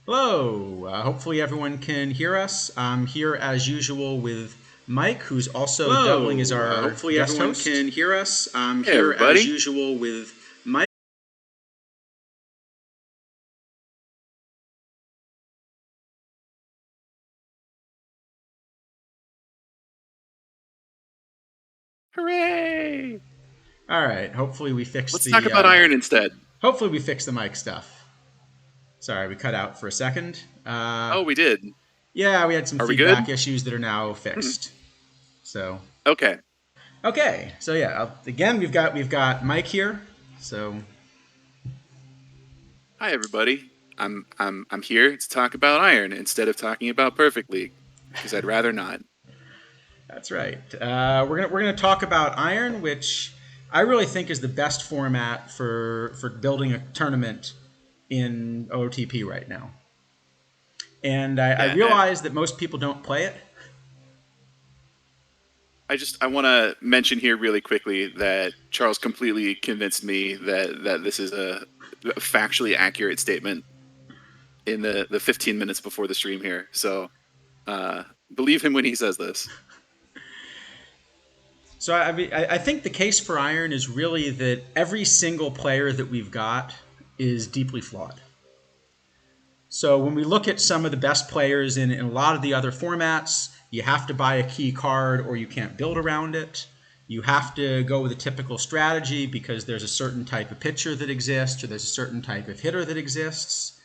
Hello. Hopefully everyone can hear us. I'm here as usual with Mike, who's also doubling as Hello. our Hopefully guest everyone host. can hear us. I'm Hey, here as everybody. usual with Mike. Hooray! All right. Hopefully we fixed Let's talk the about iron instead. mic stuff. Sorry, we cut out for a second. Oh, we did. Yeah, we had some Are we good? feedback issues that are now Hmm. fixed. So Okay. okay. So yeah, again we've got Mike here. So Hi, everybody. I'm here to talk about iron instead of talking about Perfect League because I'd rather not. that's right. We're gonna talk about Iron, which I really think is the best format for building a tournament in OTP right now. And I Yeah, and realize that most people don't play it. I want to mention here really quickly that Charles completely convinced me that this is a factually accurate statement in the 15 minutes before the stream here. So uh, believe him when he says this. So I think the case for Iron is really that every single player that we've got is deeply flawed. So when we look at some of the best players in a lot of the other formats, you have to buy a key card or you can't build around it. You have to go with a typical strategy because there's a certain type of pitcher that exists or there's a certain type of hitter that exists.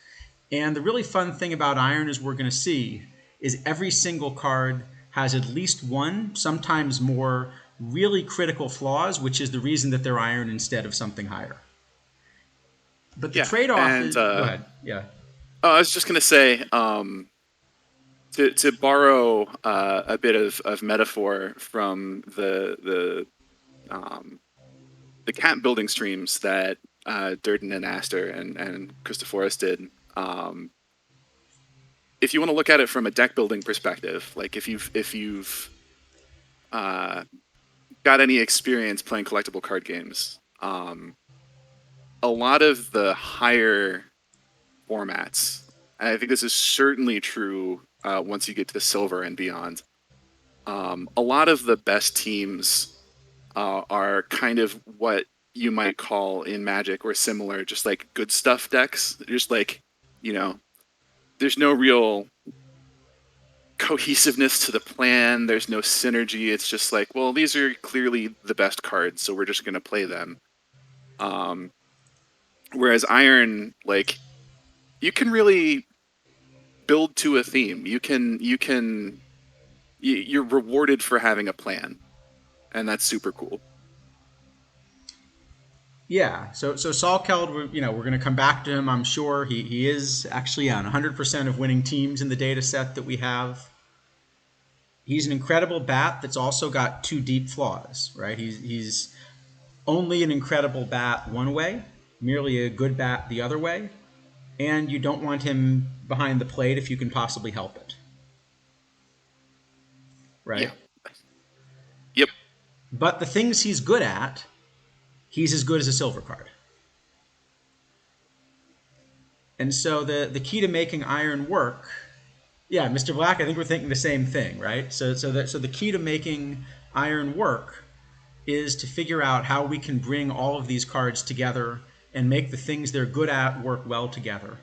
And the really fun thing about Iron, as we're going to see, is every single card has at least one, sometimes more, really critical flaws, which is the reason that they're Iron instead of something higher. But the Yeah, trade-off and is, go ahead, yeah. oh, I was just gonna say, to borrow a bit of metaphor from um, the camp building streams that Durden and Aster and Christophorus did. Um, if you want to look at it from a deck building perspective, like if you've uh, got any experience playing collectible card games, a lot of the higher formats, and I think this is certainly true once you get to the silver and beyond. A lot of the best teams are kind of what you might call in Magic or similar, just like good stuff decks. Just like, you know, there's no real cohesiveness to the plan. There's no synergy. It's just like, well, these are clearly the best cards, so we're just going to play them. Um, Whereas Iron, like, you can really build to a theme. You're rewarded for having a plan, and that's super cool. Yeah, so Saul Keld, we're going to come back to him. I'm sure he is actually on 100% of winning teams in the data set that we have. He's an incredible bat that's also got two deep flaws, right? He's only an incredible bat one way, merely a good bat the other way, and you don't want him behind the plate if you can possibly help it, Yeah. right? Yep. But the things he's good at, he's as good as a silver card. And so the key to making Iron work, yeah, Mr. Black, I think we're thinking the same thing, right? So the key to making Iron work is to figure out how we can bring all of these cards together and make the things they're good at work well together.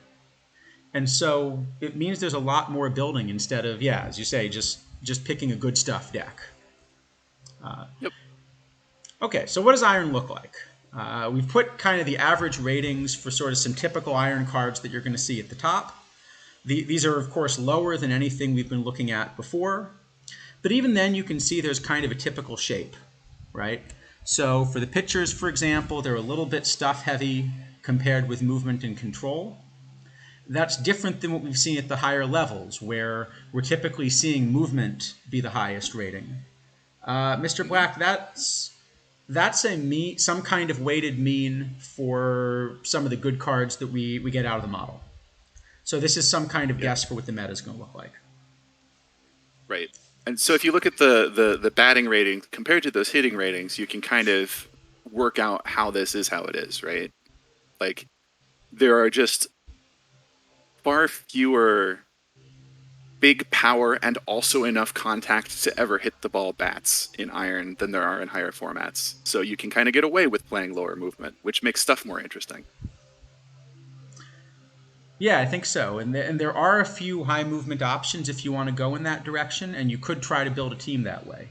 And so it means there's a lot more building instead of, yeah, as you say, just picking a good stuff deck. Yep. Okay, so what does Iron look like? We've put kind of the average ratings for sort of some typical Iron cards that you're going to see at the top. These are, of course, lower than anything we've been looking at before. But even then, you can see there's kind of a typical shape, right? So for the pitchers, for example, they're a little bit stuff heavy compared with movement and control. That's different than what we've seen at the higher levels, where we're typically seeing movement be the highest rating. Mr. Mm-hmm. Black, that's some kind of weighted mean for some of the good cards that we get out of the model. So this is some kind of Yep. guess for what the meta is going to look like. Right. And so if you look at the batting rating compared to those hitting ratings, you can kind of work out how this is how it is, right? Like there are just far fewer big power and also enough contact to ever hit the ball bats in Iron than there are in higher formats. So you can kind of get away with playing lower movement, which makes stuff more interesting. Yeah, I think so. And there are a few high movement options if you want to go in that direction, and you could try to build a team that way.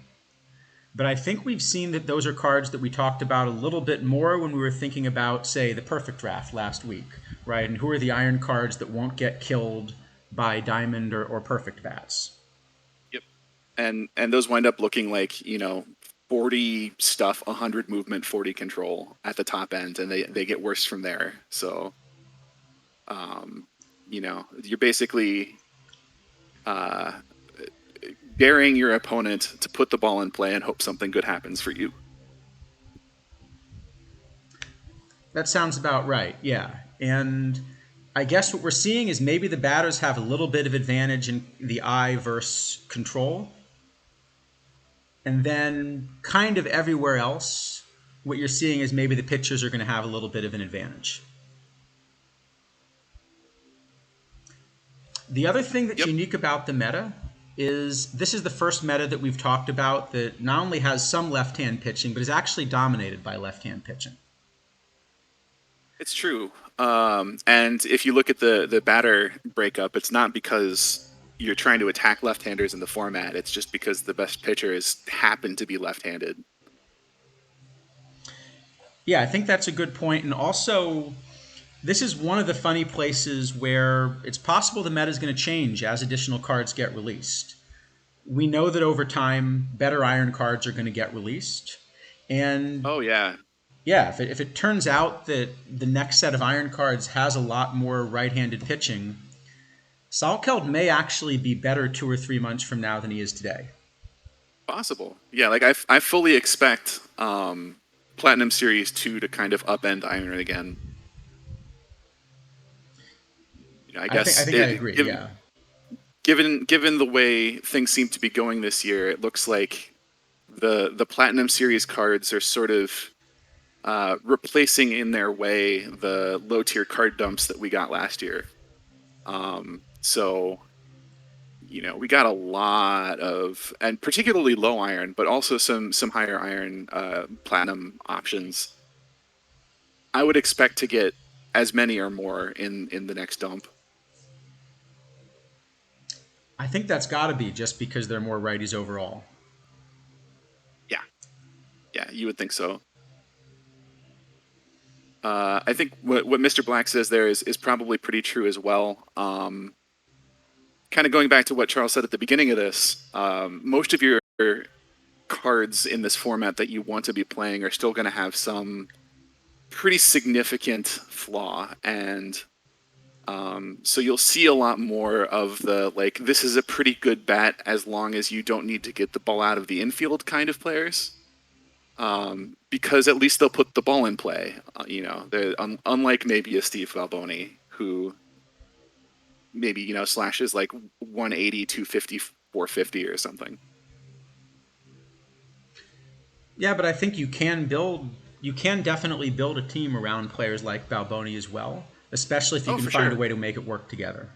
But I think we've seen that those are cards that we talked about a little bit more when we were thinking about, say, the perfect draft last week, right? And who are the iron cards that won't get killed by diamond or perfect bats? Yep. And those wind up looking like, 40 stuff, 100 movement, 40 control at the top end, and they get worse from there. So, you're basically uh, daring your opponent to put the ball in play and hope something good happens for you. That sounds about right, yeah. And I guess what we're seeing is maybe the batters have a little bit of advantage in the eye versus control. And then kind of everywhere else, what you're seeing is maybe the pitchers are going to have a little bit of an advantage. The other thing that's Yep, unique about the meta is this is the first meta that we've talked about that not only has some left-hand pitching, but is actually dominated by left-hand pitching. it's true. And if you look at the batter breakup, it's not because you're trying to attack left-handers in the format. It's just because the best pitchers happen to be left-handed. Yeah, I think that's a good point. And also, this is one of the funny places where it's possible the meta is going to change as additional cards get released. We know that over time, better iron cards are going to get released. And Oh yeah, yeah, if it turns out that the next set of iron cards has a lot more right-handed pitching, Salkeld may actually be better 2 or 3 months from now than he is today. possible. Yeah, like I fully expect Platinum Series 2 to kind of upend Iron again. I I guess think I agree. Yeah, given the way things seem to be going this year, it looks like the Platinum Series cards are sort of replacing in their way the low tier card dumps that we got last year. So we got a lot of, and particularly low iron, but also some higher iron platinum options. I would expect to get as many or more in the next dump. I think that's got to be just because they're more righties overall. Yeah, yeah, you would think so. I think what Mr. Black says there is probably pretty true as well. Kind of going back to what Charles said at the beginning of this, most of your cards in this format that you want to be playing are still going to have some pretty significant flaw, and so you'll see a lot more of the like, this is a pretty good bat as long as you don't need to get the ball out of the infield kind of players. Because at least they'll put the ball in play. Unlike maybe a Steve Valboni, who maybe slashes like 180, 250, 450 or something. Yeah, but I think you can definitely build a team around players like Balboni as well, especially if you Oh, can for find a sure, way to make it work together.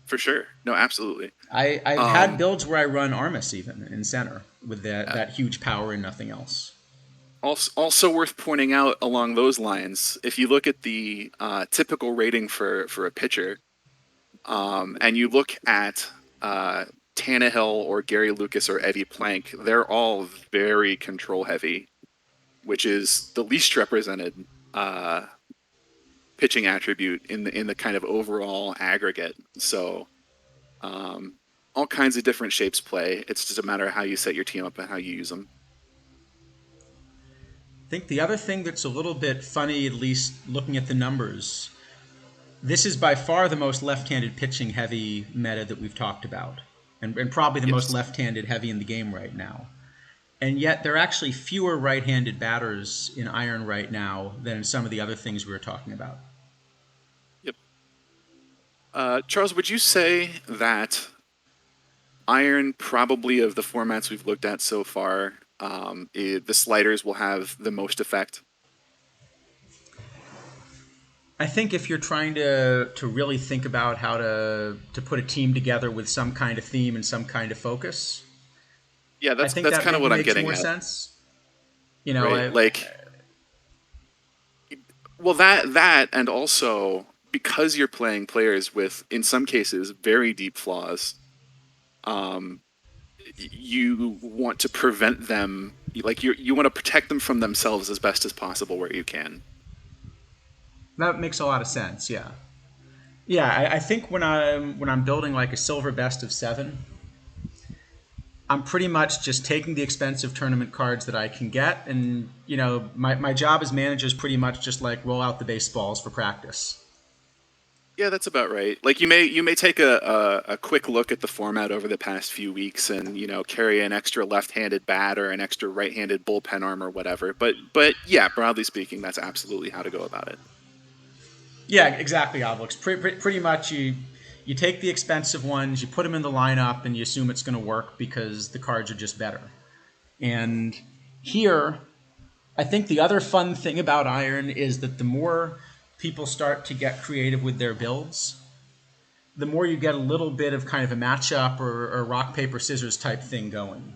for sure. No, absolutely. I've had Um, builds where I run Armis even in center with uh, that huge power and nothing else. also worth pointing out along those lines, if you look at the typical rating for a pitcher, and you look at Tannehill or Gary Lucas or Eddie Plank, they're all very control heavy, which is the least represented uh, pitching attribute in the kind of overall aggregate. So all kinds of different shapes play. It's just a matter of how you set your team up and how you use them. I think the other thing that's a little bit funny, at least looking at the numbers, this is by far the most left-handed pitching heavy meta that we've talked about, and probably the most Yes. left-handed heavy in the game right now. And yet there are actually fewer right-handed batters in Iron right now than in some of the other things we were talking about. Yep. Charles, would you say that Iron, probably of the formats we've looked at so far, the sliders will have the most effect? I think if you're trying to really think about how to put a team together with some kind of theme and some kind of focus, Yeah, I think that's that kind of maybe what I'm makes getting more at, sense. You know, right? Like, well, that and also because you're playing players with, in some cases, very deep flaws. Um, you want to prevent them, like you want to protect them from themselves as best as possible where you can. that makes a lot of sense. Yeah, yeah. I think when I'm building like a silver best of 7, I'm pretty much just taking the expensive tournament cards that I can get, and my job as manager is pretty much just like roll out the baseballs for practice. Yeah, that's about right. Like you may take a quick look at the format over the past few weeks, and carry an extra left-handed bat or an extra right-handed bullpen arm or whatever. But yeah, broadly speaking, that's absolutely how to go about it. Yeah, exactly, Obelix. Pretty much you take the expensive ones, you put them in the lineup, and you assume it's going to work because the cards are just better. And here, I think the other fun thing about Iron is that the more people start to get creative with their builds, the more you get a little bit of kind of a matchup or rock, paper, scissors type thing going.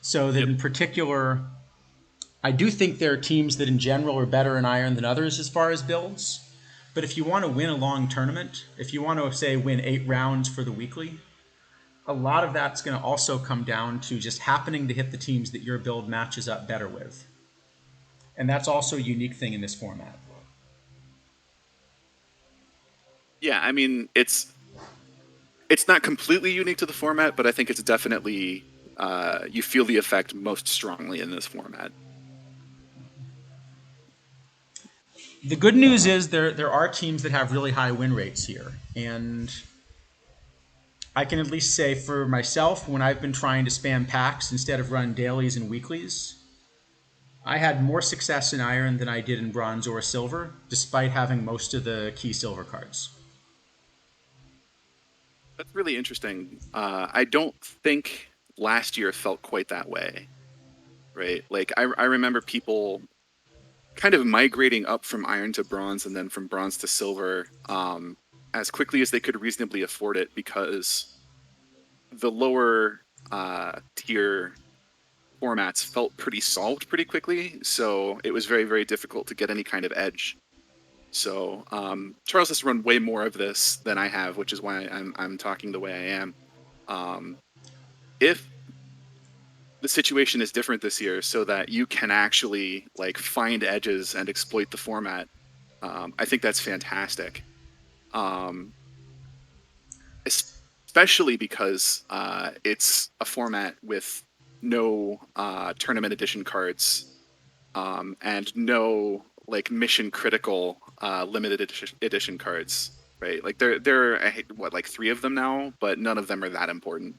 So that Yep. in particular, I do think there are teams that in general are better in Iron than others as far as builds. But if you want to win a long tournament, if you want to, say, win 8 rounds for the weekly, a lot of that's going to also come down to just happening to hit the teams that your build matches up better with. And that's also a unique thing in this format. Yeah, I mean it's not completely unique to the format, but I think it's definitely you feel the effect most strongly in this format. The good news is there are teams that have really high win rates here. And I can at least say for myself, when I've been trying to spam packs instead of run dailies and weeklies, I had more success in Iron than I did in Bronze or Silver, despite having most of the key Silver cards. That's really interesting. I don't think last year felt quite that way, right? Like I remember people kind of migrating up from iron to bronze and then from bronze to silver as quickly as they could reasonably afford it because the lower tier formats felt pretty solved pretty quickly. So it was very, very difficult to get any kind of edge. So Charles has run way more of this than I have, which is why I'm talking the way I am. Um, if the situation is different this year, so that you can actually like find edges and exploit the format, I think that's fantastic. Um, especially because it's a format with no tournament edition cards and no like mission critical limited edition cards, right? Like there are what, like 3 of them now, but none of them are that important.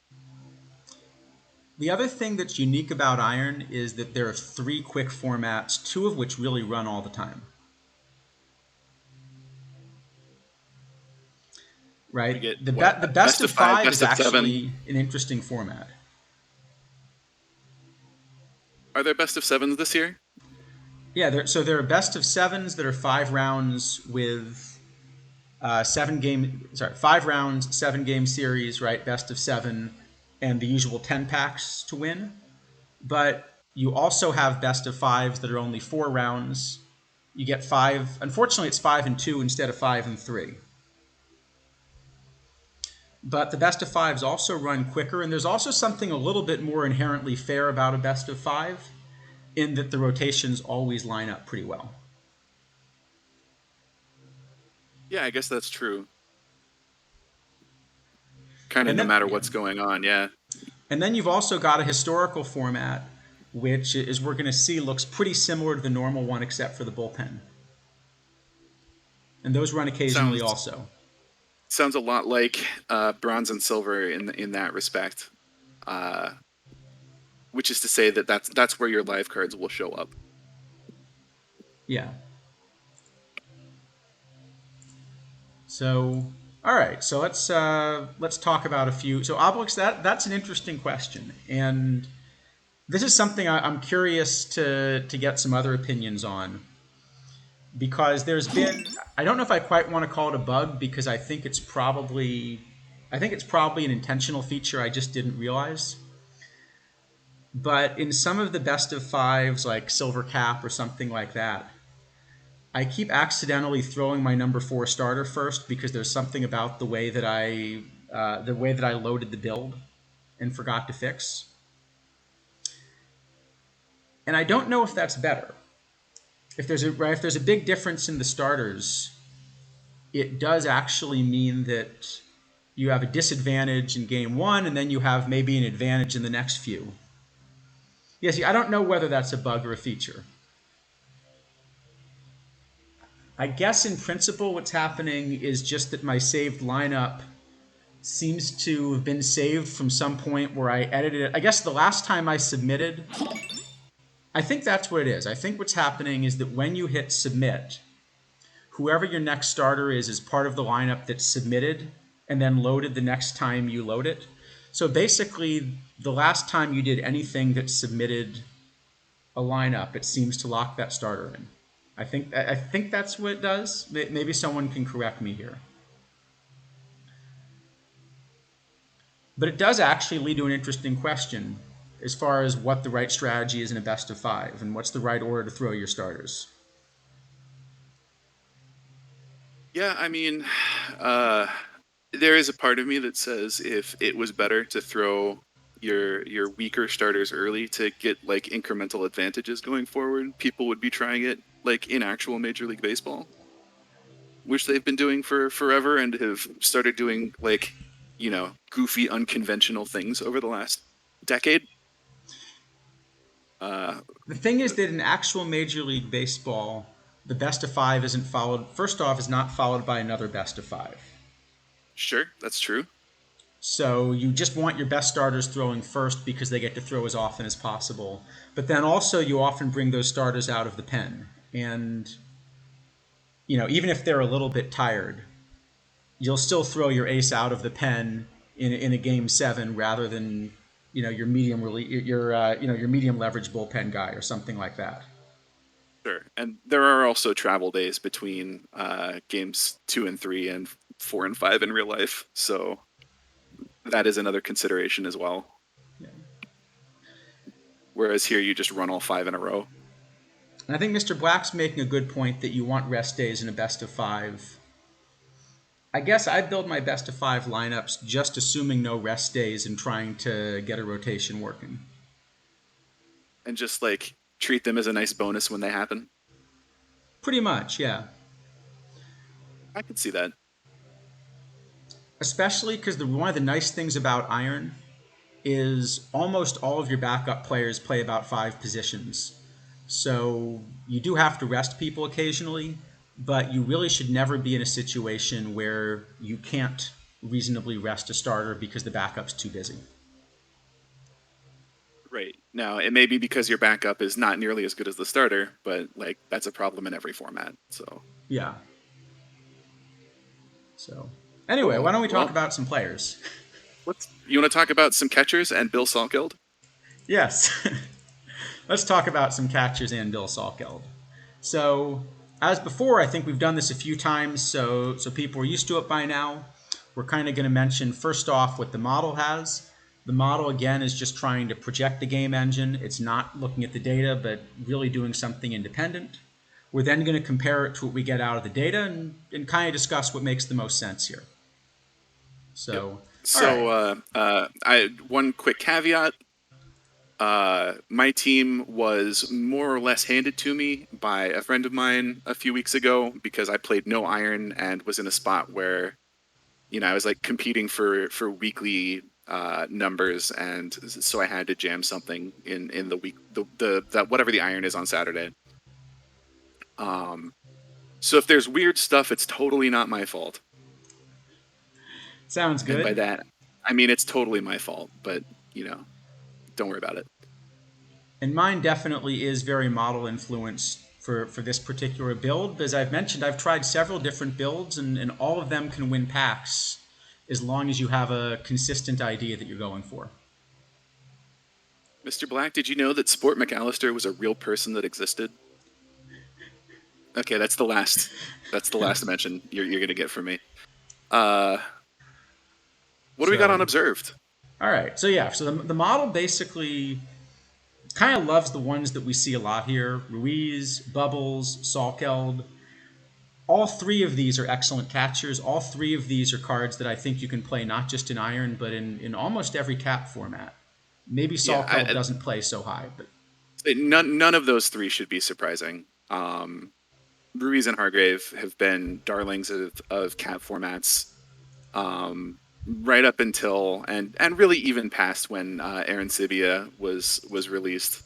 The other thing that's unique about Iron is that there are 3 quick formats, 2 of which really run all the time. We Right? get The, what, the best best of of 5, 5 is best of 7. actually an interesting format. Are there best of 7s this year? Yeah, so there are best of 7s that are 5 rounds with 5 rounds, 7-game series, right? Best of 7, and the usual 10 packs to win. But you also have best of 5s that are only 4 rounds. You get 5. Unfortunately, it's 5 and 2 instead of 5 and 3. But the best of 5s also run quicker, and there's also something a little bit more inherently fair about a best of 5, in that the rotations always line up pretty well. Yeah, I guess that's true. Kind of And no then, matter yeah. what's going on, yeah. And then you've also got a historical format, which, as we're going to see, looks pretty similar to the normal one except for the bullpen. And those run occasionally Sounds also. sounds a lot like bronze and silver in that respect. Uh, which is to say that that's where your live cards will show up. Yeah. So, all right. So let's talk about a few. So Obelix, that's an interesting question, and this is something I'm curious to get some other opinions on, because there's been, I don't know if I quite want to call it a bug because I think it's probably an intentional feature I just didn't realize. But in some of the best of fives, like Silver Cap or something like that, I keep accidentally throwing my number four starter first because there's something about the way that I loaded the build and forgot to fix. And I don't know if that's better. If there's a big difference in the starters, it does actually mean that you have a disadvantage in game one, and then you have maybe an advantage in the next few. Yes, I don't know whether that's a bug or a feature. I guess in principle, what's happening is just that my saved lineup seems to have been saved from some point where I edited it. I guess the last time I submitted, I think that's what it is. I think what's happening is that when you hit submit, whoever your next starter is part of the lineup that's submitted and then loaded the next time you load it. So basically, the last time you did anything that submitted a lineup, it seems to lock that starter in. I think that's what it does. Maybe someone can correct me here. But it does actually lead to an interesting question as far as what the right strategy is in a best of five and what's the right order to throw your starters. Yeah, I mean, uh, there is a part of me that says if it was better to throw your weaker starters early to get like incremental advantages going forward, people would be trying it like in actual Major League Baseball, which they've been doing for forever and have started doing like, goofy, unconventional things over the last decade. Uh, The thing is that in actual Major League Baseball, the best of five isn't followed, first off, is not followed by another best of five. sure, that's true. So you just want your best starters throwing first because they get to throw as often as possible. But then also you often bring those starters out of the pen. And, even if they're a little bit tired, you'll still throw your ace out of the pen in a game seven rather than, your medium your medium leverage bullpen guy or something like that. Sure. And there are also travel days between games 2 and 3 and 4 and 5 in real life. So that is another consideration as well. Yeah. Whereas here you just run all 5 in a row. And I think Mr. Black's making a good point that you want rest days in a best of five. I guess I build my best of five lineups just assuming no rest days and trying to get a rotation working. And just like treat them as a nice bonus when they happen. Pretty much, yeah. I can see that. Especially because one of the nice things about Iron is almost all of your backup players play about five positions. So you do have to rest people occasionally, but you really should never be in a situation where you can't reasonably rest a starter because the backup's too busy. Right. Now, it may be because your backup is not nearly as good as the starter, but like that's a problem in every format. So Yeah. So anyway, why don't we talk about some players? you want to talk about some catchers and Bill Salkeld? Yes. Let's talk about some catchers and Bill Salkeld. So, as before, I think we've done this a few times, so people are used to it by now. We're kind of going to mention first off what the model has. The model, again, is just trying to project the game engine. It's not looking at the data, but really doing something independent. We're then going to compare it to what we get out of the data and kind of discuss what makes the most sense here. So, Yep. So, one quick caveat. My team was more or less handed to me by a friend of mine a few weeks ago because I played no iron and was in a spot where, I was like competing for weekly numbers, and so I had to jam something in the week, that whatever the iron is on Saturday. So if there's weird stuff, it's totally not my fault. sounds good. And by that, I mean it's totally my fault, but don't worry about it. And mine definitely is very model influenced for this particular build. As I've mentioned, I've tried several different builds, and all of them can win packs as long as you have a consistent idea that you're going for. Mr. Black, did you know that Sport McAllister was a real person that existed? Okay, that's the last. That's the last mention you're gonna get from me. Uh, what do we got So, on observed? all right. So yeah, so the model basically kind of loves the ones that we see a lot here: Ruiz, Bubbles, Salkeld. All three of these are excellent catchers. All three of these are cards that I think you can play not just in Iron, but in almost every cap format. Maybe Yeah, Salkeld doesn't play so high, but none of those three should be surprising. Ruiz and Hargrave have been darlings of cat formats right up until and really even past when Aaron Sibia was released.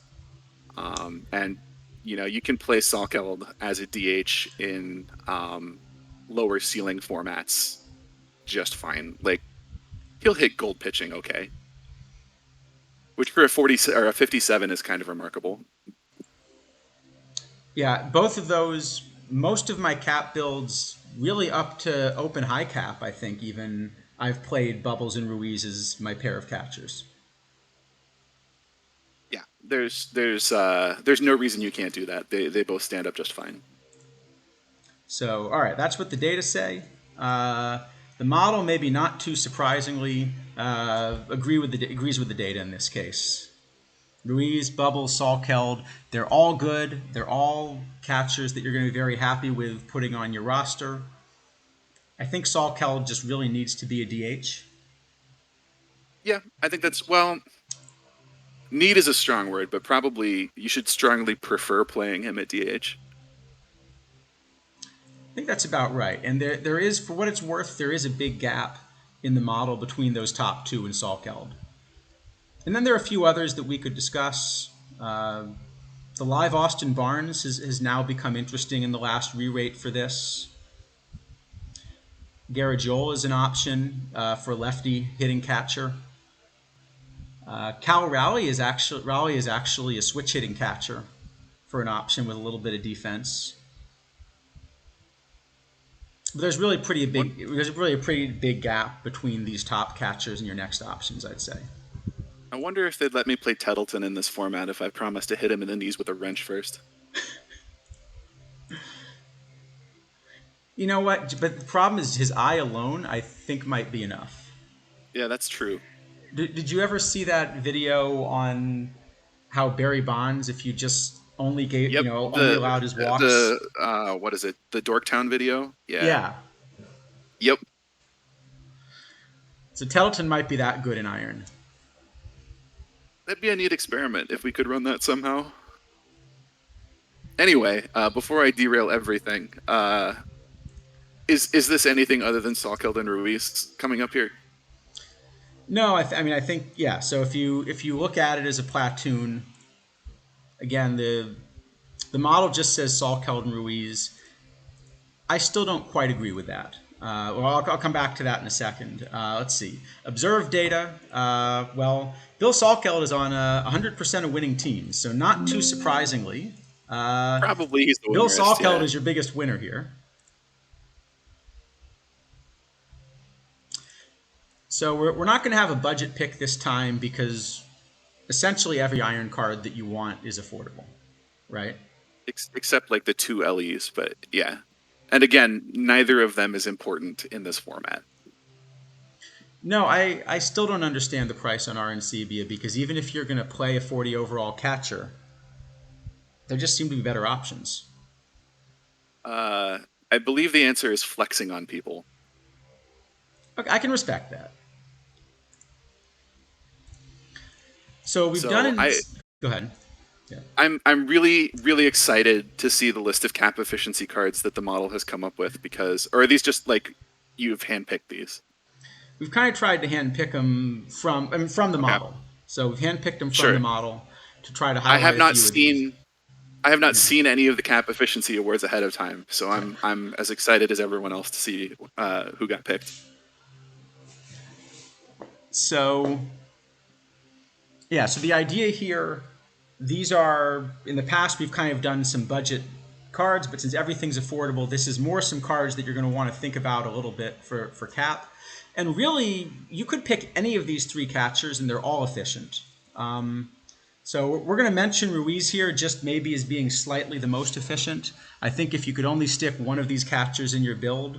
And you can play Salkeld as a DH in lower ceiling formats just fine. Like he'll hit gold pitching okay, which for a 40 or a 57 is kind of remarkable. yeah, both of those. Most of my cap builds, really up to open high cap, I think even I've played Bubbles and Ruiz as my pair of catchers. Yeah, there's no reason you can't do that. They both stand up just fine. So, all right, that's what the data say. The model, maybe not too surprisingly, agrees with the data in this case. Ruiz, Bubbles, Salkeld, they're all good. They're all catchers that you're going to be very happy with putting on your roster. I think Salkeld just really needs to be a DH. Yeah, I think that's well. Need is a strong word, but probably you should strongly prefer playing him at DH. I think that's about right. And there is, for what it's worth, there is a big gap in the model between those top two and Salkeld. And then there are a few others that we could discuss. The live Austin Barnes has now become interesting in the last re-rate for this. Garagiola is an option for lefty hitting catcher. Cal Raleigh is actually a switch hitting catcher for an option with a little bit of defense. But there's really a pretty big gap between these top catchers and your next options, I'd say. I wonder if they'd let me play Tettleton in this format if I promised to hit him in the knees with a wrench first. You know what? But the problem is his eye alone, I think, might be enough. Yeah, that's true. Did you ever see that video on how Barry Bonds, if you just only Yep. only allowed his walks? The what is it? The Dorktown video? Yeah. Yeah. Yep. So Tettleton might be that good in Iron. That'd be a neat experiment if we could run that somehow. Anyway, before I derail everything, is this anything other than Salkeld and Ruiz coming up here? No, I mean I think yeah. So if you look at it as a platoon, again the model just says Salkeld and Ruiz. I still don't quite agree with that. Well, I'll come back to that in a second. Let's see. Observed data. Well, Bill Salkeld is on 100% of winning teams, so not too surprisingly, Probably he's the Bill winnerist, Salkeld yeah. is your biggest winner here. So we're not going to have a budget pick this time because essentially every Iron card that you want is affordable, right? Except like the two LEs, but yeah. And again, neither of them is important in this format. No, I still don't understand the price on RNCBia because even if you're going to play a 40 overall catcher, there just seem to be better options. I believe the answer is flexing on people. Okay, I can respect that. So we've So done. Go ahead. Yeah. I'm really excited to see the list of cap efficiency cards that the model has come up with because, or are these just like you've handpicked these? We've kind of tried to handpick them from the model. So we've handpicked them from the model to try to highlight. I have not seen any of the cap efficiency awards ahead of time, so I'm as excited as everyone else to see who got picked. So yeah, so the idea here, these are, in the past we've kind of done some budget cards, but since everything's affordable, this is more some cards that you're going to want to think about a little bit for cap. And really, you could pick any of these three catchers and they're all efficient. So we're going to mention Ruiz here just maybe as being slightly the most efficient. I think if you could only stick one of these catchers in your build,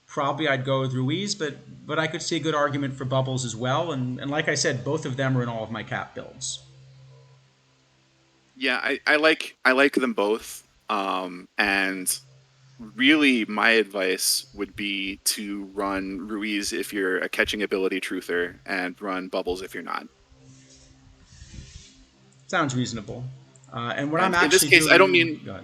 probably I'd go with Ruiz, but I could see a good argument for Bubbles as well. And like I said, both of them are in all of my cap builds. Yeah, I like them both. And really, my advice would be to run Ruiz if you're a catching ability truther, and run Bubbles if you're not. Sounds reasonable. And what I'm And in this actually case, I don't doing, mean. go ahead.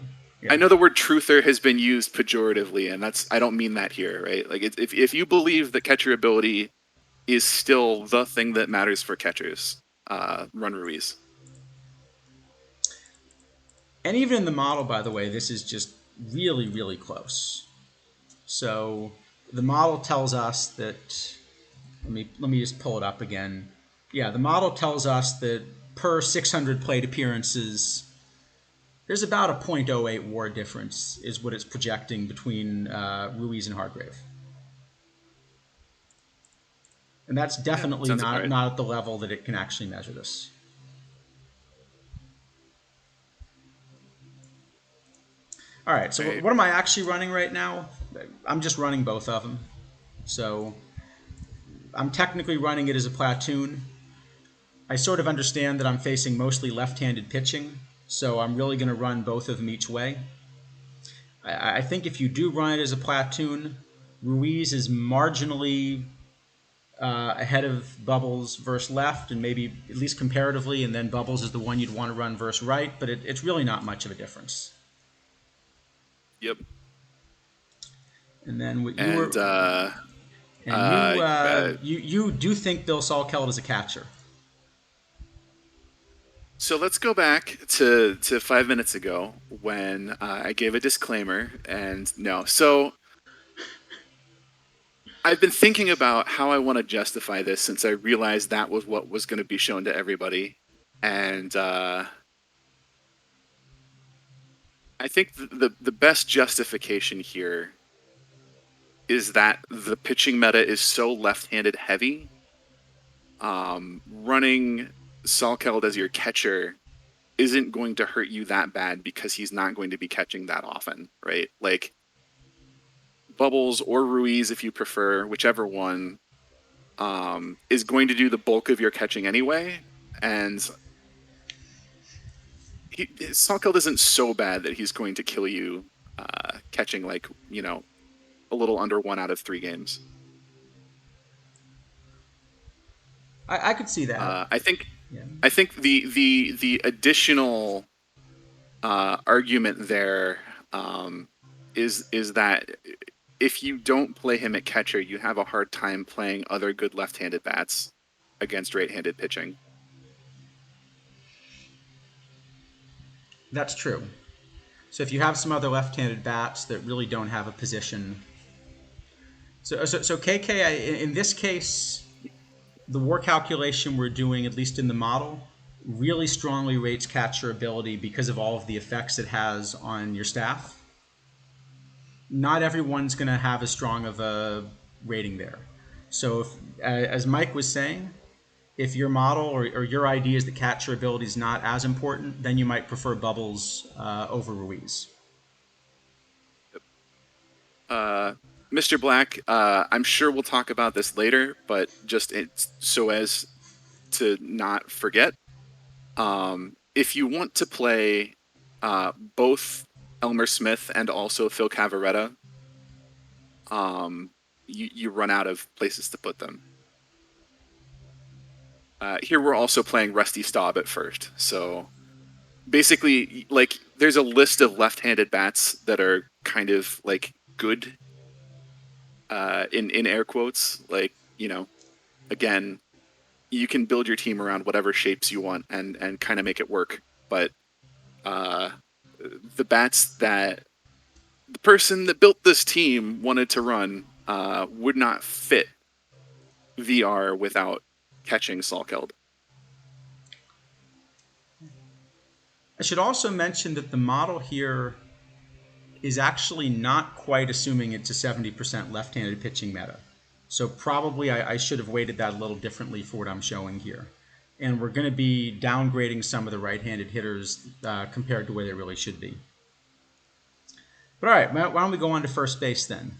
I Yeah. know the word truther has been used pejoratively, and I don't mean that here, right? Like, if you believe that catcher ability is still the thing that matters for catchers, run Ruiz. And even in the model, by the way, this is just really, really close. So the model tells us that, let me just pull it up again. Yeah, the model tells us that per 600 plate appearances, there's about a .08 WAR difference is what it's projecting between Ruiz and Hargrave. And that's Yeah, definitely sounds about right. not at the level that it can actually measure this. All right, so Right. what am I actually running right now? I'm just running both of them. So I'm technically running it as a platoon. I sort of understand that I'm facing mostly left-handed pitching, so I'm really going to run both of them each way. I think if you do run it as a platoon, Ruiz is marginally ahead of Bubbles versus left, and maybe at least comparatively, and then Bubbles is the one you'd want to run versus right, but it's really not much of a difference. Yep. And then what you And were, and you uh, uh, you do think Bill Salkeld is a catcher. so let's go back to 5 minutes ago when I gave a disclaimer, and no. So I've been thinking about how I want to justify this since I realized that was what was going to be shown to everybody, and I think the best justification here is that the pitching meta is so left-handed heavy. Running Salkeld as your catcher isn't going to hurt you that bad because he's not going to be catching that often, right? Like, Bubbles or Ruiz, if you prefer, whichever one, is going to do the bulk of your catching anyway. And Salkeld isn't so bad that he's going to kill you catching, like, a little under 1 out of 3 games. I could see that. I think Yeah. I think the additional argument there is that if you don't play him at catcher, you have a hard time playing other good left-handed bats against right-handed pitching. That's true. So if you have some other left-handed bats that really don't have a position, so KK, in this case, the WAR calculation we're doing, at least in the model, really strongly rates catcher ability because of all of the effects it has on your staff. Not everyone's going to have as strong of a rating there. So, as Mike was saying, if your model or your idea is that catcher ability is not as important, then you might prefer Bubbles over Ruiz. Mr. Black, I'm sure we'll talk about this later, but just so as to not forget, if you want to play both Elmer Smith and also Phil Cavaretta, you run out of places to put them. Here we're also playing Rusty Staub at first, so basically, like, there's a list of left-handed bats that are kind of like good, in air quotes. Like, again, you can build your team around whatever shapes you want and kind of make it work. But the bats that the person that built this team wanted to run would not fit VR without catching Salkeld. I should also mention that the model here is actually not quite assuming it's a 70% left-handed pitching meta. So probably I should have weighted that a little differently for what I'm showing here. and we're going to be downgrading some of the right-handed hitters compared to where they really should be. But all right, why don't we go on to first base then?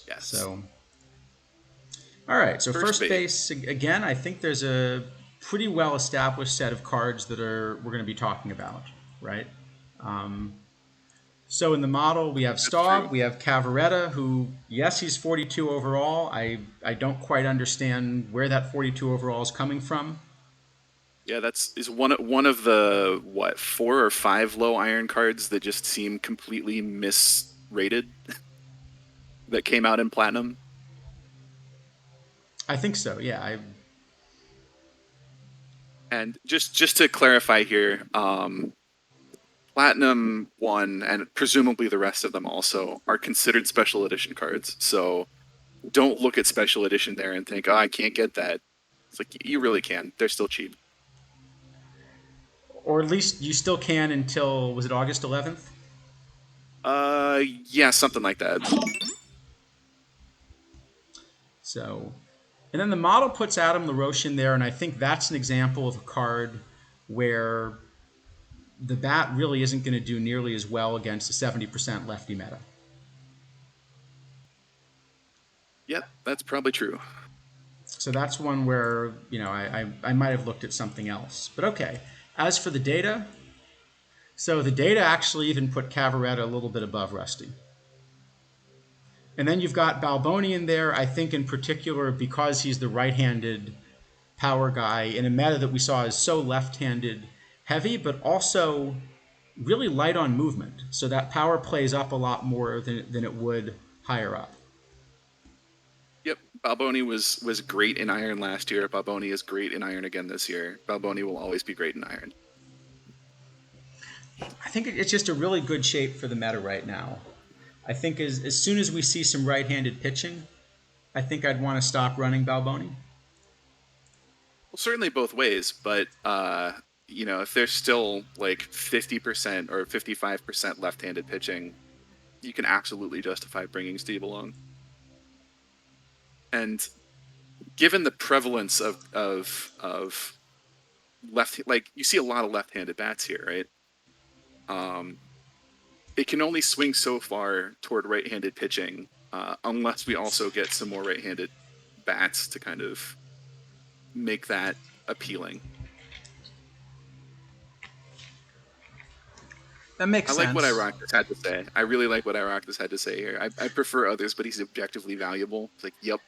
Yes. So, all right, so First first base. base again. I think there's a pretty well-established set of cards that we're going to be talking about, right? So in the model, we have That's true. Staub, we have Cavaretta, who, yes, he's 42 overall. I don't quite understand where that 42 overall is coming from. Yeah, is one of the what 4 or 5 low iron cards that just seem completely misrated that came out in platinum. I think so, yeah. And just to clarify here, Platinum 1 and presumably the rest of them also are considered special edition cards. So don't look at special edition there and think, oh, I can't get that. It's like you really can. They're still cheap. Or at least you still can until, was it August 11th? Yeah, something like that. So, and then the model puts Adam LaRoche in there, and I think that's an example of a card where the bat really isn't going to do nearly as well against a 70% lefty meta. Yep, that's probably true. So that's one where, I might have looked at something else. But okay. As for the data, so the data actually even put Cavaretta a little bit above Rusty. And then you've got Balboni in there, I think in particular because he's the right-handed power guy in a meta that we saw is so left-handed heavy, but also really light on movement. So that power plays up a lot more than it would higher up. Yep, Balboni was great in Iron last year. Balboni is great in Iron again this year. Balboni will always be great in Iron. I think it's just a really good shape for the meta right now. I think as soon as we see some right-handed pitching, I think I'd want to stop running Balboni. Well, certainly both ways, but if there's still like 50% or 55% left-handed pitching, you can absolutely justify bringing Steve along. And given the prevalence of left, like you see a lot of left-handed bats here, right? It can only swing so far toward right-handed pitching, unless we also get some more right-handed bats to kind of make that appealing. That makes sense. I like what Ironicus had to say. I really like what Ironicus had to say here. I prefer others, but he's objectively valuable. It's like, yep.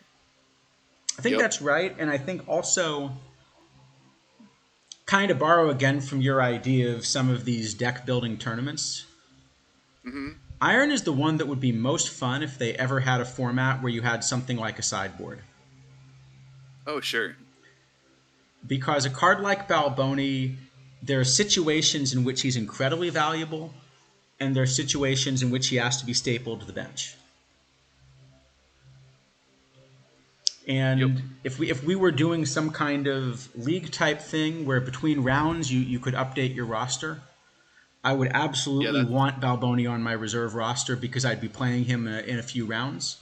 I think that's right, and I think also kind of borrow again from your idea of some of these deck building tournaments. Mm-hmm. Iron is the one that would be most fun if they ever had a format where you had something like a sideboard. Oh, sure. Because a card like Balboni, there are situations in which he's incredibly valuable, and there are situations in which he has to be stapled to the bench. And if we were doing some kind of league type thing where between rounds you could update your roster, I would absolutely want Balboni on my reserve roster because I'd be playing him in a few rounds.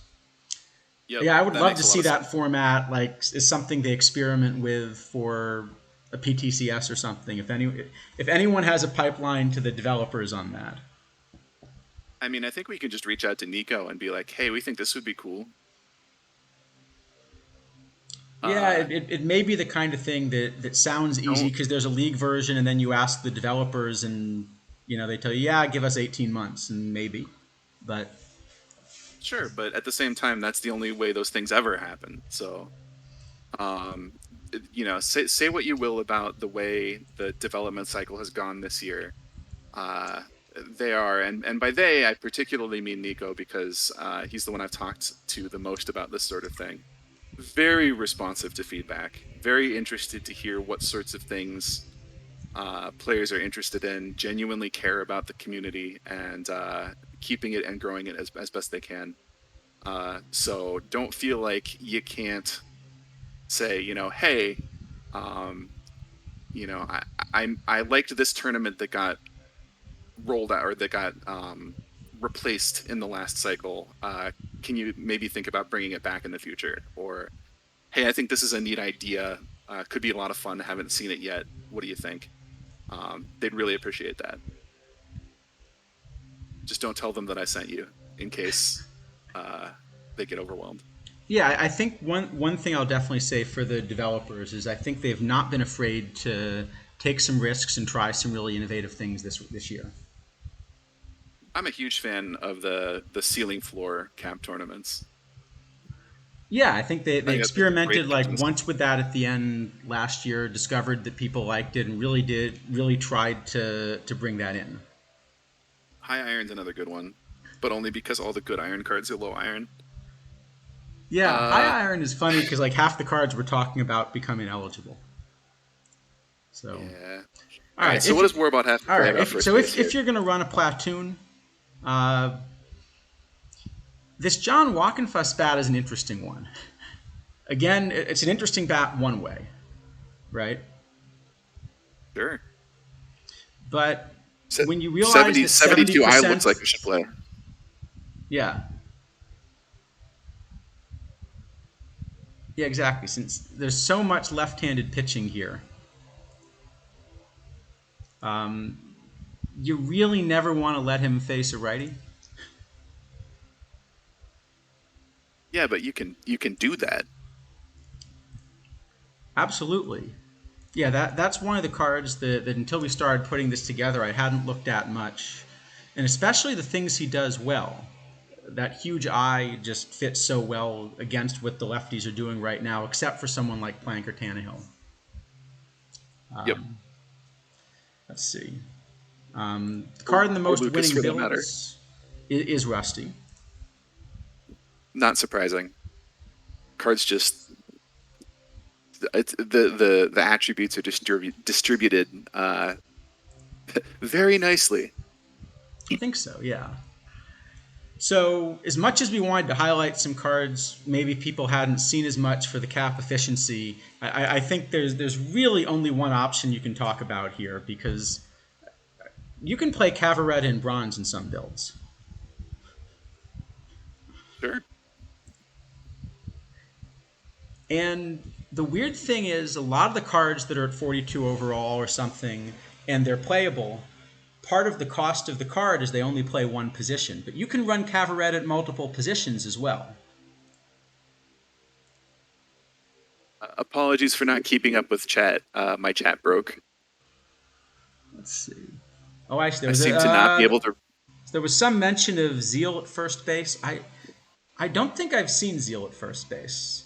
Yep, yeah, I would love to see that format like is something they experiment with for a PTCS or something. If anyone has a pipeline to the developers on that. I mean, I think we can just reach out to Nico and be like, hey, we think this would be cool. Yeah, it may be the kind of thing that sounds easy because there's a league version and then you ask the developers and they tell you, yeah, give us 18 months and maybe. But sure, but at the same time, that's the only way those things ever happen. So, say what you will about the way the development cycle has gone this year. They are, and by they, I particularly mean Nico because he's the one I've talked to the most about this sort of thing. Very responsive to feedback, very interested to hear what sorts of things players are interested in, genuinely care about the community, and keeping it and growing it as best they can. So don't feel like you can't say, hey, I liked this tournament that got rolled out or that got replaced in the last cycle. Can you maybe think about bringing it back in the future? Or, hey, I think this is a neat idea. Could be a lot of fun. Haven't seen it yet. What do you think? They'd really appreciate that. Just don't tell them that I sent you in case uh, they get overwhelmed. Yeah, I think one thing I'll definitely say for the developers is I think they've not been afraid to take some risks and try some really innovative things this year. I'm a huge fan of the ceiling floor camp tournaments. Yeah, I think they I think that's a great experimented like addition. once with that at the end last year, discovered that people liked it, and really tried to bring that in. High iron's another good one, but only because all the good iron cards are low iron. Yeah, high Uh, iron is funny because like half the cards we're talking about become ineligible. So, yeah. all All right. right, So what does Warbot have to all say right, about first base if here? you're gonna run a platoon, uh, this John Walkenfuss bat is an interesting one. Again, it's an interesting bat one way, right? Sure. But Se- when you realize 70, that seventy 72 I looks like percent, we should play. yeah, yeah, exactly. Since there's so much left-handed pitching here, um, you really never want to let him face a righty. Yeah, but you can do that. Absolutely. Yeah, that's one of the cards that until we started putting this together, I hadn't looked at much, and especially the things he does well. That huge eye just fits so well against what the lefties are doing right now, except for someone like Plank or Tannehill. Yep. Let's see. The card in the Or most Lucas winning for that matter. builds is Rusty. Not surprising. Cards just the attributes are distributed very nicely. I think so, yeah. So, as much as we wanted to highlight some cards, maybe people hadn't seen as much for the cap efficiency. I think there's really only one option you can talk about here because you can play Cavaretta in bronze in some builds. Sure. And the weird thing is, a lot of the cards that are at 42 overall or something, and they're playable, part of the cost of the card is they only play one position. But you can run Cavaretta at multiple positions as well. Apologies for not keeping up with chat. My chat broke. Let's see. Oh, I see. I seem to not be able to. There was some mention of Zeal at first base. I don't think I've seen Zeal at first base.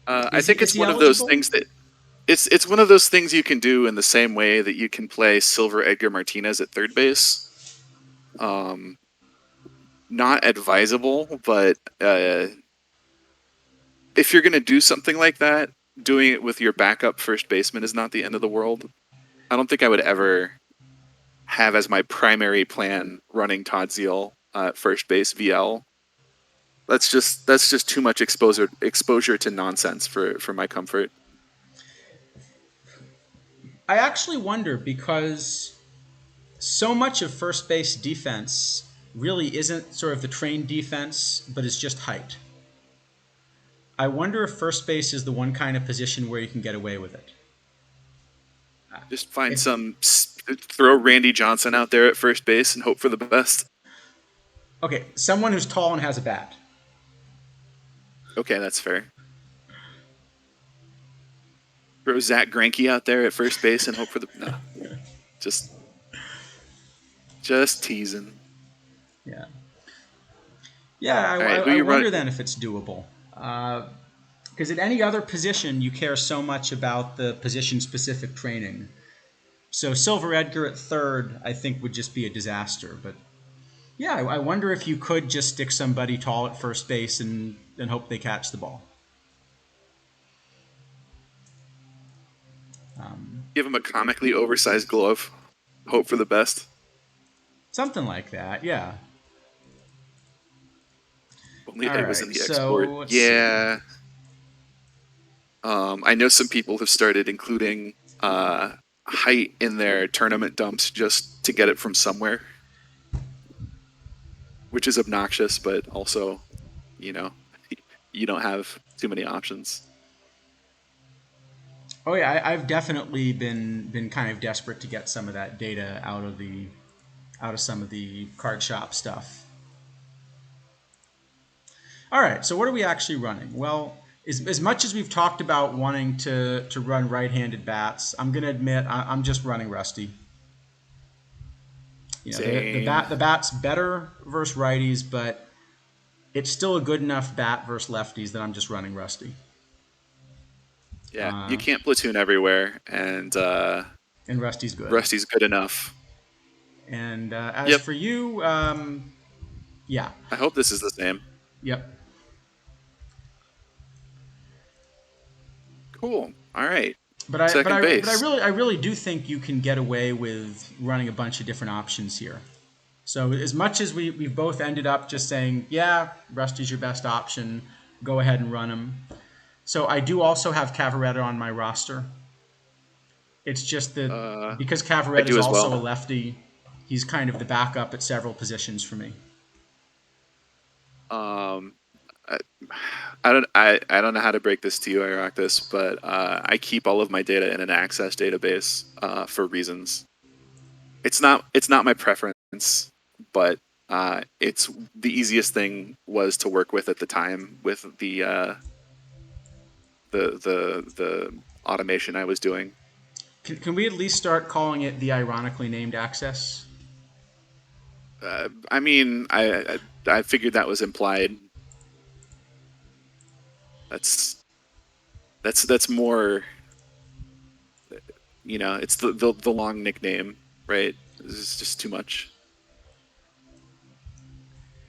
I think Is it's he one of those eligible? things that it's one of those things you can do in the same way that you can play Silver Edgar Martinez at third base. Not advisable, but if you're going to do something like that, doing it with your backup first baseman is not the end of the world. I don't think I would ever have as my primary plan running Todd Zeal at first base VL. That's just too much exposure to nonsense for my comfort. I actually wonder because so much of first base defense really isn't sort of the trained defense, but is just height. I wonder if first base is the one kind of position where you can get away with it. Just find If some throw Randy Johnson out there at first base and hope for the best. Okay, someone who's tall and has a bat. Okay, that's fair. Throw Zach Greinke out there at first base and hope for the no. Just teasing. Yeah. Yeah, All right, who I you wonder run? then if it's doable. Because at any other position, you care so much about the position-specific training. So Silver Edgar at third, I think, would just be a disaster. But yeah, I wonder if you could just stick somebody tall at first base and hope they catch the ball. Give him a comically oversized glove. Hope for the best. Something like that, yeah. Only All it was in right, the export. so let's see. Yeah. I know some people have started including height in their tournament dumps just to get it from somewhere, which is obnoxious, but also, you know, you don't have too many options. Oh yeah, I've definitely been kind of desperate to get some of that data out of some of the card shop stuff. All right, so what are we actually running? Well, as much as we've talked about wanting to run right-handed bats, I'm going to admit I'm just running Rusty. You know, Same. the bat's better versus righties, but it's still a good enough bat versus lefties that I'm just running Rusty. Yeah, you can't platoon everywhere, and And Rusty's good. Rusty's good enough. And as Yep. for you, yeah, I hope this is the same. yep. Cool. All right. But I but Second I but base. I really do think you can get away with running a bunch of different options here. So as much as we've both ended up just saying, yeah, Rusty's your best option, go ahead and run him. So I do also have Cavaretta on my roster. It's just that because I Cavaretta is do as also a well. lefty, he's kind of the backup at several positions for me. Um, I, I don't know how to break this to you, Iraktis, but I keep all of my data in an Access database for reasons. It's not my preference, but it's the easiest thing was to work with at the time with the automation I was doing. Can we at least start calling it the ironically named Access? I mean, I figured that was implied. That's that's more, it's the long nickname, right? This is just too much.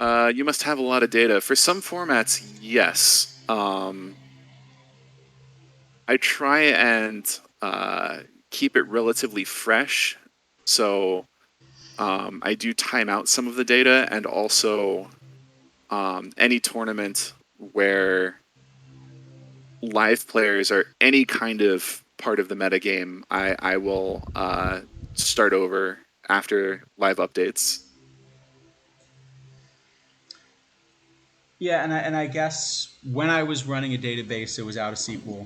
You must have a lot of data. For some formats, yes. I try and keep it relatively fresh. So I do time out some of the data, and also any tournament where live players are any kind of part of the metagame, I will start over after live updates. Yeah, and I guess when I was running a database, it was out of SQL.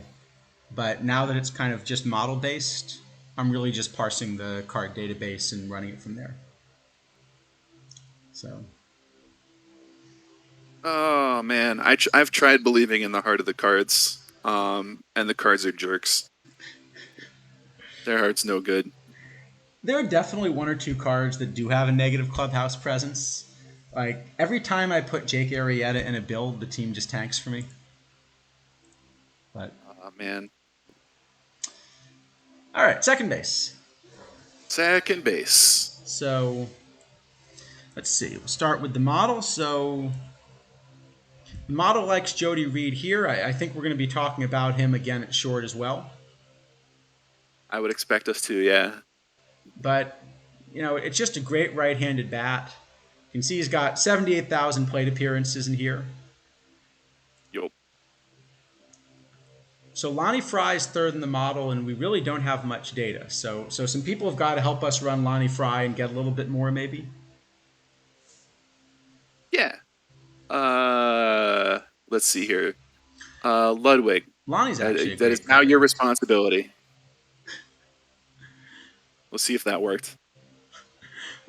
But now that it's kind of just model based, I'm really just parsing the card database and running it from there. So Oh man, I've tried believing in the heart of the cards, and the cards are jerks. Their heart's no good. there are definitely one or two cards that do have a negative clubhouse presence. Like every time I put Jake Arrieta in a build, the team just tanks for me. But Oh man. all right, second base. Second base. So let's see. We'll start with the model. So the model likes Jody Reed here. I think we're going to be talking about him again at short as well. I would expect us to, yeah. But you know, it's just a great right-handed bat. You can see he's got 78,000 plate appearances in here. Yup. So Lonnie Fry's third in the model, and we really don't have much data. So some people have got to help us run Lonnie Fry and get a little bit more, maybe. Yeah. Let's see here. Ludwig. Lonnie's actually a That is great now card. your responsibility. We'll see if that worked.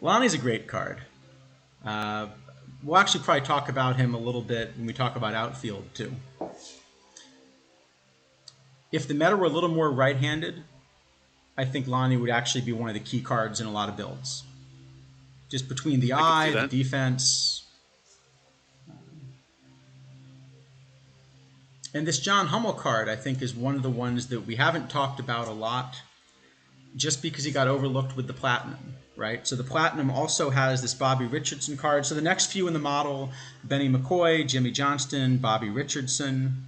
Lonnie's a great card. We'll actually probably talk about him a little bit when we talk about outfield too. If the meta were a little more right-handed, I think Lonnie would actually be one of the key cards in a lot of builds. Just between the I could see eye, the that. defense. And this John Hummel card, I think, is one of the ones that we haven't talked about a lot just because he got overlooked with the Platinum, right? So the Platinum also has this Bobby Richardson card. So the next few in the model, Benny McCoy, Jimmy Johnston, Bobby Richardson.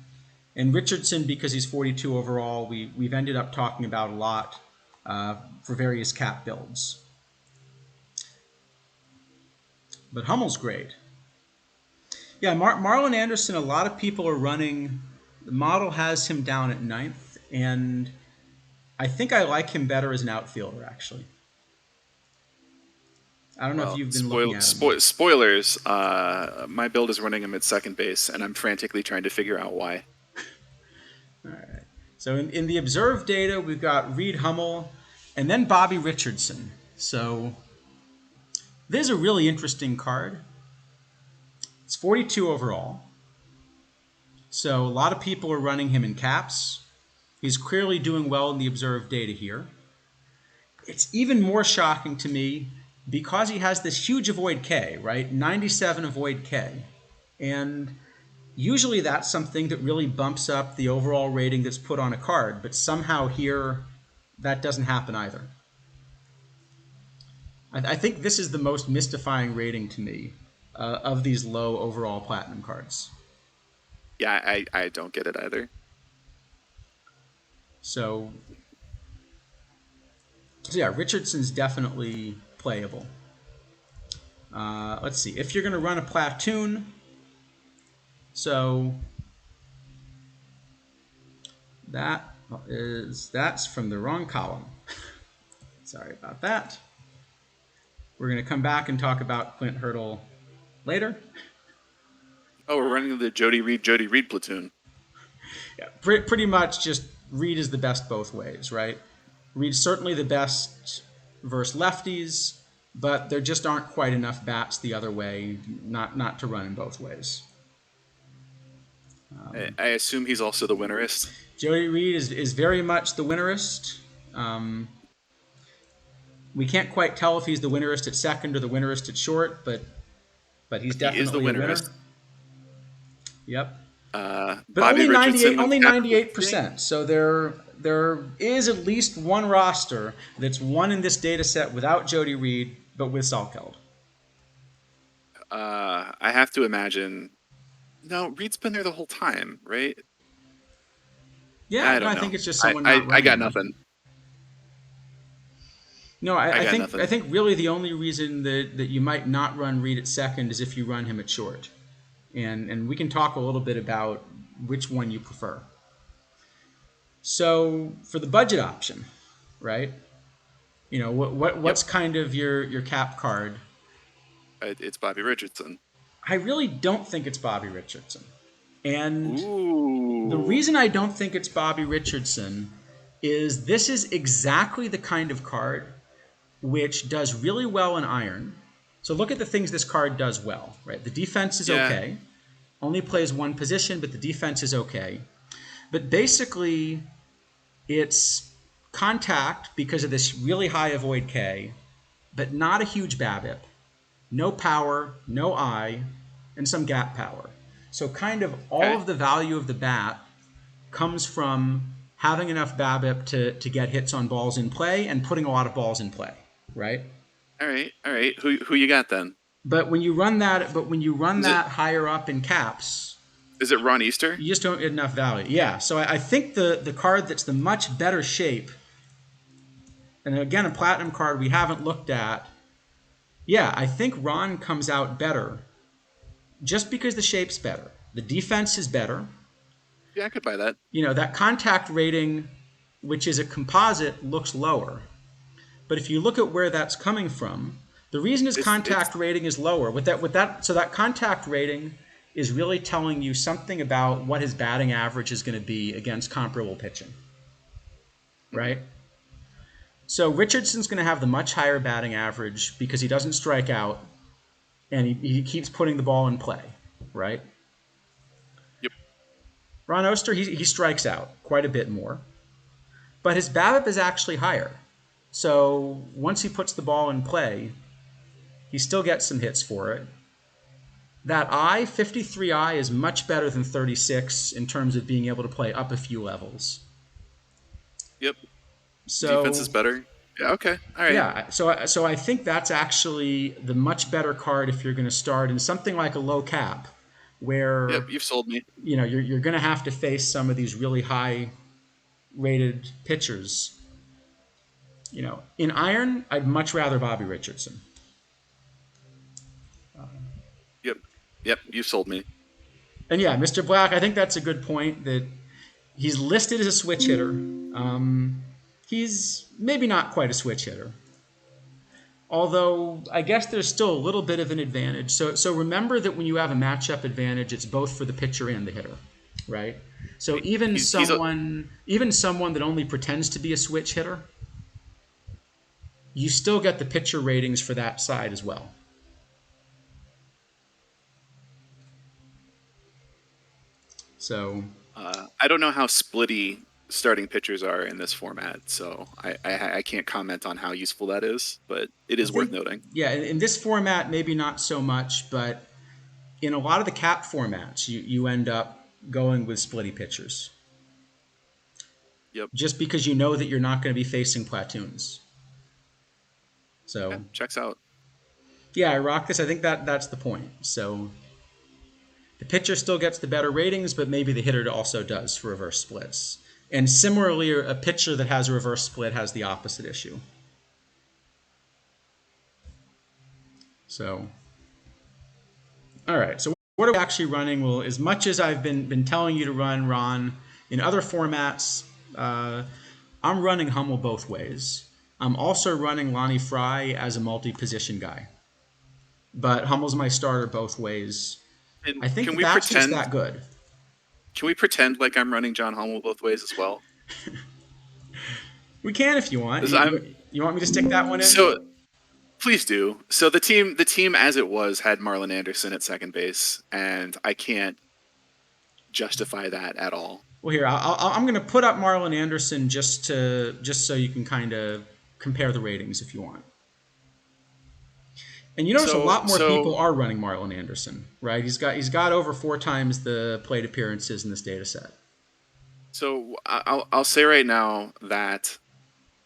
And Richardson, because he's 42 overall, we've ended up talking about a lot for various cap builds. But Hummel's great. Yeah, Marlon Anderson, a lot of people are running. The model has him down at 9th, and I think I like him better as an outfielder, actually. I don't know if Well, you've been looking at him. spoilers. My build is running him at second base, and I'm frantically trying to figure out why. All right. So in the observed data, we've got Reed Hummel and then Bobby Richardson. So this is a really interesting card. It's 42 overall. So a lot of people are running him in caps. He's clearly doing well in the observed data here. It's even more shocking to me because he has this huge avoid K, right? 97 avoid K. And usually that's something that really bumps up the overall rating that's put on a card, but somehow here that doesn't happen either. I think this is the most mystifying rating to me of these low overall platinum cards. Yeah, I don't get it either. So yeah, Richardson's definitely playable. Let's see. If you're going to run a platoon, so that's from the wrong column. Sorry about that. We're going to come back and talk about Clint Hurdle later. Oh, we're running the Jody Reed platoon. Yeah, pretty much just Reed is the best both ways, right? Reed's certainly the best versus lefties, but there just aren't quite enough bats the other way, not to run in both ways. I assume he's also the winnerist. Jody Reed is very much the winnerist. We can't quite tell if he's the winnerist at second or the winnerist at short, but he's definitely He is the a winner. winnerist. Yep. But only 98%. So there is at least one roster that's won in this data set without Jody Reed, but with Salkeld. I have to imagine. No, Reed's been there the whole time, right? Yeah, I think it's just someone not running. I got nothing. No, I think really the only reason that you might not run Reed at second is if you run him at short. And we can talk a little bit about which one you prefer. So for the budget option, right? You know, what's kind of your cap card? It's Bobby Richardson. I really don't think it's Bobby Richardson. And Ooh. the reason I don't think it's Bobby Richardson is this is exactly the kind of card which does really well in iron. So look at the things this card does well, right? The defense is okay. Only plays one position, but the defense is okay. But basically, it's contact because of this really high avoid K, but not a huge BABIP. No power, no eye, and some gap power. So kind of all of the value of the bat comes from having enough BABIP to get hits on balls in play and putting a lot of balls in play, right? All right. Who you got then? But when you run that, higher up in caps, is it Ron Easter? You just don't get enough value. Yeah. So I think the card that's the much better shape, and again a platinum card we haven't looked at. Yeah, I think Ron comes out better, just because the shape's better. The defense is better. Yeah, I could buy that. You know, that contact rating, which is a composite, looks lower. But if you look at where that's coming from, the reason his contact rating is lower, so that contact rating is really telling you something about what his batting average is going to be against comparable pitching, right? So Richardson's going to have the much higher batting average because he doesn't strike out and he keeps putting the ball in play, right? Yep. Ron Oster, he strikes out quite a bit more, but his BABIP is actually higher. So once he puts the ball in play, he still gets some hits for it. That 53i is much better than 36 in terms of being able to play up a few levels. Yep. So defense is better. Yeah, okay. All right. Yeah, so I think that's actually the much better card if you're going to start in something like a low cap, where you've sold me. You know, you're going to have to face some of these really high rated pitchers. You know, in iron, I'd much rather Bobby Richardson. Yep, you sold me. And yeah, Mr. Black, I think that's a good point that he's listed as a switch hitter. He's maybe not quite a switch hitter. Although I guess there's still a little bit of an advantage. So remember that when you have a matchup advantage, it's both for the pitcher and the hitter. right? So He's a, even someone that only pretends to be a switch hitter, you still get the pitcher ratings for that side as well. So I don't know how splitty starting pitchers are in this format, so I can't comment on how useful that is, but it I is worth think, noting. yeah, in this format, maybe not so much, but in a lot of the cap formats, you end up going with splitty pitchers Yep. just because you know that you're not going to be facing platoons. Yeah, So checks out. yeah, I rock this. I think that's the point. So the pitcher still gets the better ratings, but maybe the hitter also does for reverse splits. And similarly, a pitcher that has a reverse split has the opposite issue. So, all right. So what are we actually running? Well, as much as I've been telling you to run Ron in other formats, I'm running Hummel both ways. I'm also running Lonnie Fry as a multi-position guy, but Hummel's my starter both ways. And I think that's just that good. can we pretend like I'm running John Hummel both ways as well? We can if you want. 'Cause I'm You want me to stick that one in? so please do. So the team as it was had Marlon Anderson at second base, and I can't justify that at all. Well, here I'm going to put up Marlon Anderson just so you can kind of compare the ratings if you want. And you notice a lot more So people are running Marlon Anderson, right? He's got over 4 times the plate appearances in this data set. so I'll say right now that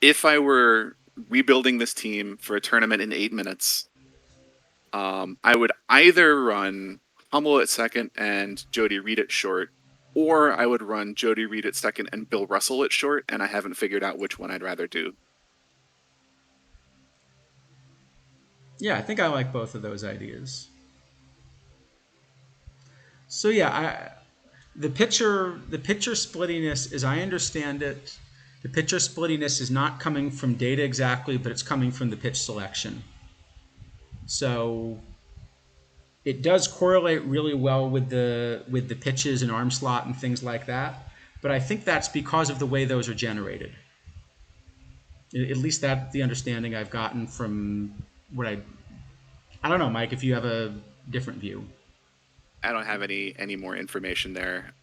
if I were rebuilding this team for a tournament in 8 minutes, I would either run Hummel at second and Jody Reed at short, or I would run Jody Reed at second and Bill Russell at short, and I haven't figured out which one I'd rather do. Yeah, I think I like both of those ideas. So yeah, the pitcher splittiness, as I understand it, the pitcher splittiness is not coming from data exactly, but it's coming from the pitch selection. So it does correlate really well with the pitches and arm slot and things like that. But I think that's because of the way those are generated. At least that's the understanding I've gotten from what I don't know, Mike, if you have a different view. I don't have any more information there.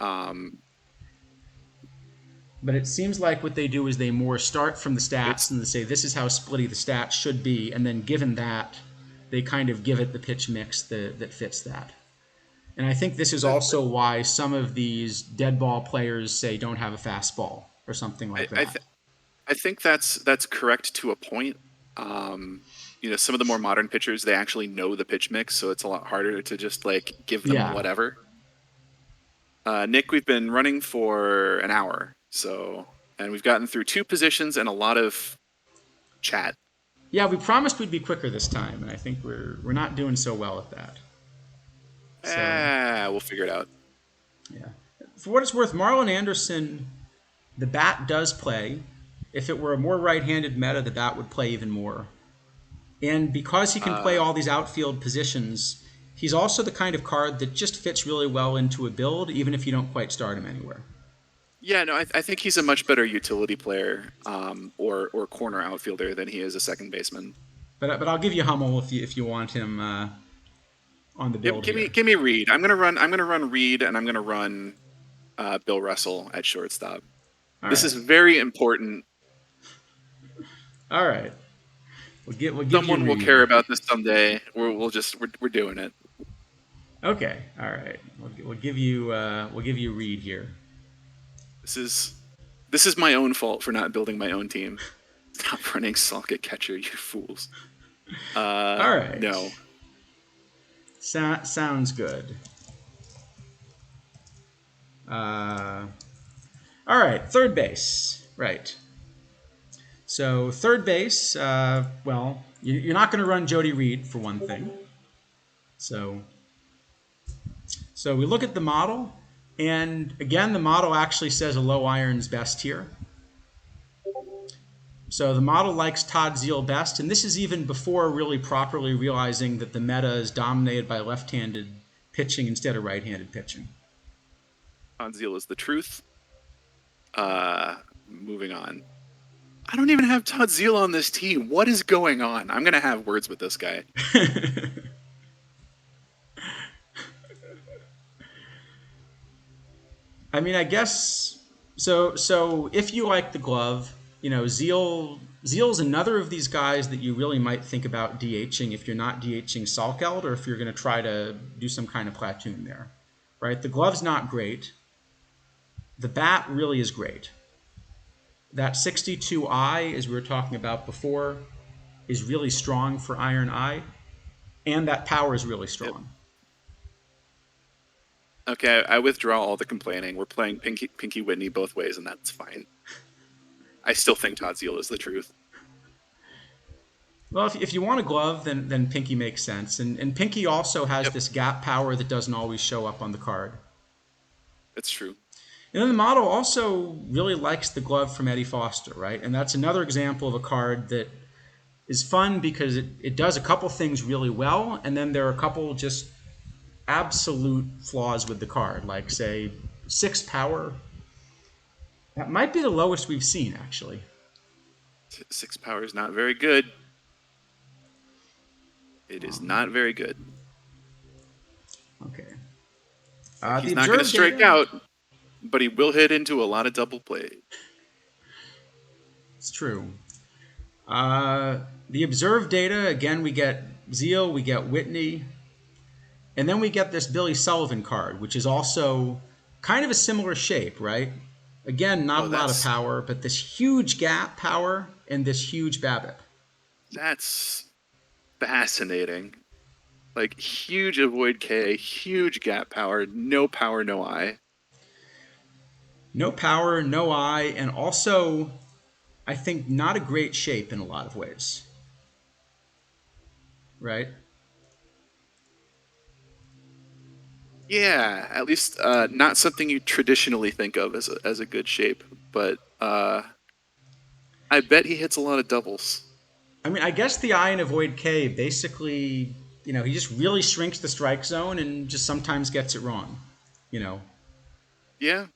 But it seems like what they do is they more start from the stats It's and they say this is how splitty the stats should be, and then given that, they kind of give it the pitch mix that fits that. And I think this is also why some of these dead ball players say don't have a fastball or something I like I, that. th- I think that's correct to a point. Some of the more modern pitchers they actually know the pitch mix, so it's a lot harder to just like give them Yeah. whatever. Nick, we've been running for an hour, and we've gotten through two positions and a lot of chat. Yeah, we promised we'd be quicker this time, and I think we're not doing so well at that. So We'll figure it out. yeah. For what it's worth, Marlon Anderson, the bat does play. If it were a more right-handed meta, the bat would play even more. And because he can play Uh, all these outfield positions, he's also the kind of card that just fits really well into a build, even if you don't quite start him anywhere. yeah, no, I think he's a much better utility player, or corner outfielder than he is a second baseman. But I'll give you Hummel if you want him on the Give, build give me here. give me Reed. I'm gonna run Reed, and I'm gonna run Bill Russell at shortstop. All This is right. very important. All right. We'll give you Someone will care Reed. about this someday. We're doing it. Okay. All right. We'll give you Reed here. This is my own fault for not building my own team. Stop running Salk at catcher, you fools. All right. No. Sounds good. All right. Third base. Right. So third base. Well, you're not going to run Jody Reed for one thing. So we look at the model, and again, the model actually says a low iron's best here. So the model likes Todd Zeal best, and this is even before really properly realizing that the meta is dominated by left-handed pitching instead of right-handed pitching. Todd Zeal is the truth. Moving on. I don't even have Todd Zeal on this team. What is going on? I'm gonna have words with this guy. I mean, I guess so. So if you like the glove, Zeal's another of these guys that you really might think about DHing if you're not DHing Salkeld or if you're going to try to do some kind of platoon there, right? The glove's not great. The bat really is great. That 62i, as we were talking about before, is really strong for Iron Eye, and that power is really Yep. strong. Okay, I withdraw all the complaining. We're playing Pinky Whitney both ways, and that's fine. I still think Todd Zeal is the truth. Well, if you want a glove, then Pinky makes sense. And Pinky also has Yep, this gap power that doesn't always show up on the card. it's true. And then the model also really likes the glove from Eddie Foster, right? And that's another example of a card that is fun because it does a couple things really well, and then there are a couple just absolute flaws with the card, like, say, 6 power. That might be the lowest we've seen, actually. 6 power is not very good. It is not very good. Okay. He's not going to strike out, but he will hit into a lot of double play. It's true. The observed data, again, we get Zeal, we get Whitney, and then we get this Billy Sullivan card, which is also kind of a similar shape, right? Again, not a lot of power, but this huge gap power and this huge BABIP. That's fascinating. Like, huge avoid K, huge gap power, no eye. No power, no eye, and also, I think, not a great shape in a lot of ways. Right? Yeah, at least not something you traditionally think of as a good shape, but I bet he hits a lot of doubles. I mean, I guess the eye in avoid K basically, he just really shrinks the strike zone and just sometimes gets it wrong, Yeah.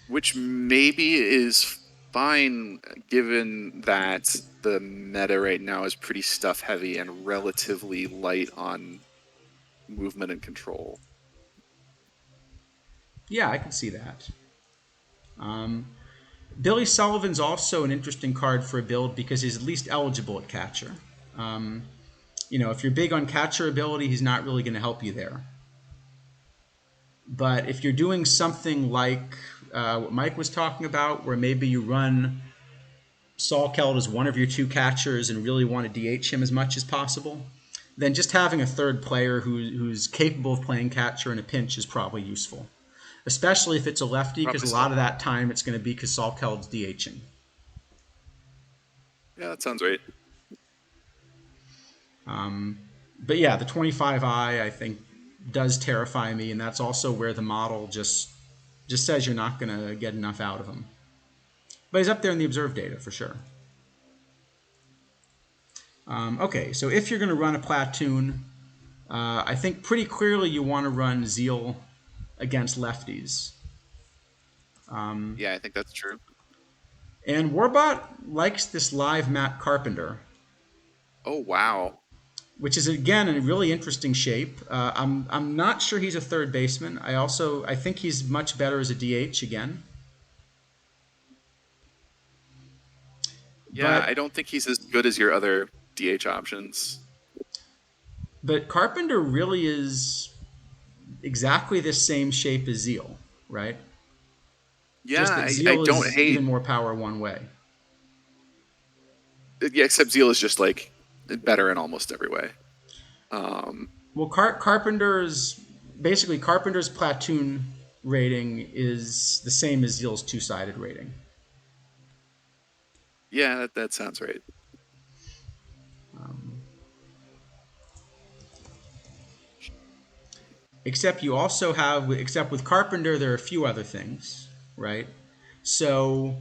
Which maybe is fine given that the meta right now is pretty stuff heavy and relatively light on movement and control. Yeah, I can see that. Billy Sullivan's also an interesting card for a build because he's at least eligible at catcher. If you're big on catcher ability, he's not really going to help you there. But if you're doing something like what Mike was talking about, where maybe you run Salkeld as one of your 2 catchers and really want to DH him as much as possible, then just having a third player who's capable of playing catcher in a pinch is probably useful. Especially if it's a lefty, because a lot of that time it's going to be because Salkeld's DHing. Yeah, that sounds right. But yeah, the 25i, I think, does terrify me, and that's also where the model just says you're not going to get enough out of him. But he's up there in the observed data for sure. Okay, so if you're going to run a platoon, I think pretty clearly you want to run Zeal against lefties. Yeah, I think that's true. And Warbot likes this live Matt Carpenter. Oh, wow. Which is, again, a really interesting shape. I'm not sure he's a third baseman. I think he's much better as a DH again. Yeah, I don't think he's as good as your other DH options. But Carpenter really is exactly the same shape as Zeal, right? Yeah, just that Zeal I don't is hate even more power one way. Yeah, except Zeal is just like better in almost every way. Well, Carpenter's platoon rating is the same as Zeal's 2-sided rating. Yeah, that sounds right. Except with Carpenter, there are a few other things, right? So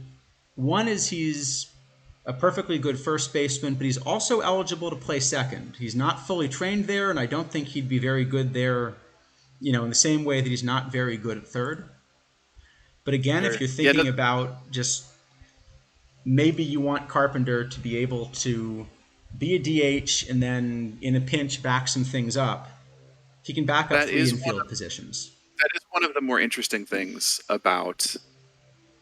one is he's a perfectly good first baseman, but he's also eligible to play second. He's not fully trained there, and I don't think he'd be very good there, in the same way that he's not very good at third. But again, if Sure. you're Yeah. thinking about just maybe you want Carpenter to be able to be a DH and then in a pinch back some things up, he can back up That three is infield positions. one of the more interesting things about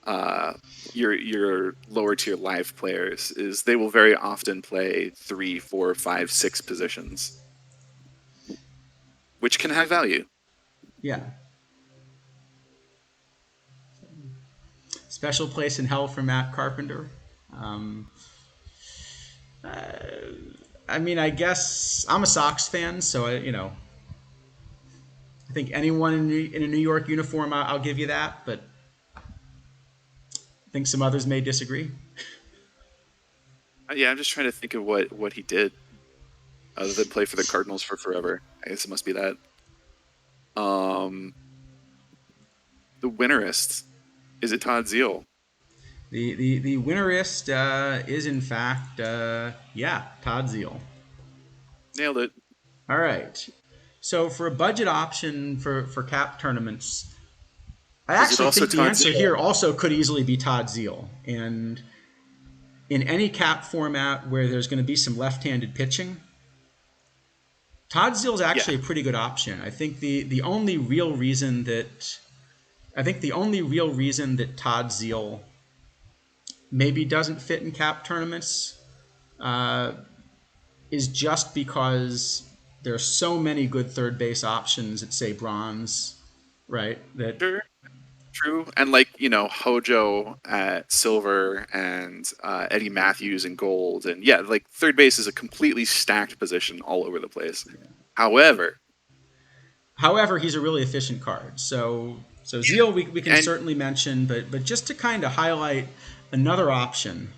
uh, your lower tier live players is they will very often play 3, 4, 5, 6 positions, which can have value. Yeah. Special place in hell for Matt Carpenter. Um, I mean, I guess I'm a Sox fan, so I think anyone in a New York uniform, I'll give you that. But I think some others may disagree. Yeah, I'm just trying to think of what he did other than play for the Cardinals for forever. I guess it must be that. Um, the winnerist, is it Todd Zeal? The winnerist is in fact Todd Zeal. Nailed it. All right. So for a budget option for cap tournaments, I Is it actually also think the Todd answer Zeal? here also could easily be Todd Zeal. And in any cap format where there's going to be some left-handed pitching, Todd Zeal is Yeah, actually a pretty good option. The only real reason that Todd Zeal maybe doesn't fit in cap tournaments uh, is just because there are so many good third base options at say bronze, right? That sure. True. And like, Hojo at silver and Eddie Matthews in gold. And yeah, like third base is a completely stacked position all over the place. However, However, he's a really efficient card. So Zeal we can and certainly mention, but just to kind of highlight another option,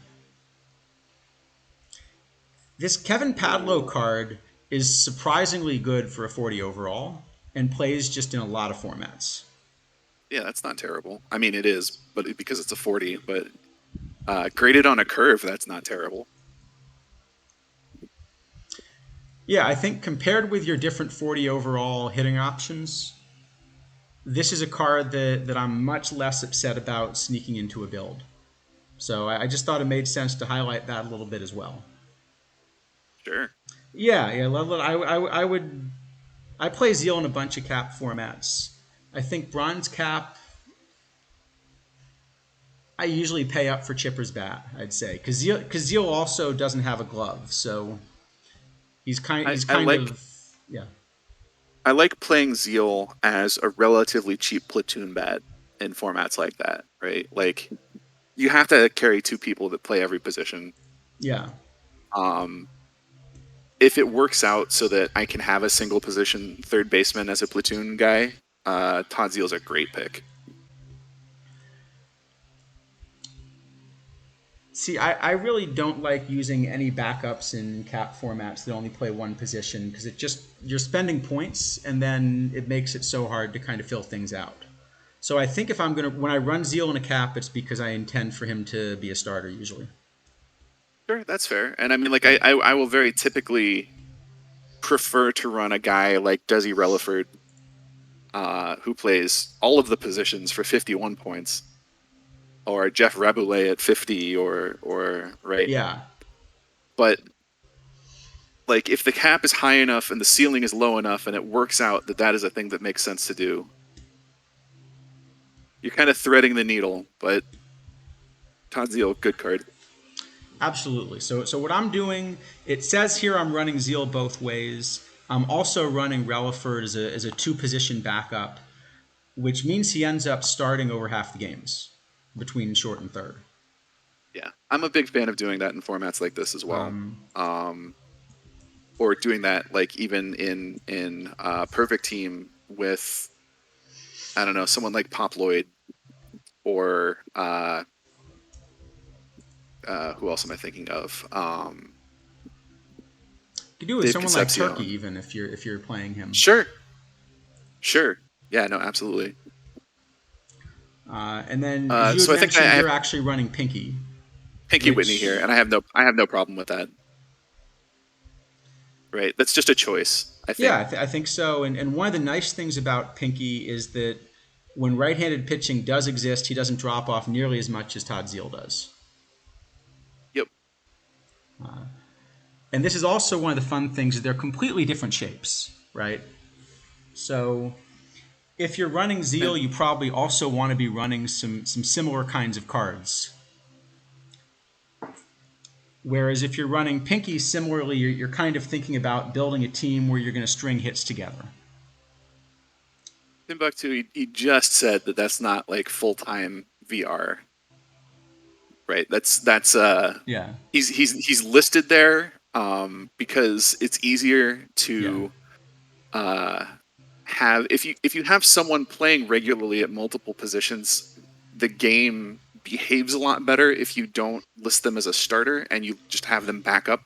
this Kevin Padlo card is surprisingly good for a 40 overall and plays just in a lot of formats. yeah, that's not terrible. I mean, it is, but because it's a 40, but graded on a curve, that's not terrible. Yeah, I think compared with your different 40 overall hitting options, this is a card that I'm much less upset about sneaking into a build. So I just thought it made sense to highlight that a little bit as well. Sure. Yeah. I would. I play Zeal in a bunch of cap formats. I think bronze cap. I usually pay up for Chipper's bat. I'd say because Zeal also doesn't have a glove, so I, he's I kind like of yeah. I like playing Zeal as a relatively cheap platoon bat in formats like that, right? Like you have to carry 2 people that play every position. Yeah. Um, if it works out so that I can have a single position third baseman as a platoon guy, Todd Zeal's a great pick. See, I really don't like using any backups in cap formats that only play one position because you're spending points and then it makes it so hard to kind of fill things out. So I think if when I run Zeal in a cap, it's because I intend for him to be a starter usually. Sure, that's fair. And I mean, like, I will very typically prefer to run a guy like Desi Relaford, who plays all of the positions for 51 points, or Jeff Raboulet at 50, or right. Yeah. But like, if the cap is high enough and the ceiling is low enough, and it works out that is a thing that makes sense to do, you're kind of threading the needle. But Todd Zeal, good card. Absolutely. So what I'm doing, it says here I'm running Zeal both ways. I'm also running Relaford as a 2-position backup, which means he ends up starting over half the games between short and third. Yeah, I'm a big fan of doing that in formats like this as well. Um, Or doing that like even in perfect team with, I don't know, someone like Pop Lloyd, or who else am I thinking of? you could do it with Dave someone like Turkey Concepcion. even if you're playing him. Sure. Yeah, no, absolutely. And then as you had So I think I mentioned, have you're actually running Pinky. Pinky Whitney here, and I have no problem with that. Right, that's just a choice, I Yeah, think. I think so. And one of the nice things about Pinky is that when right-handed pitching does exist, he doesn't drop off nearly as much as Todd Zeal does. Yep. And this is also one of the fun things: they're completely different shapes, right? So if you're running Zeal, And you probably also want to be running some similar kinds of cards. Whereas if you're running Pinky, similarly, you're kind of thinking about building a team where you're going to string hits together. Timbuktu, he just said that that's not like full-time VR, right? That's Yeah, he's listed there because it's easier yeah, to uh, have if you have someone playing regularly at multiple positions, the game behaves a lot better if you don't list them as a starter and you just have them back up.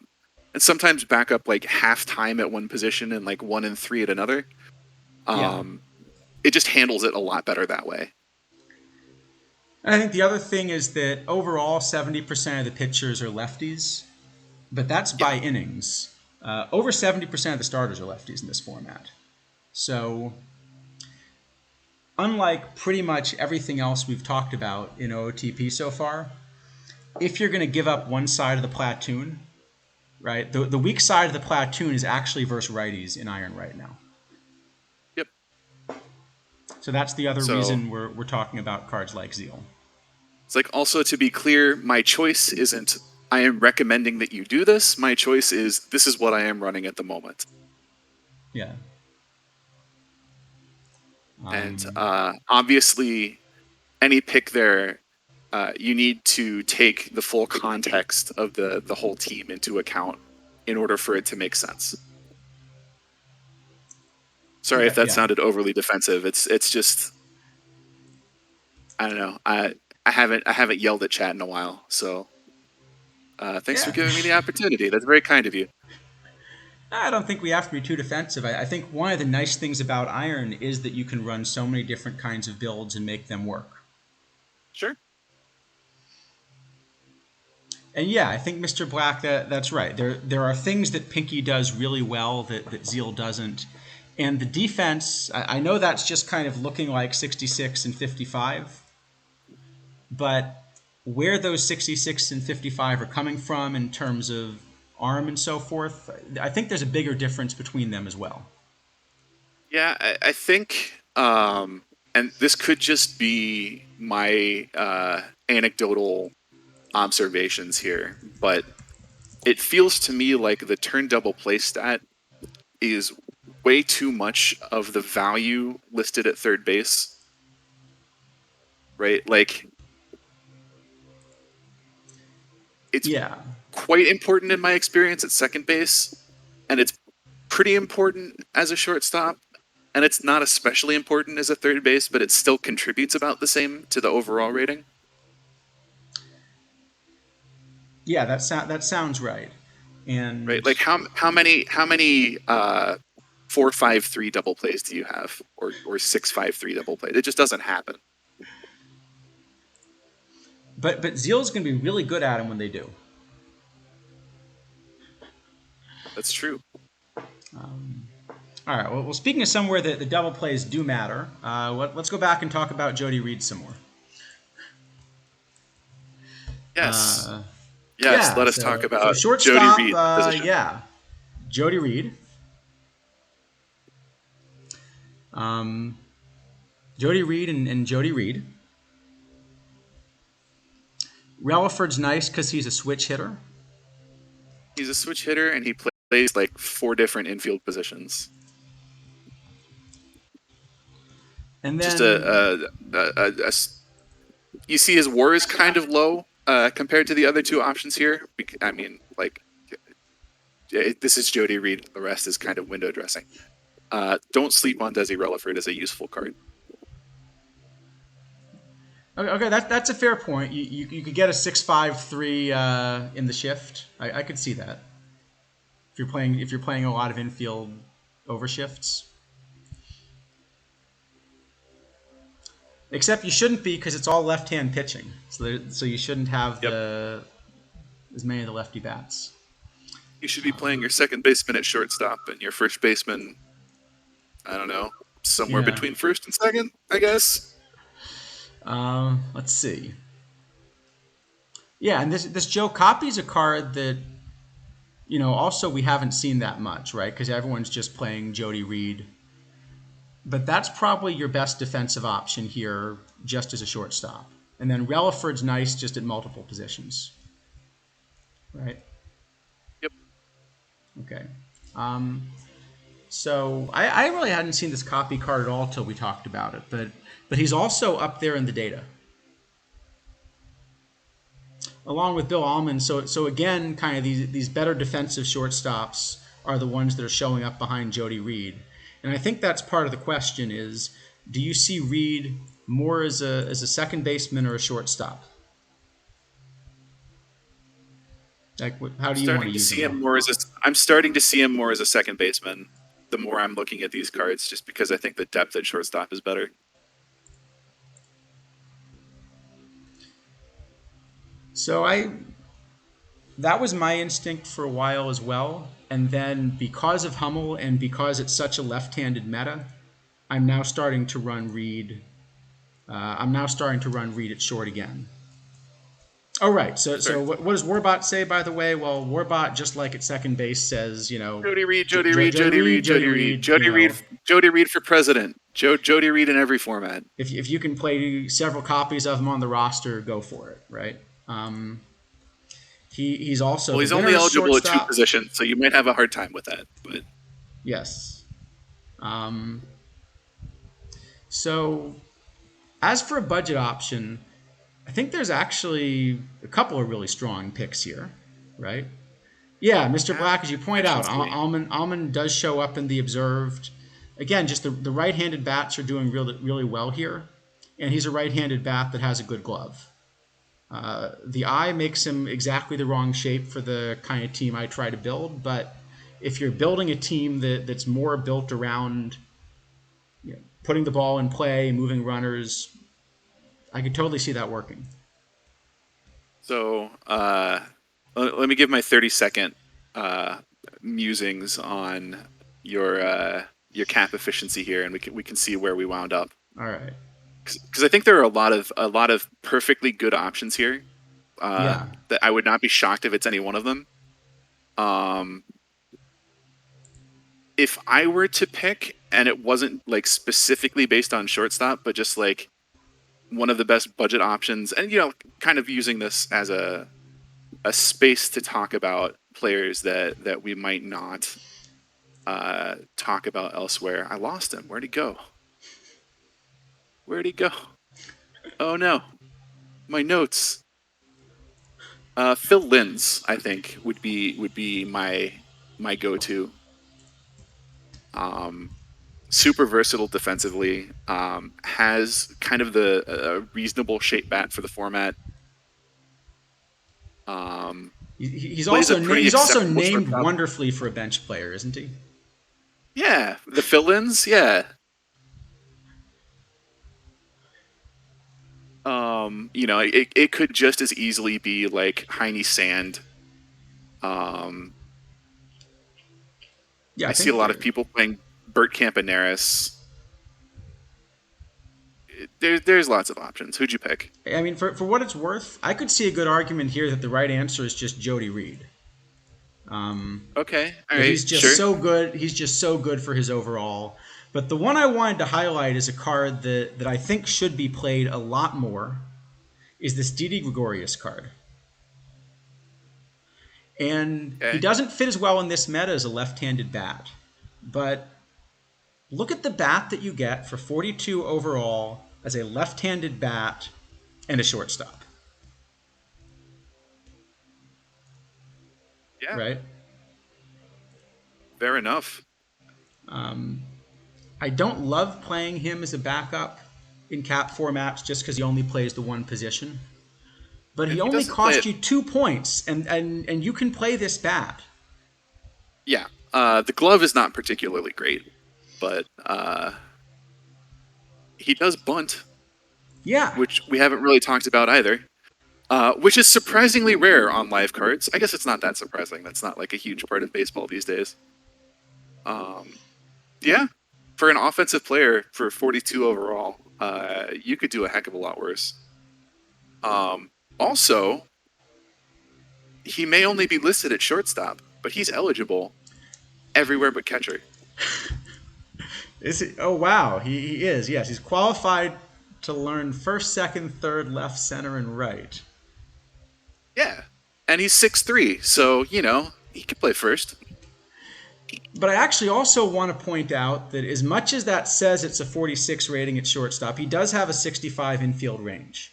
And sometimes back up like half time at one position and like 1 and 3 at another. yeah. Um, it just handles it a lot better that way. And I think the other thing is that overall, 70% of the pitchers are lefties, but that's Yeah. by innings. Over 70% of the starters are lefties in this format. So, unlike pretty much everything else we've talked about in OOTP so far, if you're going to give up one side of the platoon, right, the weak side of the platoon is actually versus righties in Iron right now. Yep. So that's the other So reason we're talking about cards like Zeal. it's like, also to be clear, my choice isn't I am recommending that you do this. My choice is this is what I am running at the moment. Yeah. And obviously, any pick there, you need to take the full context of the whole team into account in order for it to make sense. Sorry if Okay. that Yeah. sounded overly defensive. It's just, I don't know. I haven't yelled at chat in a while, so thanks for Yeah. giving me the opportunity. That's very kind of you. I don't think we have to be too defensive. I think one of the nice things about Iron is that you can run so many different kinds of builds and make them work. Sure. And yeah, I think Mr. Black, that's right. There are things that Pinky does really well that Zeal doesn't. And the defense, I know that's just kind of looking like 66 and 55, but where those 66 and 55 are coming from in terms of arm and so forth, I think there's a bigger difference between them as well. Yeah, I think, and this could just be my anecdotal observations here, but it feels to me like the turn double play stat is way too much of the value listed at third base, right? Like, it's Yeah. quite important in my experience at second base, and it's pretty important as a shortstop, and it's not especially important as a third base, but it still contributes about the same to the overall rating. Yeah, that sounds right. Right? And Like, how many 4-5-3 double plays do you have, or 6-5-3 double plays? It just doesn't happen. but Zeal's going to be really good at them when they do. That's true. All right. Well, speaking of somewhere that the double plays do matter, let's go back and talk about Jody Reed some more. Yes. Yes. Yeah. Let us talk So about Jody shortstop, Reed's position. yeah, Jody Reed. Jody Reed and Jody Reed. Relaford's nice because he's a switch hitter. He's a switch hitter, and he plays like 4 different infield positions. And Just then you see his WAR is kind of low compared to the other 2 options here. I mean, like, this is Jody Reed. The rest is kind of window dressing. Don't sleep on Desi Relaford as a useful card. okay, that's a fair point. You could get a 6-5-3 in the shift. I could see that if you're playing a lot of infield overshifts. Except you shouldn't be because it's all left-hand pitching. So you shouldn't have Yep. as many of the lefty bats. You should be playing your second baseman at shortstop and your first baseman, I don't know, somewhere Yeah. between first and second, I guess. Let's see. Yeah, and this Joe Copy's a card that, also we haven't seen that much, right? Because everyone's just playing Jody Reed. But that's probably your best defensive option here, just as a shortstop. And then Relaford's nice just at multiple positions, right? Yep. Okay. So I really hadn't seen this Copy card at all till we talked about it, but he's also up there in the data, along with Bill Allman. So again, kind of these better defensive shortstops are the ones that are showing up behind Jody Reed. And I think that's part of the question is, do you see Reed more as a second baseman or a shortstop? Like, how do you want to use him? I'm starting to see him more as a second baseman. The more I'm looking at these cards, just because I think the depth at shortstop is better. So that was my instinct for a while as well. And then because of Hummel and because it's such a left-handed meta, I'm now starting to run Reed. I'm now starting to run Reed at short again. Oh, right. So what does Warbot say, by the way? Well, Warbot, just like at second base, says, Jody Reed for president. Jody Reed in every format. If you can play several copies of him on the roster, go for it, right? He's also he's only eligible at 2 positions, so you might have a hard time with that. But yes. So as for a budget option, I think there's actually a couple of really strong picks here, right? Yeah, Mr. Black, as you point out, Alman does show up in the observed. Again, just the right-handed bats are doing really, really well here, and he's a right-handed bat that has a good glove. The eye makes him exactly the wrong shape for the kind of team I try to build, but if you're building a team that's more built around putting the ball in play, moving runners, I could totally see that working. So let me give my 30-second musings on your cap efficiency here, and we can see where we wound up. All right. Because I think there are a lot of perfectly good options here. That I would not be shocked if it's any one of them. If I were to pick, and it wasn't like specifically based on shortstop, but just like one of the best budget options, and kind of using this as a space to talk about players that we might not talk about elsewhere. I lost him. Where'd he go? Oh no, my notes. Phil Linz, I think, would be my go-to. Super versatile defensively. Has kind of a reasonable shape bat for the format. He's also named wonderfully for a bench player, isn't he? Yeah, the Phil Linz, yeah. It could just as easily be like Heine Sand. I see a lot of people playing Bert Campaneris. There's lots of options. Who'd you pick? I mean, for what it's worth, I could see a good argument here that the right answer is just Jody Reed. Okay, all right. He's just so good. He's just so good for his overall. But the one I wanted to highlight is a card that I think should be played a lot more. Is this Didi Gregorius card. And he doesn't fit as well in this meta as a left-handed bat. But look at the bat that you get for 42 overall as a left-handed bat and a shortstop. Yeah. Right? Fair enough. I don't love playing him as a backup in cap formats just because he only plays the one position. But he only cost you 2 points, and you can play this bat. Yeah. The glove is not particularly great, but he does bunt. Yeah. Which we haven't really talked about either. which is surprisingly rare on live cards. I guess it's not that surprising. That's not like a huge part of baseball these days. Yeah, for an offensive player for 42 overall, you could do a heck of a lot worse. Also, he may only be listed at shortstop, but he's eligible everywhere but catcher. Is it? Oh wow, he is. Yes, he's qualified to learn first, second, third, left, center, and right. Yeah, and he's 6'3", so he could play first. But I actually also want to point out that as much as that says it's a 46 rating at shortstop, he does have a 65 infield range.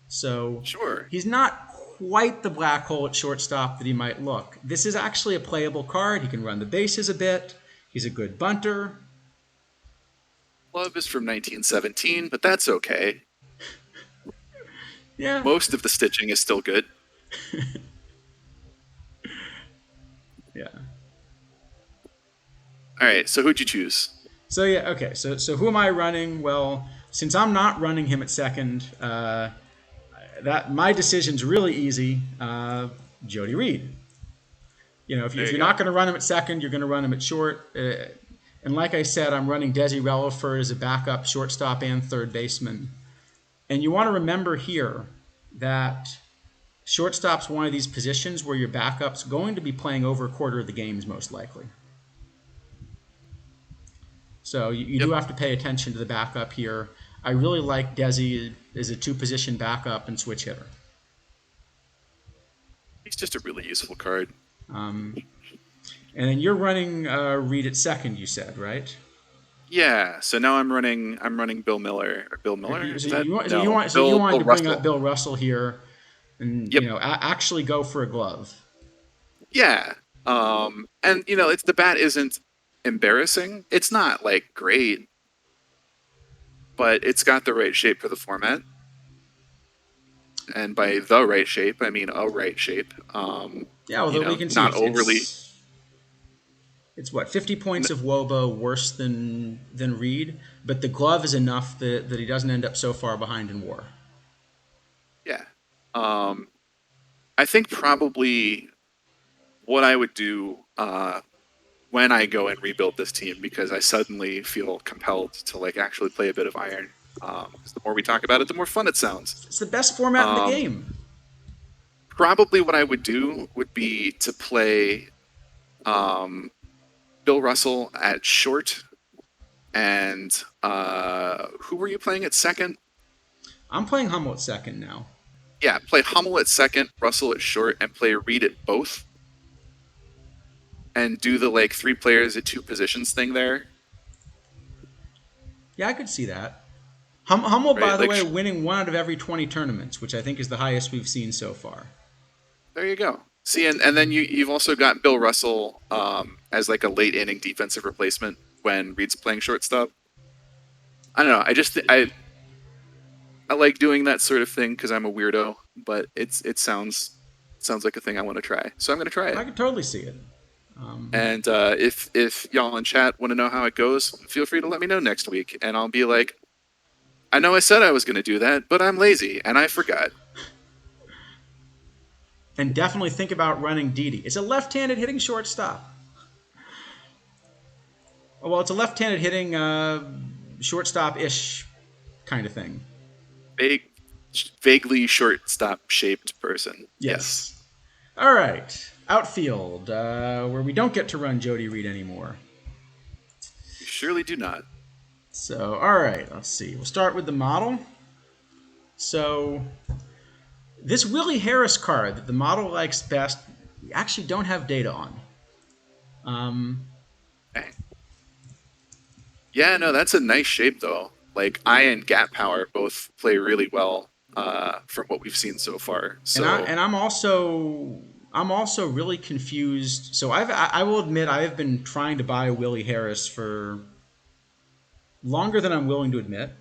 So Sure. he's not quite the black hole at shortstop that he might look. This is actually a playable card. He can run the bases a bit. He's a good bunter. Love is from 1917, but that's okay. Yeah. Most of the stitching is still good. Yeah. All right, so who'd you choose? So yeah, okay. So who am I running? Well, since I'm not running him at second, that my decision's really easy. Jody Reed. If you're not going to run him at second, you're going to run him at short. And like I said, I'm running Desi Relaford as a backup shortstop and third baseman. And you want to remember here that shortstop's one of these positions where your backup's going to be playing over a quarter of the games most likely. So you do have to pay attention to the backup here. I really like Desi as a two-position backup and switch hitter. He's just a really useful card. And then you're running Reed at second, you said, right? Yeah. So now I'm running Bill Miller. Or Bill Miller? So you want to bring up Bill Russell here, and actually go for a glove. Yeah. And it's the bat isn't embarrassing. It's not like great, but it's got the right shape for the format. And by the right shape, I mean a right shape. Although we can see not overly. It's what 50 points of Wobo worse than Reed, but the glove is enough that he doesn't end up so far behind in WAR. Yeah, I think probably what I would do when I go and rebuild this team, because I suddenly feel compelled to actually play a bit of Iron. Because the more we talk about it, the more fun it sounds. It's the best format in the game. Probably what I would do would be to play Bill Russell at short, and who were you playing at second? I'm playing Hummel at second now. Yeah, play Hummel at second, Russell at short, and play Reed at both. And do the 3 players at 2 positions thing there. Yeah, I could see that. Hummel, by the way, winning 1 out of every 20 tournaments, which I think is the highest we've seen so far. There you go. See, and then you've also got Bill Russell as a late inning defensive replacement when Reed's playing shortstop. I don't know. I like doing that sort of thing because I'm a weirdo, but it sounds like a thing I want to try. So I'm going to try it. I could totally see it. And if y'all in chat want to know how it goes, feel free to let me know next week, and I'll be like, I know I said I was going to do that, but I'm lazy and I forgot. And definitely think about running Didi. It's a left-handed hitting shortstop. Well, it's a left-handed hitting shortstop-ish kind of thing. Vaguely shortstop-shaped person. Yes. All right. Outfield, where we don't get to run Jody Reed anymore. You surely do not. So, all right. Let's see. We'll start with the model. So, this Willie Harris card that the model likes best, we actually don't have data on. Yeah, no, that's a nice shape, though. Eye and gap power both play really well from what we've seen so far. So, and I'm also really confused. So I will admit I have been trying to buy Willie Harris for longer than I'm willing to admit.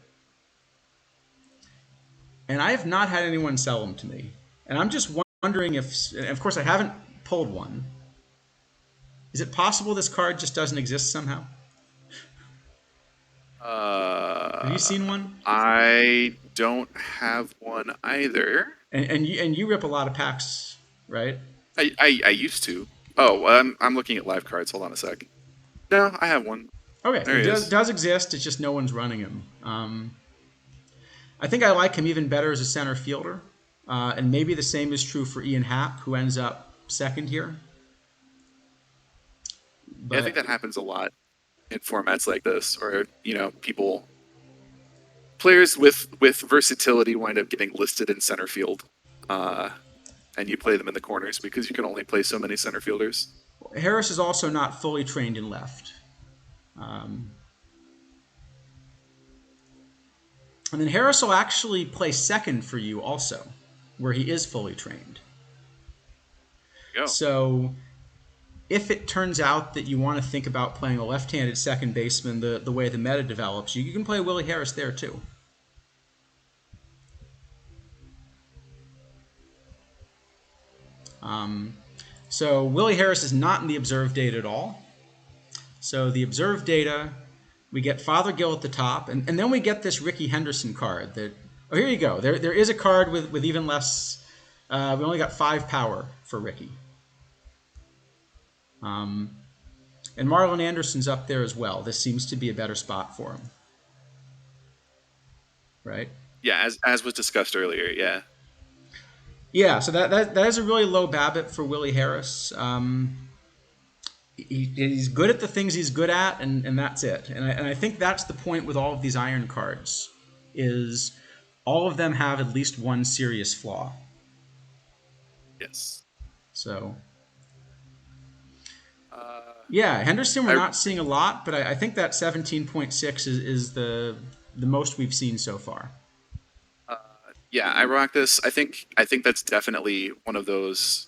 And I have not had anyone sell them to me. And I'm just wondering if, and of course I haven't pulled one. Is it possible this card just doesn't exist somehow? Have you seen one? I don't have one either. And you rip a lot of packs, right? I used to. Oh, I'm looking at live cards. Hold on a sec. No, I have one. Okay, There it he is. does exist. It's just no one's running him. I think I like him even better as a center fielder, and maybe the same is true for Ian Happ, who ends up second here. Yeah, I think But that happens a lot in formats like this, or people players with versatility wind up getting listed in center field, uh, and you play them in the corners because you can only play so many center fielders. Harris is also not fully trained in left. Um, and then Harris will actually play second for you also, where he is fully trained. There you go. So if it turns out that you want to think about playing a left-handed second baseman the way the meta develops, you can play Willie Harris there too. Um, so Willie Harris is not in the observed data at all. So the observed data, we get Father Gill at the top, and then we get this Ricky Henderson card. That here you go. There is a card with even less. We only got 5 power for Ricky. And Marlon Anderson's up there as well. This seems to be a better spot for him, right? Yeah, as was discussed earlier. Yeah. Yeah. So that is a really low BABIP for Willie Harris. He's good at the things he's good at, and that's it. And I think that's the point with all of these iron cards, is all of them have at least one serious flaw. Yes. So Uh, yeah, Henderson we're I not seeing a lot, but I think that 17.6 is the most we've seen so far. yeah, I rock this. I think that's definitely one of those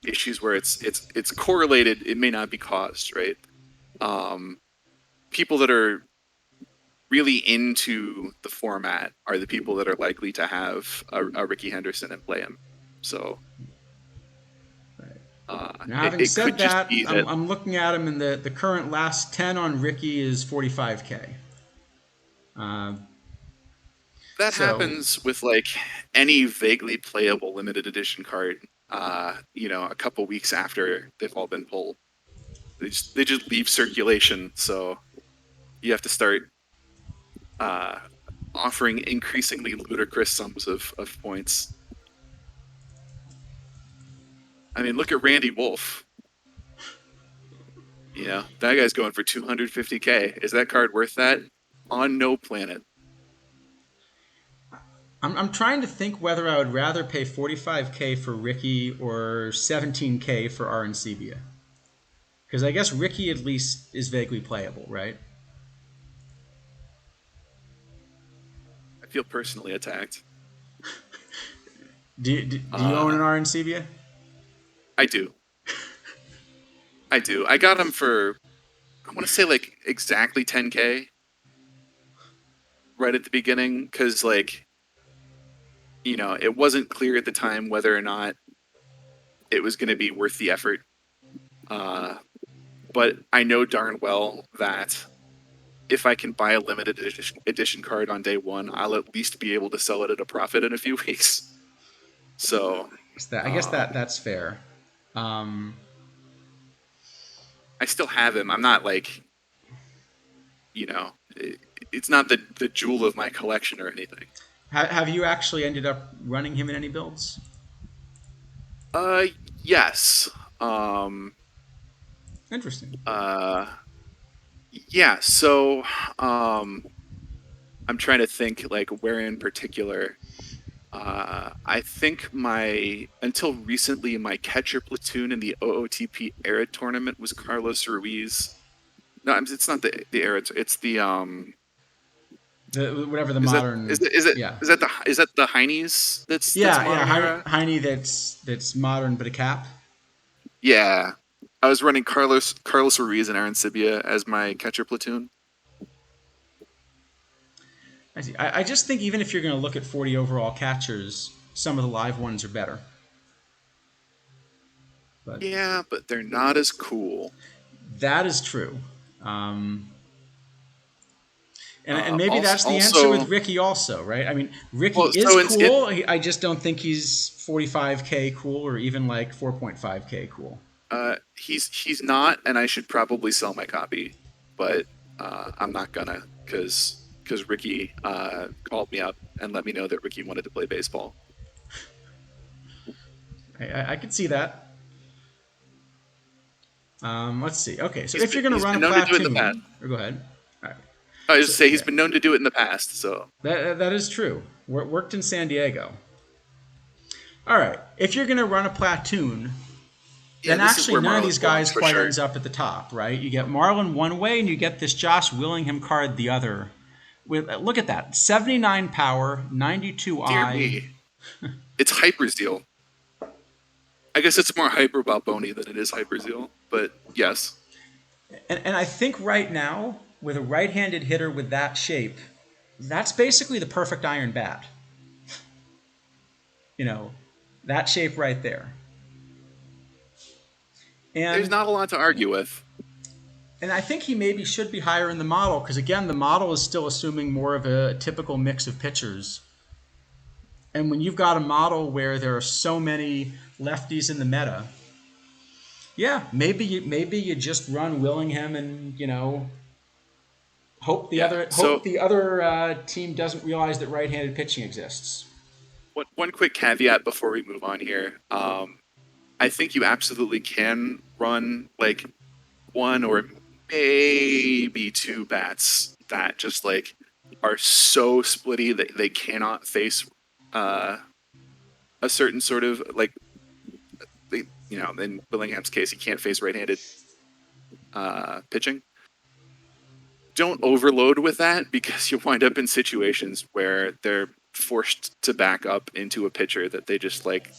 issues where it's correlated. It may not be caused, right? Um, People that are really into the format are the people that are likely to have a Ricky Henderson and play him. So Now, it, having it could said just that, be that I'm looking at him, and the current last 10 on Ricky is 45K. Uh, that so happens with like any vaguely playable limited edition card. A couple weeks after they've all been pulled, they just leave circulation. So you have to start uh, offering increasingly ludicrous sums of points. I mean, look at Randy Wolf. That guy's going for 250K. Is that card worth that? On no planet. I'm trying to think whether I would rather pay 45K for Ricky or 17K for Arancibia. Because I guess Ricky at least is vaguely playable, right? I feel personally attacked. Do you own Uh, an Arancibia? I do. I do. I got him for, I want to say like exactly 10K right at the beginning because it wasn't clear at the time whether or not it was going to be worth the effort. Uh, but I know darn well that if I can buy a limited edition card on day one, I'll at least be able to sell it at a profit in a few weeks. So I guess that's fair. Um, I still have him. I'm not like, it's not the jewel of my collection or anything. have you actually ended up running him in any builds? Uh, yes. Um, Interesting. uh, yeah. So, I'm trying to think like where in particular. I think until recently my catcher platoon in the OOTP era tournament was Carlos Ruiz. No, it's not the era. It's the Whatever the Is that modern, is it is it yeah, is that the Heinies that's yeah, modern era? Heine that's modern but a cap. Yeah, I was running Carlos Ruiz and Aaron Sibia as my catcher platoon. I see. I just think even if you're going to look at 40 overall catchers, some of the live ones are better. But Yeah, but they're not as cool. that is true. Um, And maybe that's the answer Also, with Ricky also, right? I mean, Ricky well, is so cool. I just don't think he's 45K cool or even like 4.5K cool. he's not, and I should probably sell my copy, but I'm not gonna because Ricky called me up and let me know that Ricky wanted to play baseball. I could see that. Let's see. Okay, so if you're going to He's run been a known to do it in the past. platoon, or go ahead. All right. I So just say he's yeah, been known to do it in the past. So that is true. Worked in San Diego. All right. If you're going to run a platoon, yeah, then this is actually where none of Marlon these belongs guys for quite sure. ends up at the top, right? You get Marlon one way, and you get this Josh Willingham card the other. With look at that, 79 power, 92 Dear I. me, it's Hyper Zeal. I guess it's more hyper about Boney than it is Hyper Zeal, but yes. And I think right now, with a right-handed hitter with that shape, that's basically the perfect iron bat. You know, that shape right there. There's And not a lot to argue with. and I think he maybe should be higher in the model because again, the model is still assuming more of a typical mix of pitchers. And when you've got a model where there are so many lefties in the meta, yeah, maybe you just run Willingham and hope the Yeah. other So team doesn't realize that right-handed pitching exists. one quick caveat before we move on here. I think you absolutely can run like one or maybe two bats that just like are so splitty that they cannot face uh, a certain sort of like in Willingham's case he can't face right-handed pitching. Don't overload with that because you'll wind up in situations where they're forced to back up into a pitcher that they just like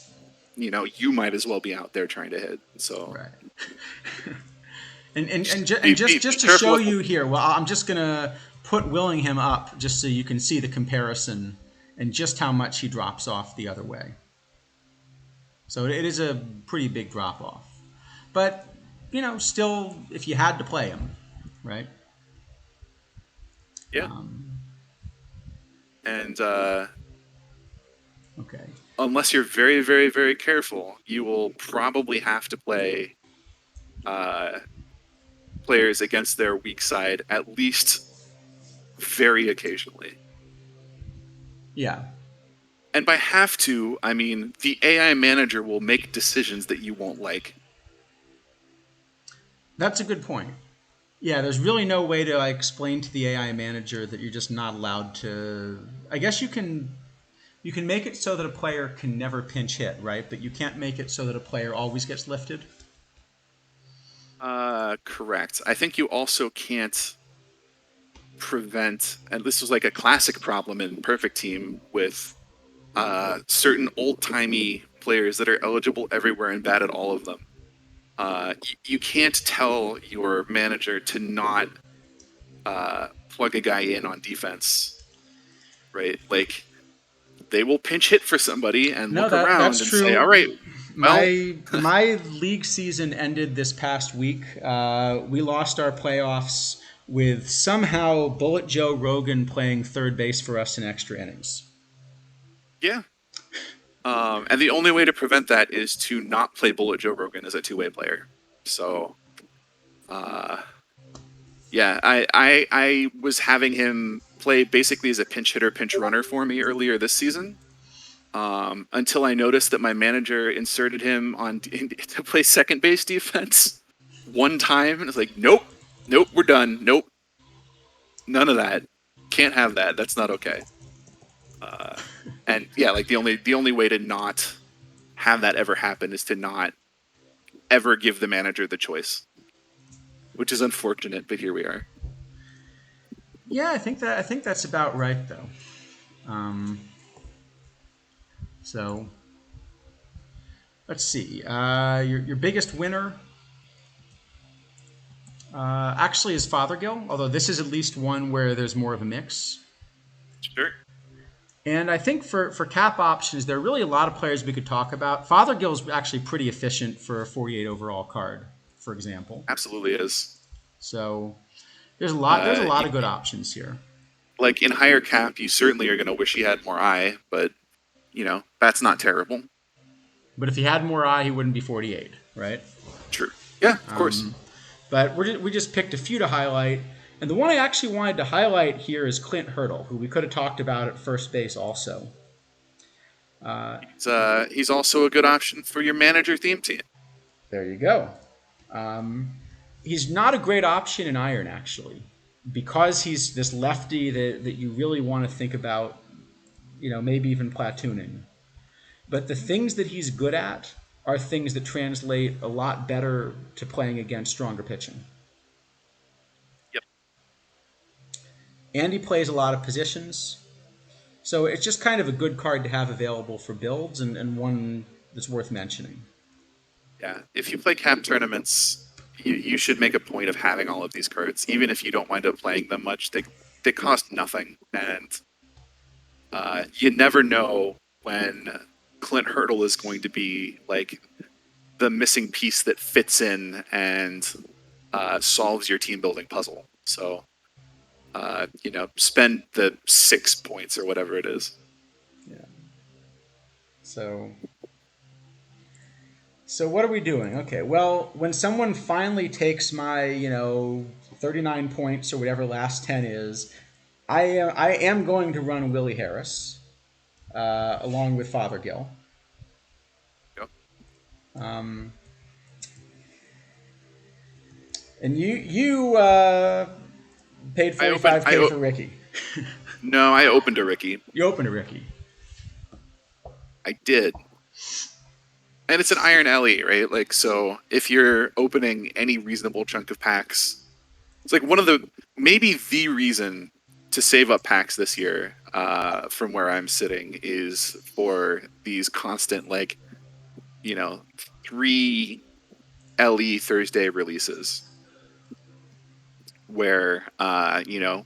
you might as well be out there trying to hit. So Right. And be just to careful show with you here, well, I'm just gonna put Willingham up just so you can see the comparison and just how much he drops off the other way. So it is a pretty big drop off, but still, if you had to play him, right? yeah. Um, And okay. unless you're very, very, very careful, you will probably have to play players against their weak side at least very occasionally. Yeah, And by have to, I mean the AI manager will make decisions that you won't like. that's a good point. Yeah, there's really no way to explain to the AI manager that you're just not allowed to. I guess you can make it so that a player can never pinch hit, right? But you can't make it so that a player always gets lifted. Correct. I think you also can't prevent, and this was like a classic problem in Perfect Team with certain old-timey players that are eligible everywhere and bad at all of them. You can't tell your manager to not plug a guy in on defense, right? Like they will pinch hit for somebody and No, look that's around and say, true. "All right, well, My league season ended this past week. We lost our playoffs with somehow Bullet Joe Rogan playing third base for us in extra innings. yeah." And the only way to prevent that is to not play Bullet Joe Rogan as a two-way player. So, yeah, I was having him play basically as a pinch hitter, pinch runner for me earlier this season. Until I noticed that my manager inserted him to play second base defense one time, and it's like, nope, we're done, nope, none of that, can't have that, that's not okay. And yeah, like the only way to not have that ever happen is to not ever give the manager the choice, which is unfortunate, but here we are. Yeah, I think that's about right though. So let's see. Your biggest winner actually is Fothergill, although this is at least one where there's more of a mix. Sure. And I think for cap options, there are really a lot of players we could talk about. Fothergill's actually pretty efficient for a 48 overall card, for example. Absolutely is. So there's a lot of You, good options here. like in higher cap, you certainly are going to wish he had more eye, but that's not terrible. But if he had more eye, he wouldn't be 48, right? True. Yeah, of course. But we just picked a few to highlight. And the one I actually wanted to highlight here is Clint Hurdle, who we could have talked about at first base also. He's also a good option for your manager theme team. There you go. He's not a great option in iron, actually, because he's this lefty that you really want to think about, maybe even platooning. But the things that he's good at are things that translate a lot better to playing against stronger pitching. Yep. And he plays a lot of positions. So it's just kind of a good card to have available for builds and one that's worth mentioning. Yeah, if you play cap tournaments, you should make a point of having all of these cards, even if you don't wind up playing them much. They cost nothing, and you never know when Clint Hurdle is going to be like the missing piece that fits in and solves your team building puzzle. So, spend the 6 points or whatever it is. Yeah. So what are we doing? Okay, well, when someone finally takes my, 39 points or whatever last 10 is, I am going to run Willie Harris along with Fothergill. Yep. And you paid $45K for Ricky. No, I opened a Ricky. You opened a Ricky. I did. And it's an Iron LE, right? Like, so if you're opening any reasonable chunk of packs, it's like maybe the reason to save up packs this year from where I'm sitting is for these constant, 3 LE Thursday releases where,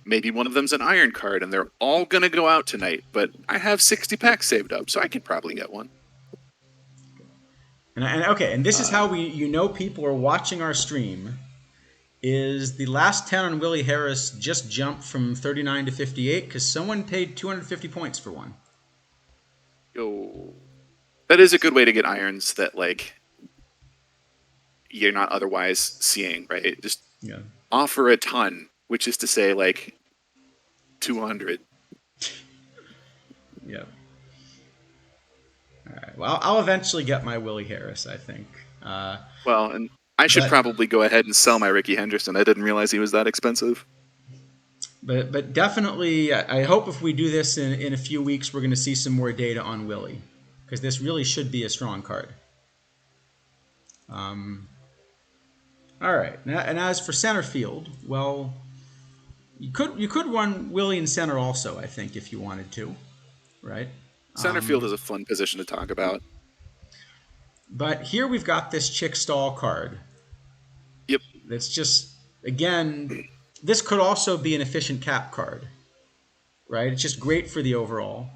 maybe one of them's an Iron card and they're all going to go out tonight, but I have 60 packs saved up, so I could probably get one. And this is how people are watching our stream. Is the last 10 on Willie Harris just jumped from 39 to 58 because someone paid 250 points for one. Yo, that is a good way to get irons that you're not otherwise seeing, right? Just offer a ton, which is to say 200. Yep. All right. Well, I'll eventually get my Willie Harris, I think. And I should probably go ahead and sell my Ricky Henderson. I didn't realize he was that expensive. But definitely, I hope if we do this in a few weeks, we're going to see some more data on Willie, because this really should be a strong card. All right. And as for center field, well, you could run Willie in center also, I think, if you wanted to, right? Center field is a fun position to talk about. But here we've got this Chick Stall card. Yep. That's just, again, this could also be an efficient cap card, right? It's just great for the overall.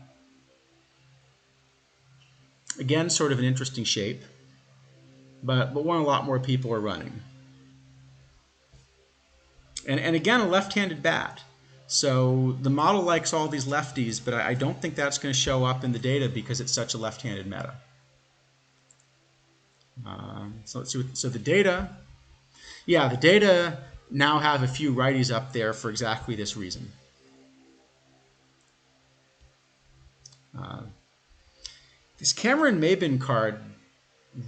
Again, sort of an interesting shape, but one a lot more people are running. And again, a left-handed bat. So the model likes all these lefties, but I don't think that's going to show up in the data because it's such a left-handed meta. So let's see. So the data, the data now have a few righties up there for exactly this reason. This Cameron Maben card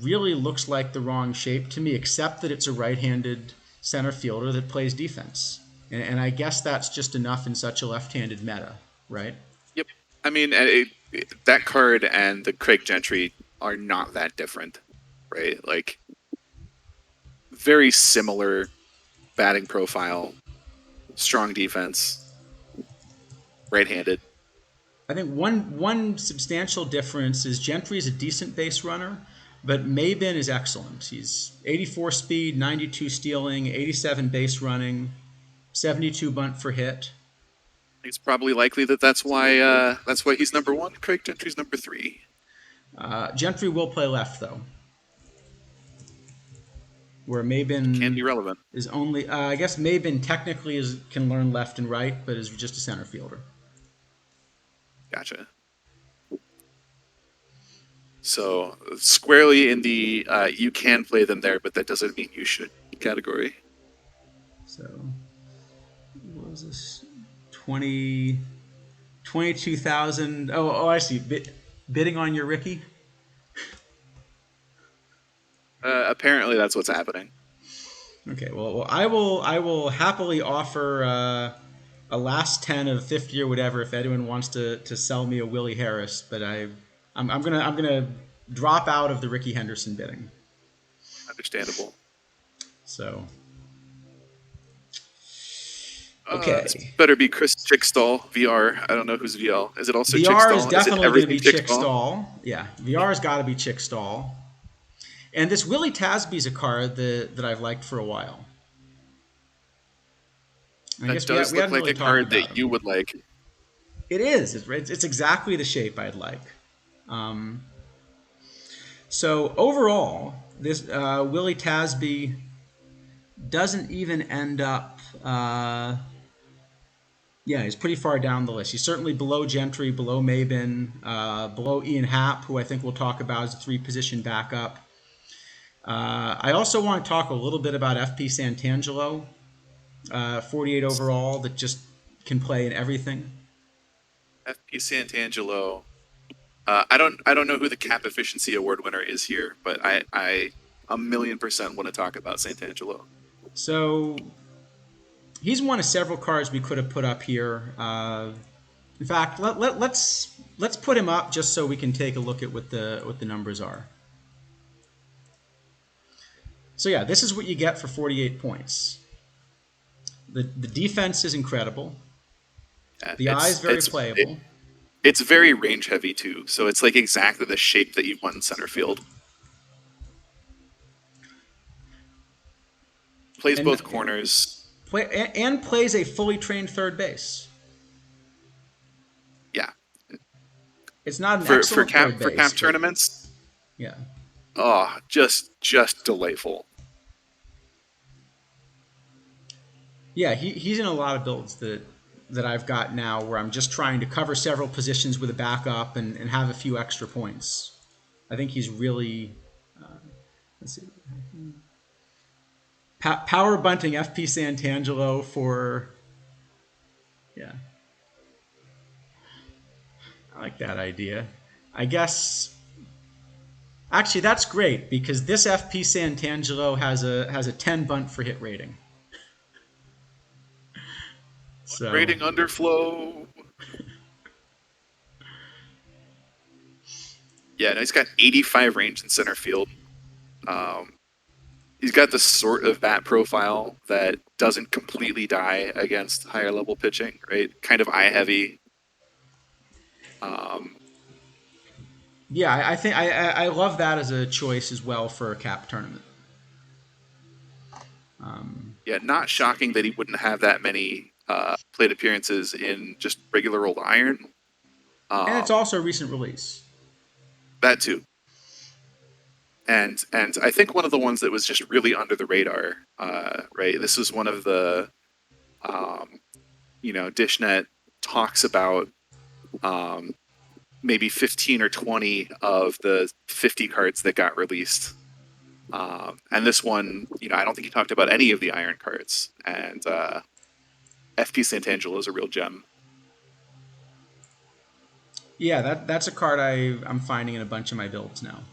really looks like the wrong shape to me, except that it's a right-handed center fielder that plays defense. And I guess that's just enough in such a left-handed meta, right? Yep. I mean, that card and the Craig Gentry are not that different, right? Very similar batting profile, strong defense, right-handed. I think one substantial difference is Gentry's a decent base runner, but Maben is excellent. He's 84 speed, 92 stealing, 87 base running, 72 bunt for hit. It's probably likely that's why he's number 1. Craig Gentry's number 3. Gentry will play left, though. where Can Mabin be relevant. is only. I guess Mabin technically can learn left and right, but is just a center fielder. Gotcha. So squarely in the you can play them there, but that doesn't mean you should category. So what was this? 20, 22,000. Oh, I see. Bidding on your Ricky. Apparently, that's what's happening. Okay, well, I will happily offer a last 10 of 50 or whatever if anyone wants to sell me a Willie Harris, but I'm gonna drop out of the Ricky Henderson bidding. Understandable. So This okay, better be Chris Chickstall VR. I don't know who's VL. Is it also VR is Chickstall? Is it definitely going to everything be Chick Chickstall? Stall. Yeah, VR's got to be Chick Stall. And this Willie Tasby's a card that I've liked for a while. I That guess we does look hadn't like really a talked card about that you him. would like. It is. It's exactly the shape I'd like. So overall, this Willie Tasby doesn't even end up. Yeah, he's pretty far down the list. He's certainly below Gentry, below Mabin, below Ian Happ, who I think we'll talk about as a three-position backup. I also want to talk a little bit about FP Santangelo, 48 overall, that just can play in everything. FP Santangelo. I don't know who the cap efficiency award winner is here, but I 1,000,000% want to talk about Santangelo. So he's one of several cards we could have put up here. In fact, let's put him up just so we can take a look at what the numbers are. So yeah, this is what you get for 48 points. The defense is incredible. The eye is very playable. It's very range heavy too, so it's like exactly the shape that you want in center field. Plays both corners. And plays a fully trained third base. Yeah. It's not an For excellent cap third base, but tournaments. yeah. Oh, just delightful. Yeah, he's in a lot of builds that I've got now where I'm just trying to cover several positions with a backup and have a few extra points. I think he's really let's see. Power bunting FP Santangelo for yeah. I like that idea. I guess actually that's great because this FP Santangelo has a 10 bunt for hit rating. So Rating underflow. Yeah, no, he's got 85 range in center field. He's got the sort of bat profile that doesn't completely die against higher level pitching, right? Kind of eye heavy. Yeah, I think I love that as a choice as well for a cap tournament. Yeah, not shocking that he wouldn't have that many plate appearances in just regular old iron. And it's also a recent release. That too. And I think one of the ones that was just really under the radar, right? This was one of the, Dishnet talks about maybe 15 or 20 of the 50 cards that got released. And this one, I don't think he talked about any of the iron cards. And FP Santangelo is a real gem. Yeah, that's a card I'm finding in a bunch of my builds now.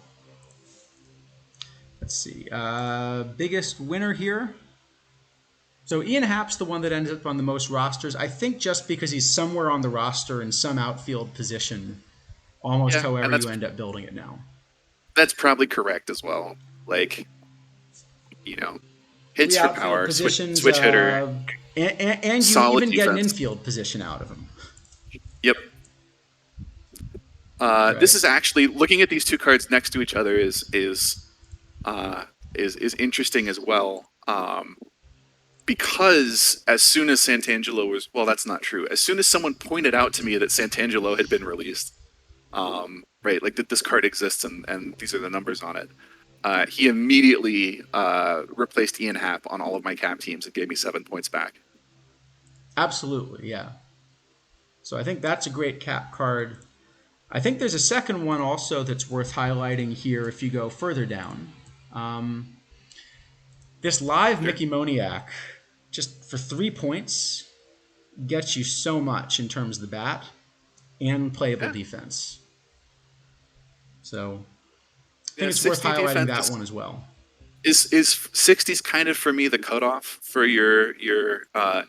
Let's see. Biggest winner here. So Ian Happ's the one that ends up on the most rosters. I think just because he's somewhere on the roster in some outfield position, almost however you end up building it now. That's probably correct as well. Like, hits for power, switch hitter. And you even get an infield position out of him. Yep. Right. This is actually, looking at these two cards next to each other is interesting as well. Because as soon as Santangelo was, well, that's not true. As soon as someone pointed out to me that Santangelo had been released, right, like that this card exists and these are the numbers on it, he immediately replaced Ian Happ on all of my cap teams and gave me 7 points back. Absolutely, yeah. So I think that's a great cap card. I think there's a second one also that's worth highlighting here if you go further down. This live Sure. Mickey Moniak, just for 3 points, gets you so much in terms of the bat and playable Yeah. defense. So I Yeah, think it's worth 60 highlighting defense that one as well. is 60's kind of for me the cutoff for your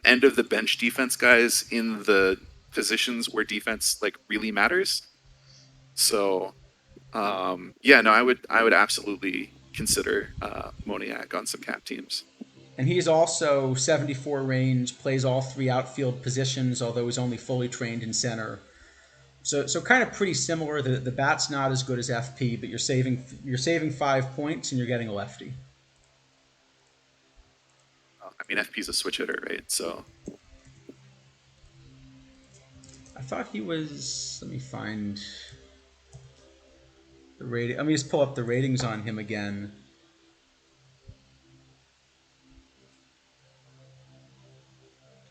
end of the bench defense guys in the positions where defense like really matters. So yeah, no, I would absolutely consider Moniak on some cap teams. And he's also 74 range, plays all 3 outfield positions, although he's only fully trained in center. So kind of pretty similar. The bat's not as good as FP, but you're saving 5 points and you're getting a lefty. I mean, FP's a switch hitter, right? So I thought he was. Let me find the rating. Let me just pull up the ratings on him again.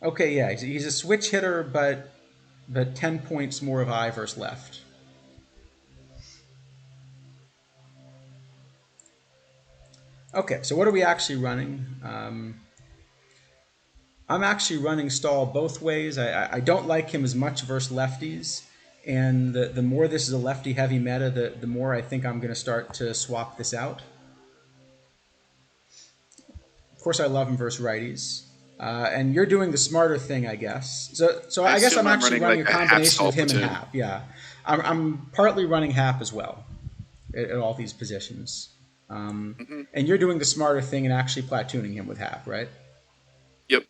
Okay, yeah, he's a switch hitter, but 10 points more of I versus left. Okay, so what are we actually running? I'm actually running Stahl both ways. I don't like him as much versus lefties. And the more this is a lefty-heavy meta, the more I think I'm going to start to swap this out. Of course, I love him versus righties. And you're doing the smarter thing, I guess. So I guess I'm actually running a combination of him and Hap. Yeah, I'm partly running Hap as well at all these positions. And you're doing the smarter thing and actually platooning him with Hap, right? yep.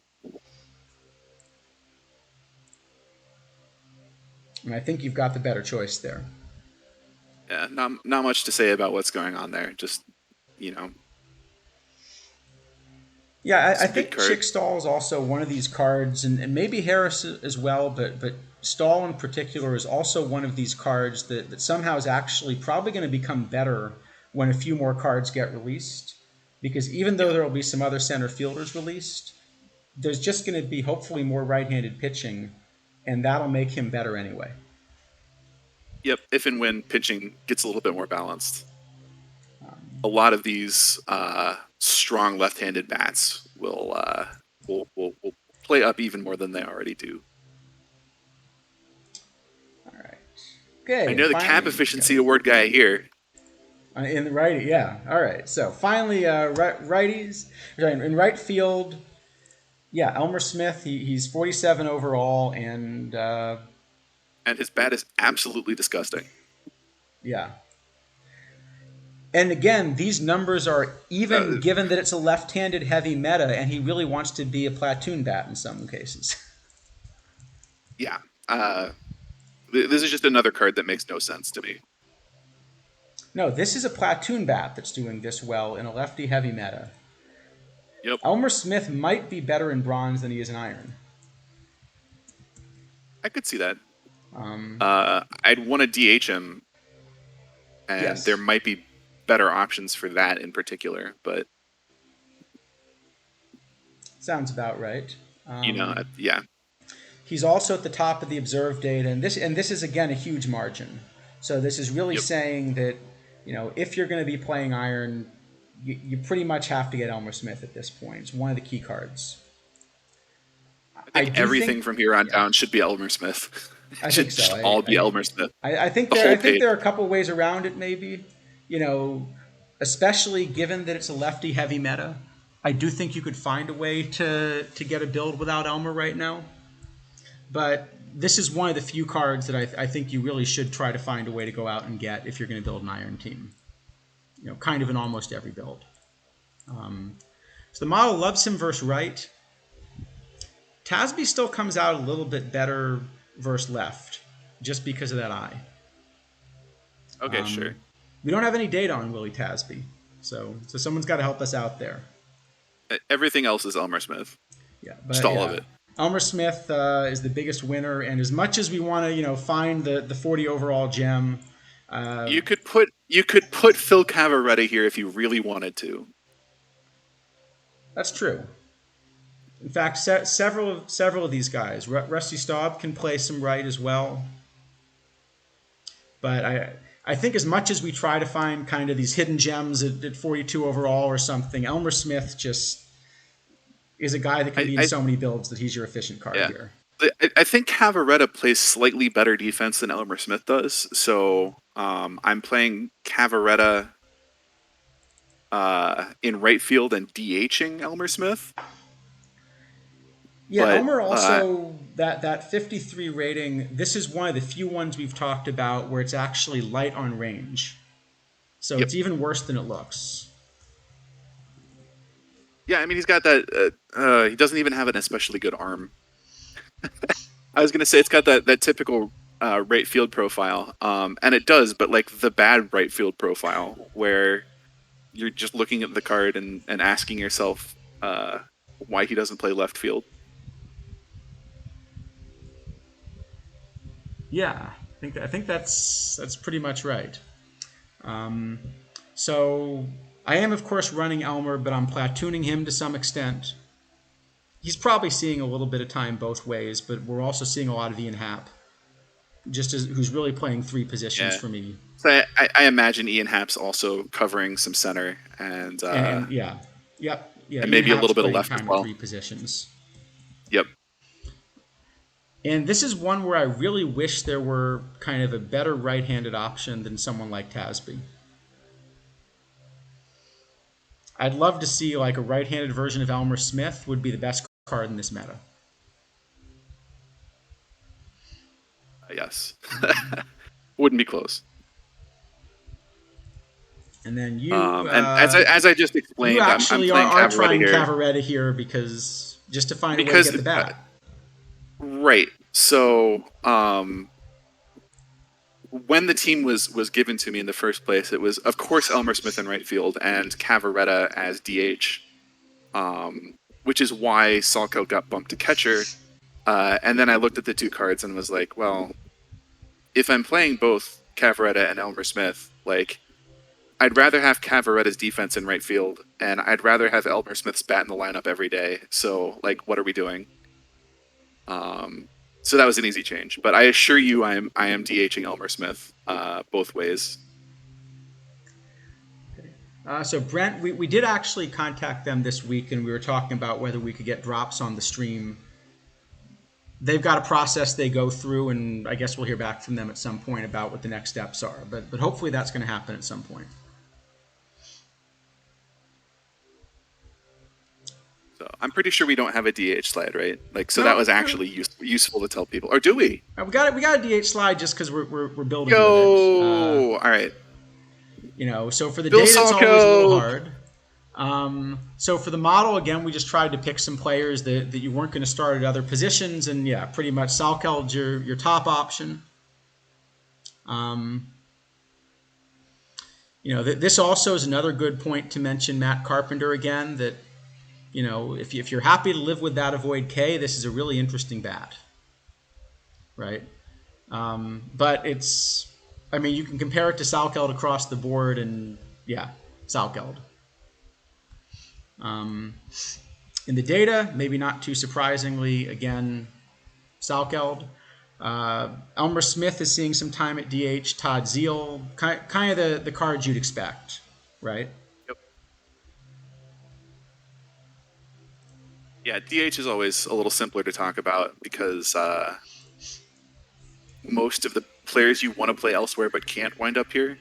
And I think you've got the better choice there. Yeah, not much to say about what's going on there. Just, you know. Yeah, I think Chick Stahl is also one of these cards, and maybe Harris as well, but Stahl in particular is also one of these cards that somehow is actually probably going to become better when a few more cards get released. Because even though there will be some other center fielders released, there's just going to be hopefully more right-handed pitching, and that'll make him better anyway. Yep, if and when pitching gets a little bit more balanced. A lot of these strong left-handed bats will play up even more than they already do. All right. Okay. I know the cap efficiency award guy here. In the righty, yeah. All right. So finally, righties. In right field, yeah, Elmer Smith. He's 47 overall, and his bat is absolutely disgusting. Yeah. And again, these numbers are even given that it's a left-handed heavy meta, and he really wants to be a platoon bat in some cases. Yeah. This is just another card that makes no sense to me. No, this is a platoon bat that's doing this well in a lefty heavy meta. Yep. Elmer Smith might be better in bronze than he is in iron. I could see that. I'd want to DH him, and yes. There might be better options for that in particular, but sounds about right. Yeah. He's also at the top of the observed data, and this is again a huge margin. So this is really saying that, if you're going to be playing iron, you pretty much have to get Elmer Smith at this point. It's one of the key cards. I think everything from here on down should be Elmer Smith. I think so. Should all be Elmer Smith. I think there are a couple ways around it, maybe. Especially given that it's a lefty heavy meta, I do think you could find a way to get a build without Elmer right now. But this is one of the few cards that I think you really should try to find a way to go out and get if you're going to build an iron team. Kind of in almost every build. So the model loves him versus right. Tasby still comes out a little bit better versus left, just because of that eye. Okay, sure. We don't have any data on Willie Tasby, so someone's got to help us out there. Everything else is Elmer Smith. Yeah, just all of it. Elmer Smith is the biggest winner, and as much as we want to, find the 40 overall gem, You could put Phil Cavaretta here if you really wanted to. That's true. In fact, several of these guys, Rusty Staub can play some right as well. But I think as much as we try to find kind of these hidden gems at 42 overall or something, Elmer Smith just is a guy that can I, be in I so many builds that he's your efficient card yeah. here. I think Cavaretta plays slightly better defense than Elmer Smith does, so I'm playing Cavaretta in right field and DHing Elmer Smith. Yeah, But Elmer also that 53 rating. This is one of the few ones we've talked about where it's actually light on range, so yep, it's even worse than it looks. yeah. I mean, he's got that. He doesn't even have an especially good arm. I was gonna say it's got that typical right field profile, and it does, but like the bad right field profile where you're just looking at the card and asking yourself why he doesn't play left field. Yeah, I think that's pretty much right. Um, so I am of course running Elmer, but I'm platooning him to some extent. He's probably seeing a little bit of time both ways, but we're also seeing a lot of Ian Happ, who's really playing three positions Yeah. for me. So I imagine Ian Happ's also covering some center And yeah, yep, yeah. and Ian maybe a Happ's little bit of playing left as kind of well. three positions. Yep. And this is one where I really wish there were kind of a better right-handed option than someone like Tasby. I'd love to see like a right-handed version of Elmer Smith would be the best card in this meta. Yes. Wouldn't be close. And then And as I just you explained, I'm actually playing are Cavaretta trying here Cavaretta here because just to find a way to because get the bat. right. So when the team was given to me in the first place, it was of course Elmer Smith in right field and Cavaretta as DH, which is why Salko got bumped to catcher. And then I looked at the two cards and was like, well, if I'm playing both Cavaretta and Elmer Smith, like I'd rather have Cavaretta's defense in right field, and I'd rather have Elmer Smith's bat in the lineup every day. So, like, what are we doing? So that was an easy change. But I assure you, I am DHing Elmer Smith both ways. So Brent, we did actually contact them this week, and we were talking about whether we could get drops on the stream. They've got a process they go through, and I guess we'll hear back from them at some point about what the next steps are. But hopefully that's going to happen at some point. So I'm pretty sure we don't have a DH slide, right? Like, so No, that was actually useful to tell people. Or do we? We got a DH slide just because we're building with it. Yo! All right. So for the Bill data, it's always a little Salko! hard. So for the model, again, we just tried to pick some players that you weren't going to start at other positions, and yeah, pretty much Salkeld's your top option. This also is another good point to mention Matt Carpenter again, that, if you're happy to live with that Avoid K, this is a really interesting bat, right? But you can compare it to Salkeld across the board, and yeah, Salkeld. In the data, maybe not too surprisingly, again, Salkeld. Elmer Smith is seeing some time at DH. Todd Zeal, kind of the cards you'd expect, right? Yep. Yeah, DH is always a little simpler to talk about because most of the players you want to play elsewhere but can't wind up here.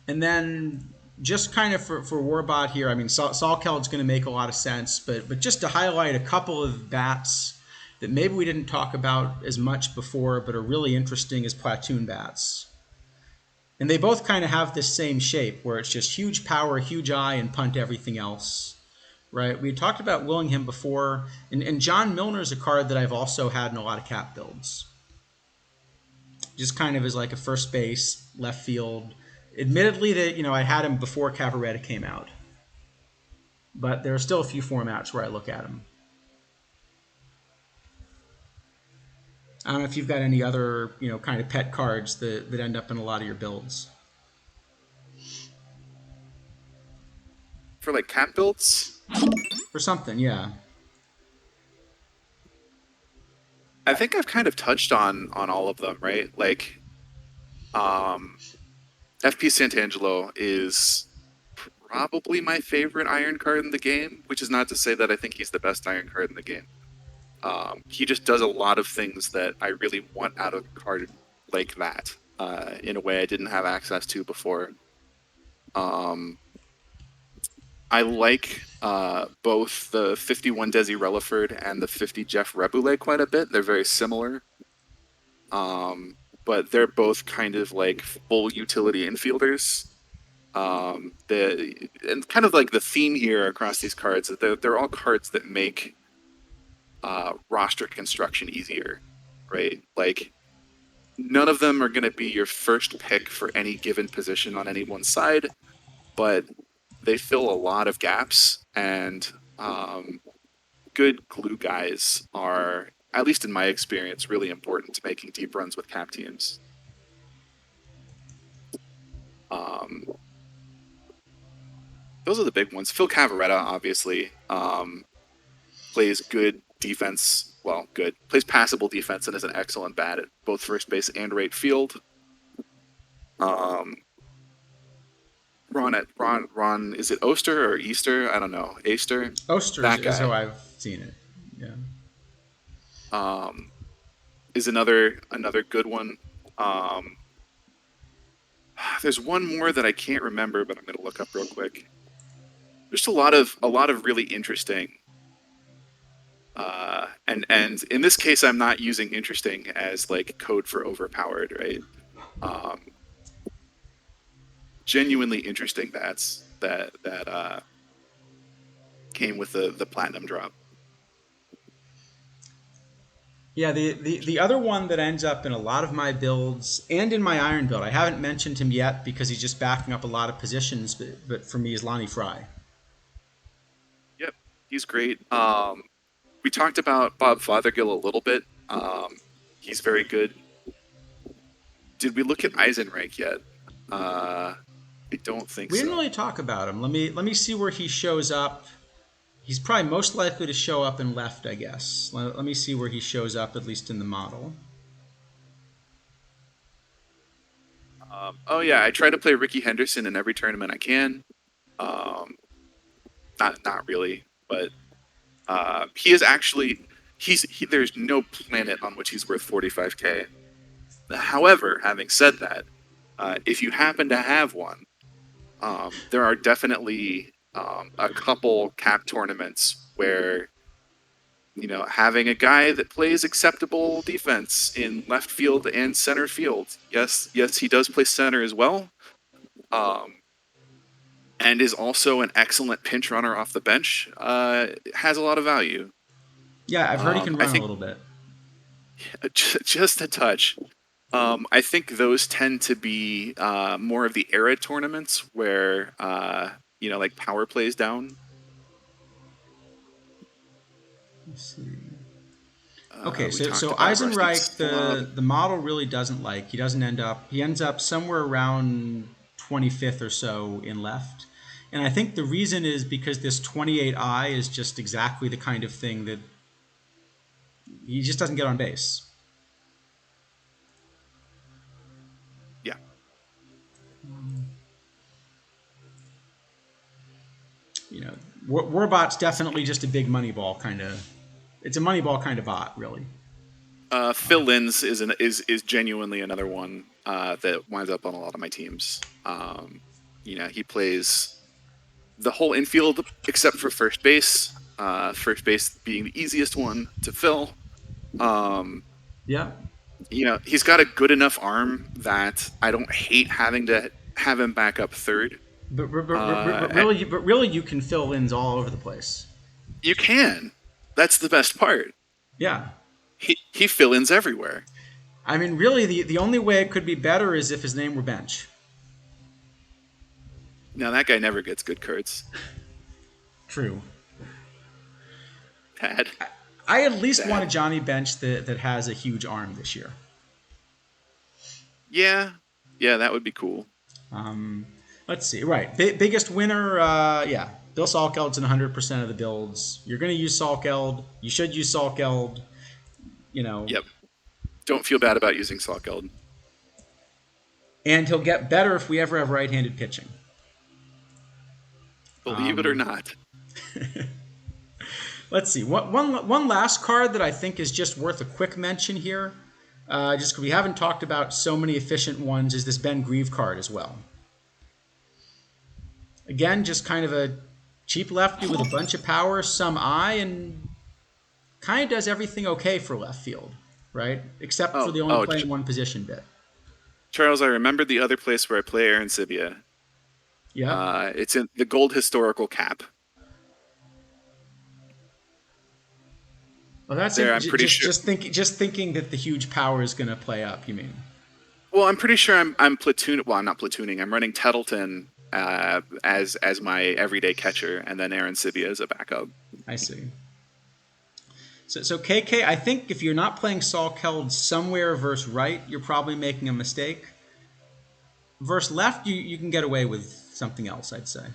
And then just kind of for Warbot here, Salkeld's going to make a lot of sense, but just to highlight a couple of bats that maybe we didn't talk about as much before but are really interesting as platoon bats. And they both kind of have this same shape where it's just huge power, huge eye, and punt everything else, right? We talked about Willingham before, and John Milner's a card that I've also had in a lot of cap builds. Just kind of as like a first base, left field. Admittedly, that I had him before Cavaretta came out, but there are still a few formats where I look at him. I don't know if you've got any other, kind of pet cards that end up in a lot of your builds For like cat builds, or something. Yeah. I think I've kind of touched on all of them, right? Like, um, FP Santangelo is probably my favorite iron card in the game, which is not to say that I think he's the best iron card in the game. He just does a lot of things that I really want out of a card like that, in a way I didn't have access to before. Um, I like both the 51 Desi Relaford and the 50 Jeff Reboulet quite a bit. They're very similar, but they're both kind of like full utility infielders. And kind of like the theme here across these cards that they're all cards that make roster construction easier, right? Like none of them are going to be your first pick for any given position on any one side, but they fill a lot of gaps, and good glue guys are, at least in my experience, really important to making deep runs with cap teams. Um, those are the big ones. Phil Cavaretta, obviously, plays good defense. Well, good. Plays passable defense and is an excellent bat at both first base and right field. Um, Ron, is it Oster or Easter? I don't know. Easter? Oster That is how guy. I've seen it. Yeah. Um, is another good one. Um, there's one more that I can't remember, but I'm gonna look up real quick. There's a lot of really interesting. And in this case, I'm not using interesting as like code for overpowered, right? Um, genuinely interesting bats that came with the platinum drop. Yeah, the other one that ends up in a lot of my builds and in my iron build, I haven't mentioned him yet because he's just backing up a lot of positions, but for me is Lonnie Fry. Yep, he's great. We talked about Bob Fothergill a little bit. He's very good. Did we look at Eisenreich yet? I don't think We didn't so. really talk about him. Let me see where he shows up. He's probably most likely to show up in left, I guess. Let me see where he shows up, at least in the model. Oh yeah, I try to play Ricky Henderson in every tournament I can. Um, not really, but he is actually there's no planet on which he's worth 45K. However, having said that, if you happen to have one, there are definitely a couple cap tournaments where having a guy that plays acceptable defense in left field and center field. Yes, he does play center as well, um, and is also an excellent pinch runner off the bench. Has a lot of value. Yeah, I've heard he can I run a think little bit. just a touch. I think those tend to be more of the era tournaments where like power plays down. Let's see. Okay, We so talked about Rusty Eisenreich, Slob. the model really doesn't like. He ends up somewhere around 25th or so in left. And I think the reason is because this 28I is just exactly the kind of thing that he just doesn't get on base. Yeah. Warbot's definitely just a big money ball kind of. It's a money ball kind of bot, really. Phil Linz is genuinely another one that winds up on a lot of my teams. He plays the whole infield except for first base. First base being the easiest one to fill. Um, Yeah. He's got a good enough arm that I don't hate having to have him back up third. But really, you can fill ins all over the place. You can. That's the best part. Yeah. He fill-ins everywhere. I mean, really, the only way it could be better is if his name were Bench. Now that guy never gets good cards. True. Bad. I at least want a that. Johnny bench that has a huge arm this year. Yeah, yeah, that would be cool. Um, let's see. Right, biggest winner. Yeah, Bill Salkeld's in 100% of the builds. You're going to use Salkeld. You should use Salkeld. You know, Yep. Don't feel bad about using Salkeld. and he'll get better if we ever have right-handed pitching. Believe it or not. Let's see. One last card that I think is just worth a quick mention here, just because we haven't talked about so many efficient ones, is this Ben Grieve card as well. Again, just kind of a cheap lefty with a bunch of power, some eye, and kind of does everything okay for left field, right? Except for Oh, the only playing one position bit. Charles, I remembered the other place where I play Aaron Sibia. Yeah. It's in the gold historical cap. Well, that's There, it. I'm pretty sure. Just thinking that the huge power is going to play up. You mean? Well, I'm pretty sure I'm platoon. Well, I'm not platooning. I'm running Tettleton as my everyday catcher, and then Aaron Sibia as a backup. I see. So KK, I think if you're not playing Salkeld somewhere versus right, you're probably making a mistake. Versus left, you can get away with something else, I'd say.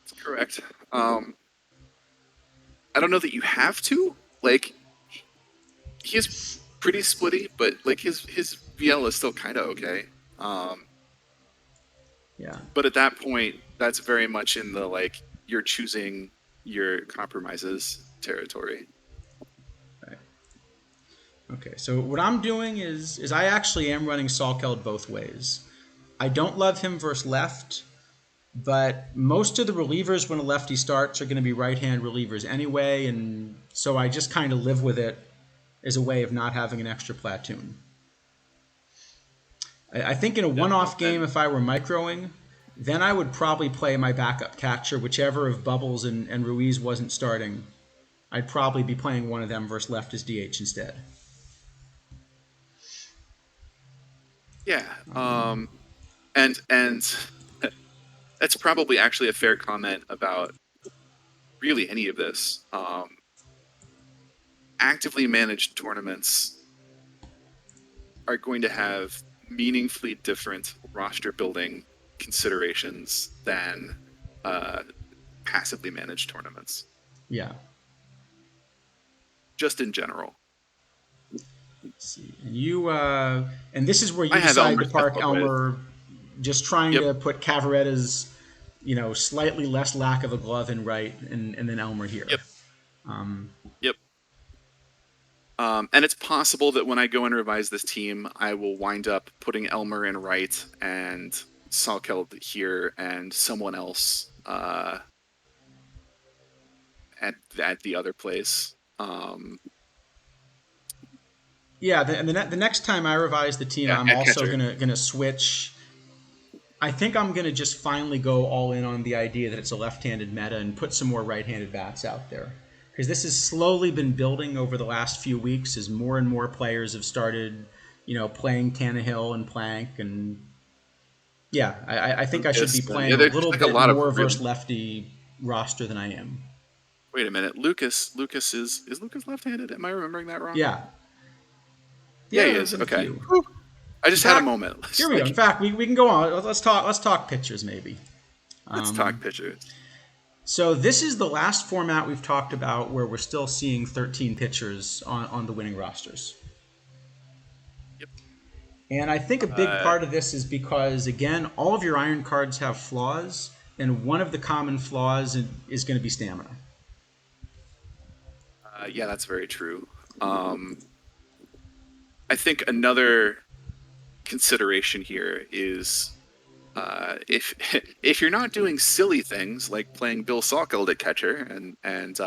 That's correct. I don't know that you have to. Like, he is pretty splitty, but like his VL is still kind of okay. Yeah. But at that point, that's very much in the like you're choosing your compromises territory. Right. Okay. So what I'm doing is I actually am running Salkeld both ways. I don't love him versus left, but most of the relievers when a lefty starts are going to be right-hand relievers anyway, and so I just kind of live with it as a way of not having an extra platoon. I think in a one-off game, if I were microing, then I would probably play my backup catcher, whichever of Bubbles and Ruiz wasn't starting. I'd probably be playing one of them versus left as DH instead. Yeah. And that's probably actually a fair comment about really any of this. Actively managed tournaments are going to have meaningfully different roster building considerations than passively managed tournaments. Yeah. Just in general. Let's see. And you and this is where you I have decide Elmer to park stuff up with. Elmer, just trying Yep. to put Cavaretta's, slightly less lack of a glove in right, and then Elmer here. Yep. Yep. And it's possible that when I go and revise this team, I will wind up putting Elmer in right and Salkeld here and someone else at the other place. Yeah, the next time I revise the team, Yeah, I'm at also catcher. gonna switch. I think I'm gonna just finally go all in on the idea that it's a left-handed meta and put some more right-handed bats out there, because this has slowly been building over the last few weeks as more and more players have started, playing Tannehill and Plank, and yeah, I think I should be playing a there's little like a bit lot of more really. versus lefty roster than I am. Wait a minute, Lucas is Lucas left-handed? Am I remembering that wrong? Yeah. Yeah, he there's is. been a Okay. few. Whew. I just had a moment. Here we go. In fact, we can go on. Let's talk pictures maybe. Let's talk pitchers. So this is the last format we've talked about where we're still seeing 13 pitchers on the winning rosters. Yep. And I think a big part of this is because, again, all of your iron cards have flaws, and one of the common flaws is going to be stamina. Yeah, that's very true. I think another consideration here is if you're not doing silly things like playing Bill Salkeld at catcher and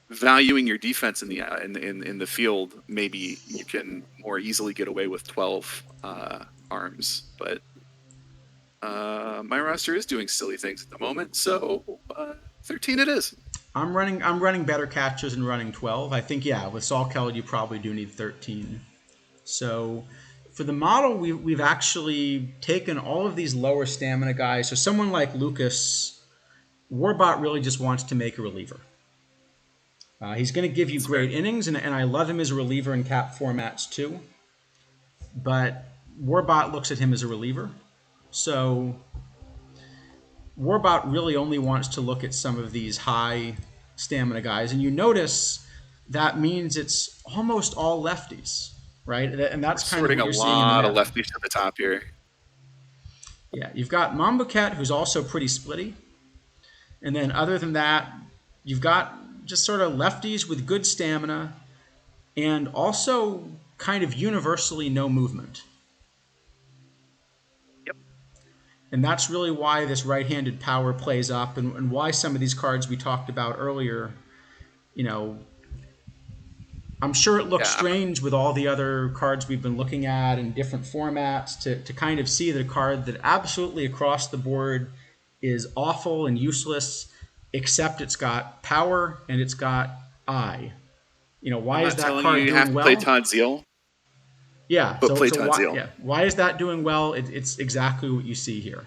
valuing your defense in the field, maybe you can more easily get away with 12 arms. But my roster is doing silly things at the moment, so 13 it is. I'm running better catchers and running 12. I think, yeah, with Salkeld you probably do need 13. So for the model, we've actually taken all of these lower stamina guys. So someone like Lucas, Warbot really just wants to make a reliever. He's going to give you That's great fair. innings, and I love him as a reliever in cap formats too. But Warbot looks at him as a reliever. So Warbot really only wants to look at some of these high stamina guys. And you notice that means it's almost all lefties, right? And We're that's kind of sorting what a you're seeing in the lot of meta. lefties to the top here. Yeah, you've got Mambuket, who's also pretty splitty. And then other than that, you've got just sort of lefties with good stamina and also kind of universally no movement. Yep. And that's really why this right-handed power plays up, and why some of these cards we talked about earlier, you know, I'm sure it looks Yeah. strange with all the other cards we've been looking at in different formats to kind of see the card that absolutely across the board is awful and useless, except it's got power and it's got eye. You know, I'm why is not that telling you card you have doing to play well? Todd Zeal, Yeah. but play So Todd why? Zeal. Yeah. Why is that doing well? It's exactly what you see here.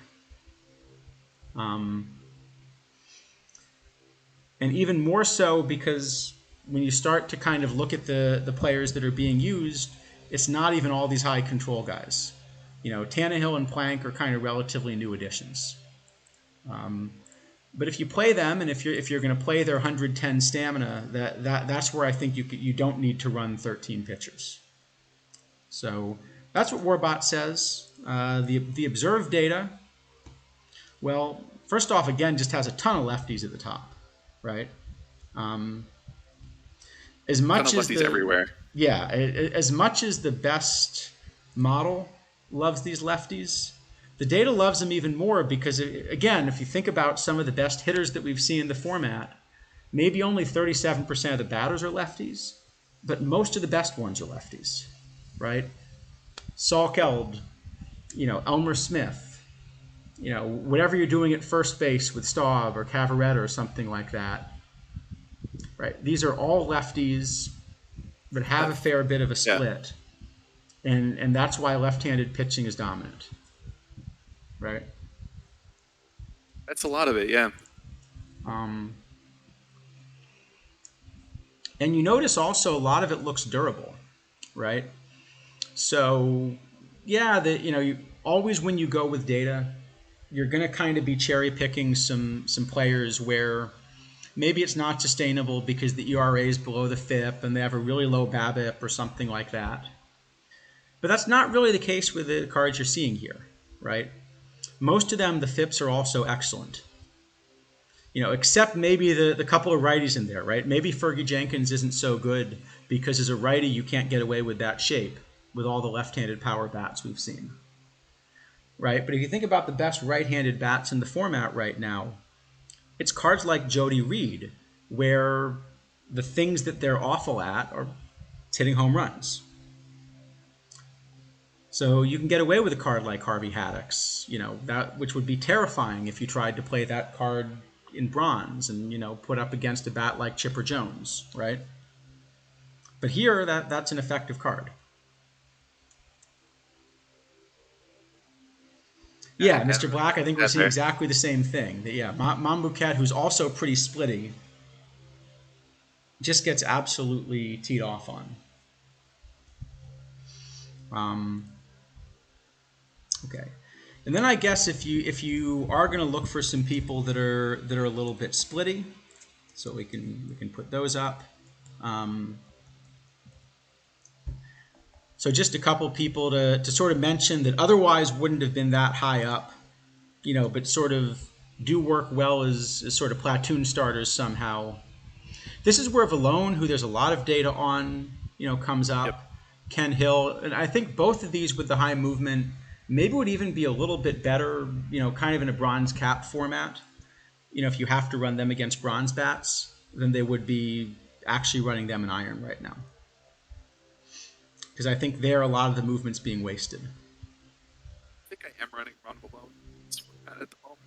Um, and even more so because when you start to kind of look at the players that are being used, it's not even all these high control guys. You know, Tannehill and Plank are kind of relatively new additions. But if you play them, and if you're going to play their 110 stamina, that's where I think you don't need to run 13 pitchers. So that's what Warbot says. The observed data, well, first off, again, just has a ton of lefties at the top, right? Um, as Ton of much as lefties the everywhere. yeah, as much as the best model loves these lefties, the data loves them even more because again, if you think about some of the best hitters that we've seen in the format, maybe only 37% of the batters are lefties, but most of the best ones are lefties, right? Salkeld, Elmer Smith, whatever you're doing at first base with Staub or Cavaretta or something like that, right? These are all lefties that have a fair bit of a Yeah. split, and that's why left-handed pitching is dominant, right? That's a lot of it. Yeah. Um, and you notice also a lot of it looks durable, right? So, yeah, always when you go with data, you're going to kind of be cherry picking some players where maybe it's not sustainable because the ERA is below the FIP and they have a really low BABIP or something like that. But that's not really the case with the cards you're seeing here, right? Most of them, the FIPs are also excellent. Except maybe the couple of righties in there, right? Maybe Fergie Jenkins isn't so good because as a righty, you can't get away with that shape with all the left-handed power bats we've seen, right? But if you think about the best right-handed bats in the format right now, it's cards like Jody Reed, where the things that they're awful at are hitting home runs. So you can get away with a card like Harvey Haddix, that which would be terrifying if you tried to play that card in bronze and put up against a bat like Chipper Jones, right? But here, that's an effective card. Yeah, Mr. Black, I think we're That seeing there. exactly the same thing. Yeah, Mambuket, who's also pretty splitty, just gets absolutely teed off on. Um, okay. And then I guess if you are going to look for some people that are a little bit splitty, so we can put those up. Um, so just a couple people to sort of mention that otherwise wouldn't have been that high up, but sort of do work well as sort of platoon starters somehow. This is where Valone, who there's a lot of data on, comes Yep. up. Ken Hill, and I think both of these with the high movement maybe would even be a little bit better, kind of in a bronze cap format. If you have to run them against bronze bats, than they would be actually running them in iron right now. Because I think there a lot of the movement's being wasted. I think I am running Run Below at the moment.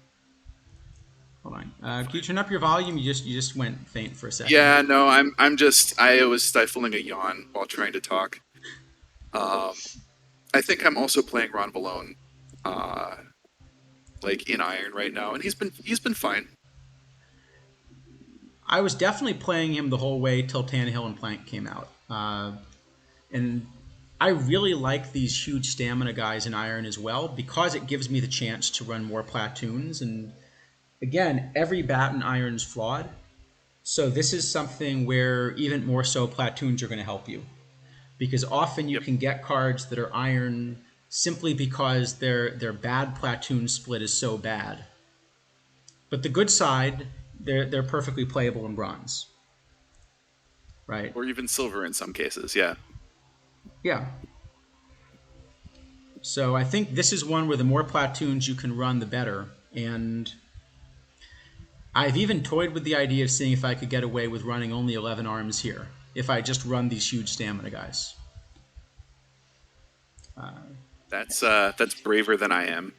Hold on. Can you turn up your volume? You just went faint for a second. Yeah, no, I was stifling a yawn while trying to talk. I think I'm also playing Ron Valone, uh, like in Iron right now, and he's been fine. I was definitely playing him the whole way till Tannehill and Plank came out. And I really like these huge stamina guys in Iron as well because it gives me the chance to run more platoons. And again, every bat in Iron is flawed. So this is something where even more so platoons are going to help you. Because often you Yep. can get cards that are Iron simply because their bad platoon split is so bad. But the good side, they're perfectly playable in Bronze. Right? Or even silver in some cases. Yeah. Yeah. So I think this is one where the more platoons you can run, the better. And I've even toyed with the idea of seeing if I could get away with running only 11 arms here, if I just run these huge stamina guys. That's braver than I am.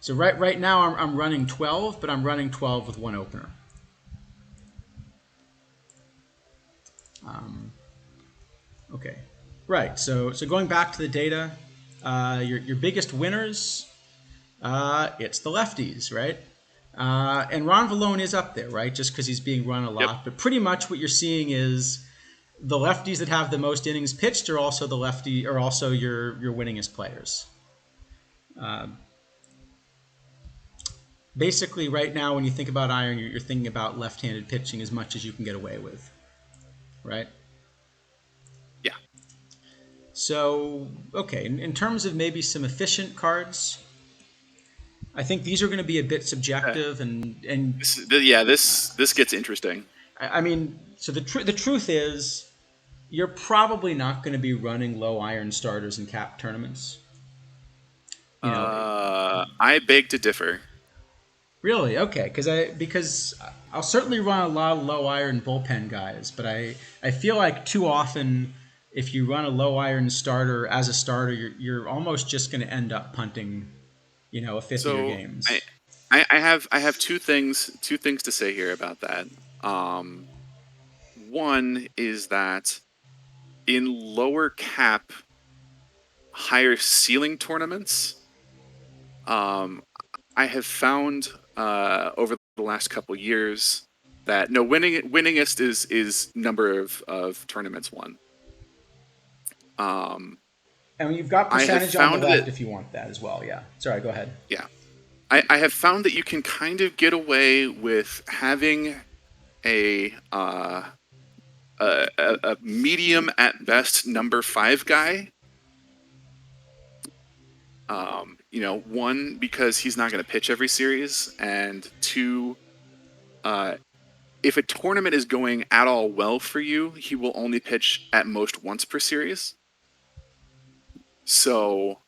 So right now I'm running 12, but I'm running 12 with one opener. Okay, right. So going back to the data, your biggest winners, it's the lefties, right? And Ron Valone is up there, right? Just because he's being run a Yep. lot. But pretty much what you're seeing is the lefties that have the most innings pitched are also your winningest players. Basically, right now when you think about Iron, you're thinking about left-handed pitching as much as you can get away with, right? Yeah. So, okay, in terms of maybe some efficient cards, I think these are going to be a bit subjective, and This gets interesting. I mean, so the truth is, you're probably not going to be running low Iron starters in cap tournaments. You know, I beg to differ. really, okay, because I'll certainly run a lot of low Iron bullpen guys, but I feel like too often if you run a low Iron starter as a starter, you're almost just going to end up punting, a fifth of your So games. I have two things to say here about that. One is that in lower cap, higher ceiling tournaments, I have found over the last couple years that no winningest is number of tournaments won. And you've got I have percentage on the found left that if you want that as well. Yeah. Sorry, go ahead. yeah, I have found that you can kind of get away with having a a medium at best number 5 guy. One, because he's not going to pitch every series, and two, if a tournament is going at all well for you, he will only pitch at most once per series. So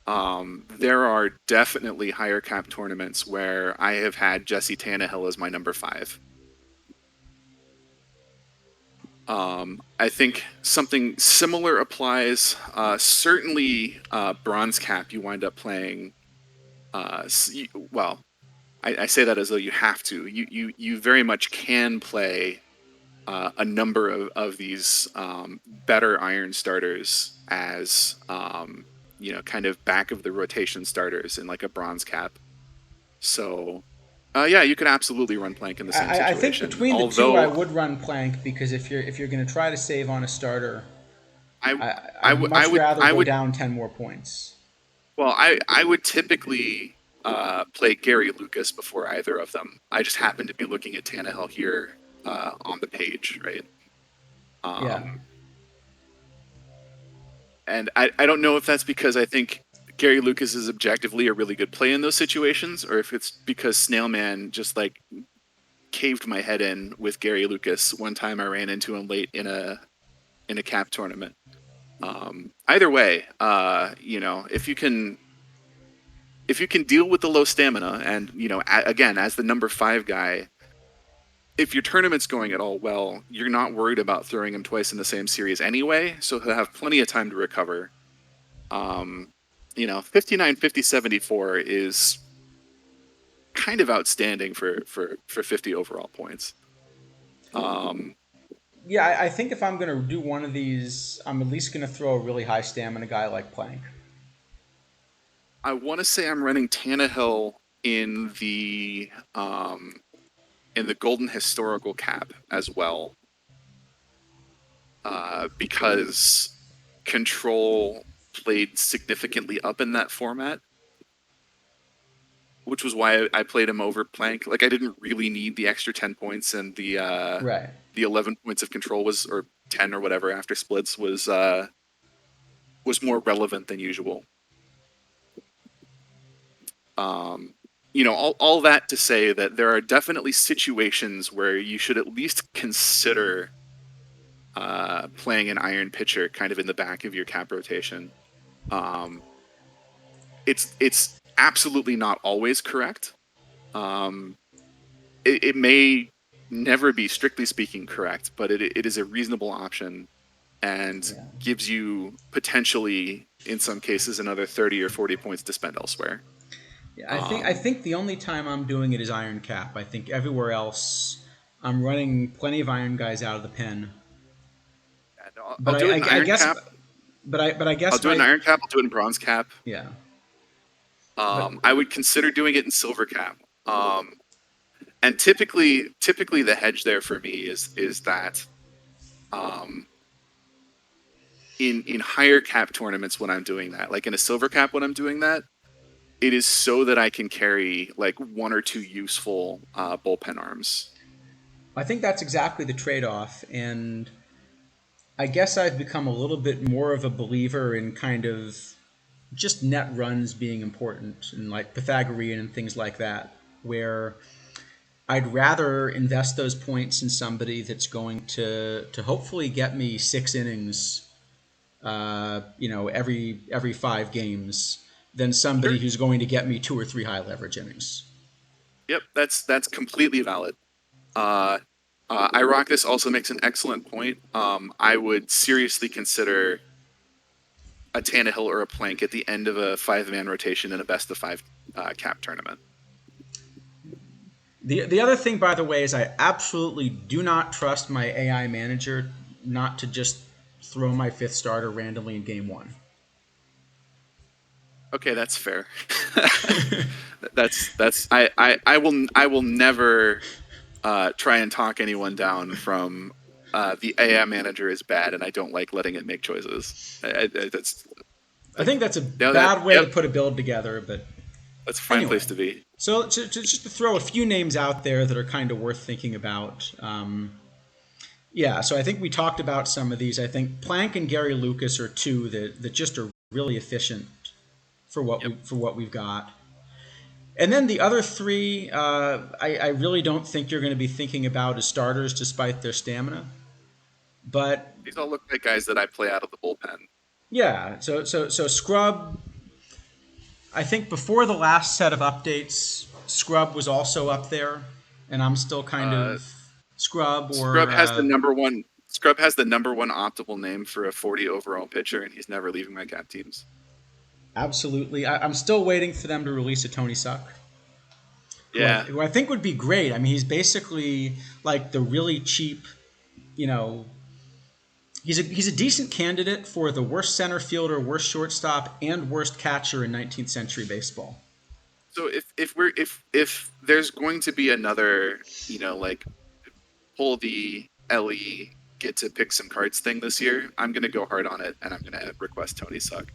there are definitely higher cap tournaments where I have had Jesse Tannehill as my number 5. I think something similar applies. Certainly, bronze cap, you wind up playing. Well, I say that as though you have to. You very much can play a number of these better iron starters as kind of back of the rotation starters in like a bronze cap. So yeah, you could absolutely run Plank in the same I think situation. between the two, I Although would run Plank because if you're going to try to save on a starter, I I I'd would I much would rather I go would down 10 more points. well I would typically play Gary Lucas before either of them. I just happen to be looking at Tannehill here on the page, right? Yeah. And I don't know if that's because I think Gary Lucas is objectively a really good play in those situations, or if it's because Snailman just like caved my head in with Gary Lucas one time I ran into him late in a cap tournament. Either way, if you can deal with the low stamina and again as the number 5 guy, if your tournament's going at all well, you're not worried about throwing him twice in the same series anyway, so he'll have plenty of time to recover. 59, 50, 74 is kind of outstanding for 50 overall points. Yeah, I think if I'm going to do one of these, I'm at least going to throw a really high stamina guy like Plank. I want to say I'm running Tannehill in the in the golden historical cap as well, because control played significantly up in that format, which was why I played him over Plank. Like I didn't really need the extra 10 points, and Right. the 11 points of control was, or 10 or whatever after splits was more relevant than usual. Um, all that to say that there are definitely situations where you should at least consider playing an iron pitcher kind of in the back of your cap rotation. Um, it's absolutely not always correct. Um, it may never be strictly speaking correct, but it is a reasonable option and Yeah. gives you potentially, in some cases, another 30 or 40 points to spend elsewhere. Yeah, I Um, think the only time I'm doing it is iron cap. I think everywhere else, I'm running plenty of iron guys out of the pen. and But I'll do it in I iron guess, cap. but I I'll guess do it in my iron cap. I'll do it in bronze cap. yeah. But I would consider doing it in silver cap. Um, and typically the hedge there for me is that um, in higher cap tournaments when I'm doing that, like in a silver cap when I'm doing that, it is so that I can carry like one or two useful bullpen arms. I think that's exactly the trade-off, and I guess I've become a little bit more of a believer in kind of just net runs being important and like Pythagorean and things like that, where I'd rather invest those points in somebody that's going to hopefully get me 6 innings, every 5 games, than Sure. somebody who's going to get me 2 or 3 high leverage innings. Yep, that's completely valid. Uh, Ironicus also makes an excellent point. I would seriously consider a Tannehill or a Plank at the end of a 5-man rotation in a best of 5 cap tournament. The other thing, by the way, is I absolutely do not trust my AI manager not to just throw my fifth starter randomly in game one. Okay, that's fair. that's I will never try and talk anyone down from the AI manager is bad and I don't like letting it make choices. That's I think that's a no, that bad way yep, to put a build together, but that's a fine place anyway. to be. So just to throw a few names out there that are kind of worth thinking about. Yeah, so I think we talked about some of these. I think Plank and Gary Lucas are two that just are really efficient for Yep. what we've got. And then the other three, I really don't think you're going to be thinking about as starters, despite their stamina. But These all look like guys that I play out of the bullpen. yeah, so Scrub. I think before the last set of updates, Scrub was also up there, and I'm still kind Uh, of Scrub Scrub or has the number one. Scrub has the number one optimal name for a 40 overall pitcher, and he's never leaving my cap teams. absolutely. I'm still waiting for them to release a Tony Suck, Yeah. who I think would be great. I mean, he's basically like the really cheap, you know. He's a decent candidate for the worst center fielder, worst shortstop, and worst catcher in 19th century baseball. So if there's going to be another, like pull the LE get to pick some cards thing this year, I'm gonna go hard on it and I'm gonna request Tony Suck.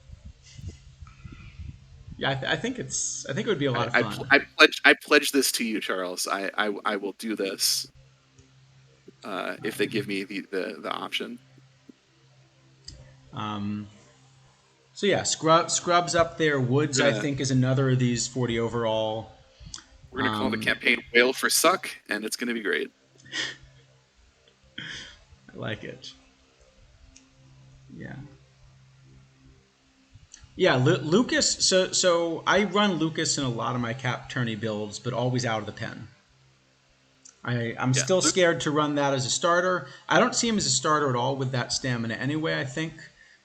Yeah, I think it would be a lot of fun. I pledge this to you, Charles. I will do this if they give me the option. Um, so yeah, Scrubs up there. Woods, I think, is another of these 40 overall. We're gonna call the campaign "Whale for Suck," and it's gonna be great. I like it. Yeah. Yeah, Lucas. So I run Lucas in a lot of my cap tourney builds, but always out of the pen. I'm Yeah, still scared to run that as a starter. I don't see him as a starter at all with that stamina anyway, I think.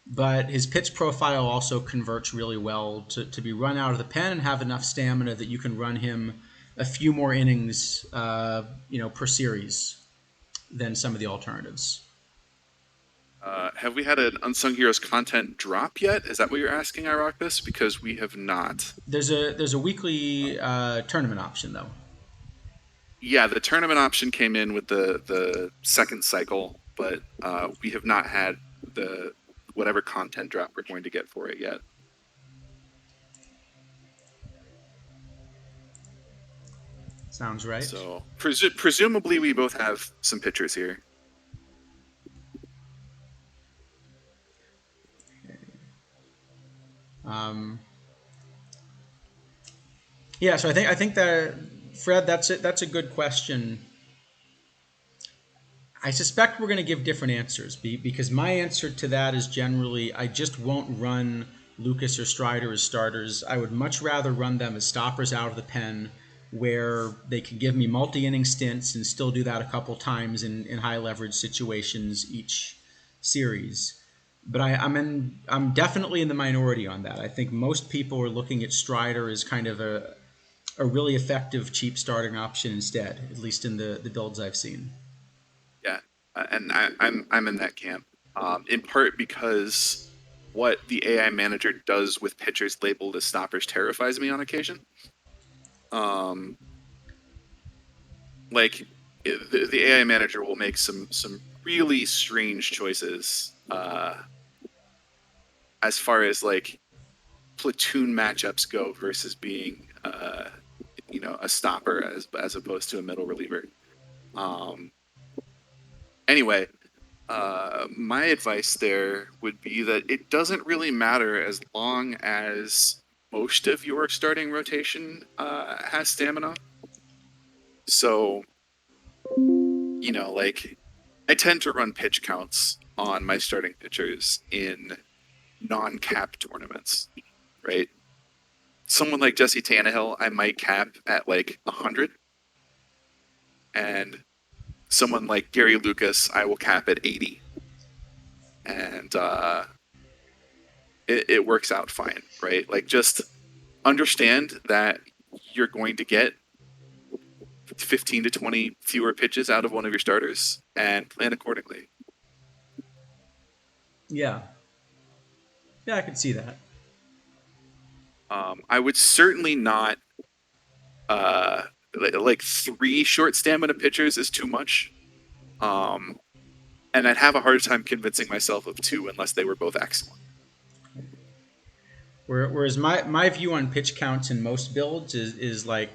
But his pitch profile also converts really well to be run out of the pen and have enough stamina that you can run him a few more innings, per series than some of the alternatives. have we had an Unsung Heroes content drop yet? Is that what you're asking, I rock this? Because we have not. There's a weekly tournament option though. Yeah, the tournament option came in with the second cycle, but we have not had the whatever content drop we're going to get for it yet. Sounds right. So presumably we both have some pitchers here. Um, yeah, so I think that Fred, that's it. That's a good question. I suspect we're going to give different answers because my answer to that is generally I just won't run Lucas or Strider as starters. I would much rather run them as stoppers out of the pen where they can give me multi-inning stints and still do that a couple times in high leverage situations each series. But I'm definitely in the minority on that. I think most people are looking at Strider as kind of a really effective cheap starting option instead, at least in the builds I've seen. Yeah, and I'm in that camp. In part because what the AI manager does with pitchers labeled as stoppers terrifies me on occasion. Um, like the AI manager will make some really strange choices as far as like platoon matchups go versus being a stopper as opposed to a middle reliever. Um, anyway, my advice there would be that it doesn't really matter as long as most of your starting rotation has stamina. So, like I tend to run pitch counts on my starting pitchers in non-cap tournaments, right? Someone like Jesse Tannehill, I might cap at like 100, and someone like Gary Lucas, I will cap at 80, and it works out fine, right? Like just understand that you're going to get 15 to 20 fewer pitches out of one of your starters and plan accordingly. Yeah, yeah, I could see that. I would certainly not uh, like three short stamina pitchers is too much. Um, and I'd have a hard time convincing myself of two unless they were both excellent. Whereas my view on pitch counts in most builds is like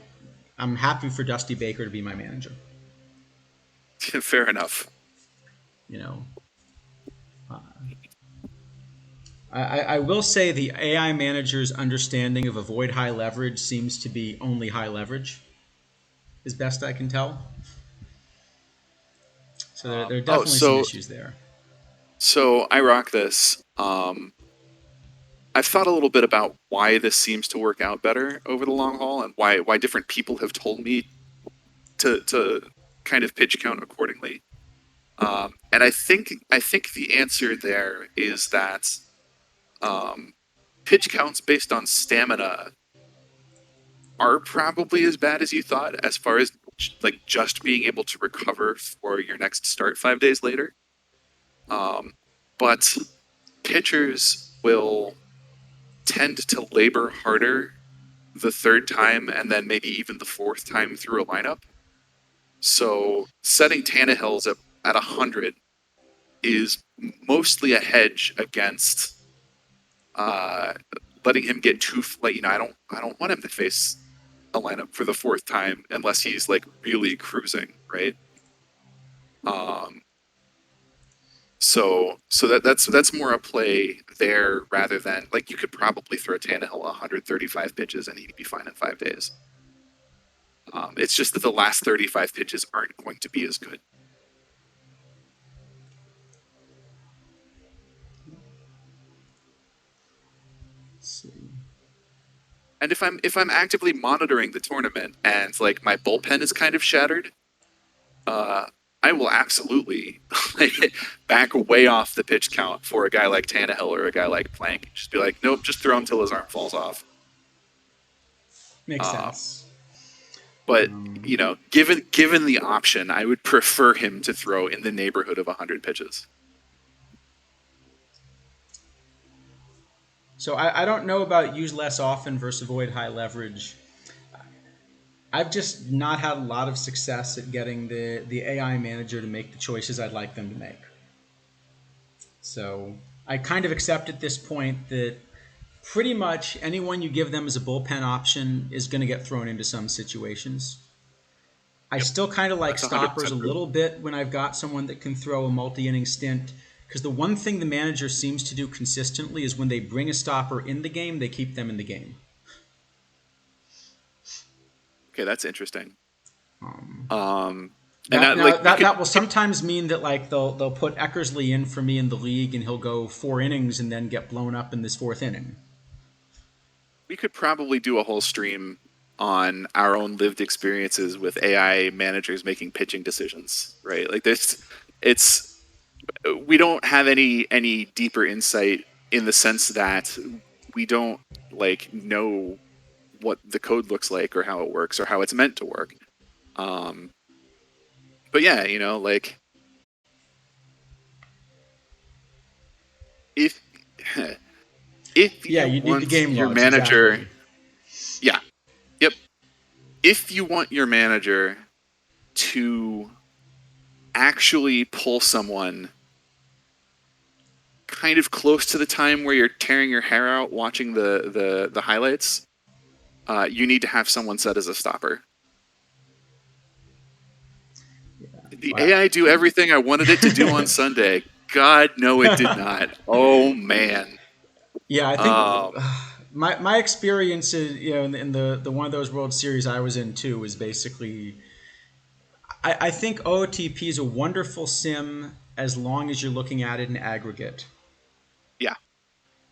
I'm happy for Dusty Baker to be my manager. Fair enough. You know, uh, I will say the AI manager's understanding of avoid high leverage seems to be only high leverage, as best I can tell. So there are Oh, definitely some so issues there. so I rock this. I've thought a little bit about why this seems to work out better over the long haul, and why different people have told me to kind of pitch count accordingly. And I think the answer there is that um, pitch counts based on stamina are probably as bad as you thought, as far as like just being able to recover for your next start 5 days later. Um, but pitchers will tend to labor harder the third time and then maybe even the fourth time through a lineup. So setting Tannehill's at 100 is mostly a hedge against uh, letting him get too like I don't want him to face a lineup for the fourth time unless he's like really cruising, right? Um, so that's more a play there rather than like you could probably throw Tannehill 135 pitches and he'd be fine in 5 days. It's just that the last 35 pitches aren't going to be as good. Let's see. And if I'm actively monitoring the tournament and like my bullpen is kind of shattered, uh, I will absolutely like, back way off the pitch count for a guy like Tannehill or a guy like Plank. Just be like, nope, just throw him till his arm falls off. Makes Um, sense. but Um, given the option, I would prefer him to throw in the neighborhood of 100 pitches. so I don't know about use less often versus avoid high leverage. I've just not had a lot of success at getting the AI manager to make the choices I'd like them to make. So I kind of accept at this point that pretty much anyone you give them as a bullpen option is going to get thrown into some situations. I Yep, still kind of like that's stoppers 100% a true. little bit when I've got someone that can throw a multi-inning stint, because the one thing the manager seems to do consistently is when they bring a stopper in the game, they keep them in the game. Okay, that's interesting. Um, And that that, now like, we that could that will sometimes mean that like they'll put Eckersley in for me in the league, and he'll go 4 innings and then get blown up in this fourth inning. we could probably do a whole stream on our own lived experiences with AI managers making pitching decisions, right? Like this, it's we don't have any deeper insight in the sense that we don't like know what the code looks like or how it works or how it's meant to work. Um, but yeah, like if if Yeah, you you need the want game your logs manager, exactly. yeah, yep. If you want your manager to actually pull someone kind of close to the time where you're tearing your hair out watching the highlights, you need to have someone set as a stopper. The Well, AI do everything I wanted it to do on Sunday. God, no, it did not. Oh man. yeah, I think Um, my experience is, in the one of those World Series I was in too was basically I think OOTP is a wonderful sim as long as you're looking at it in aggregate. yeah,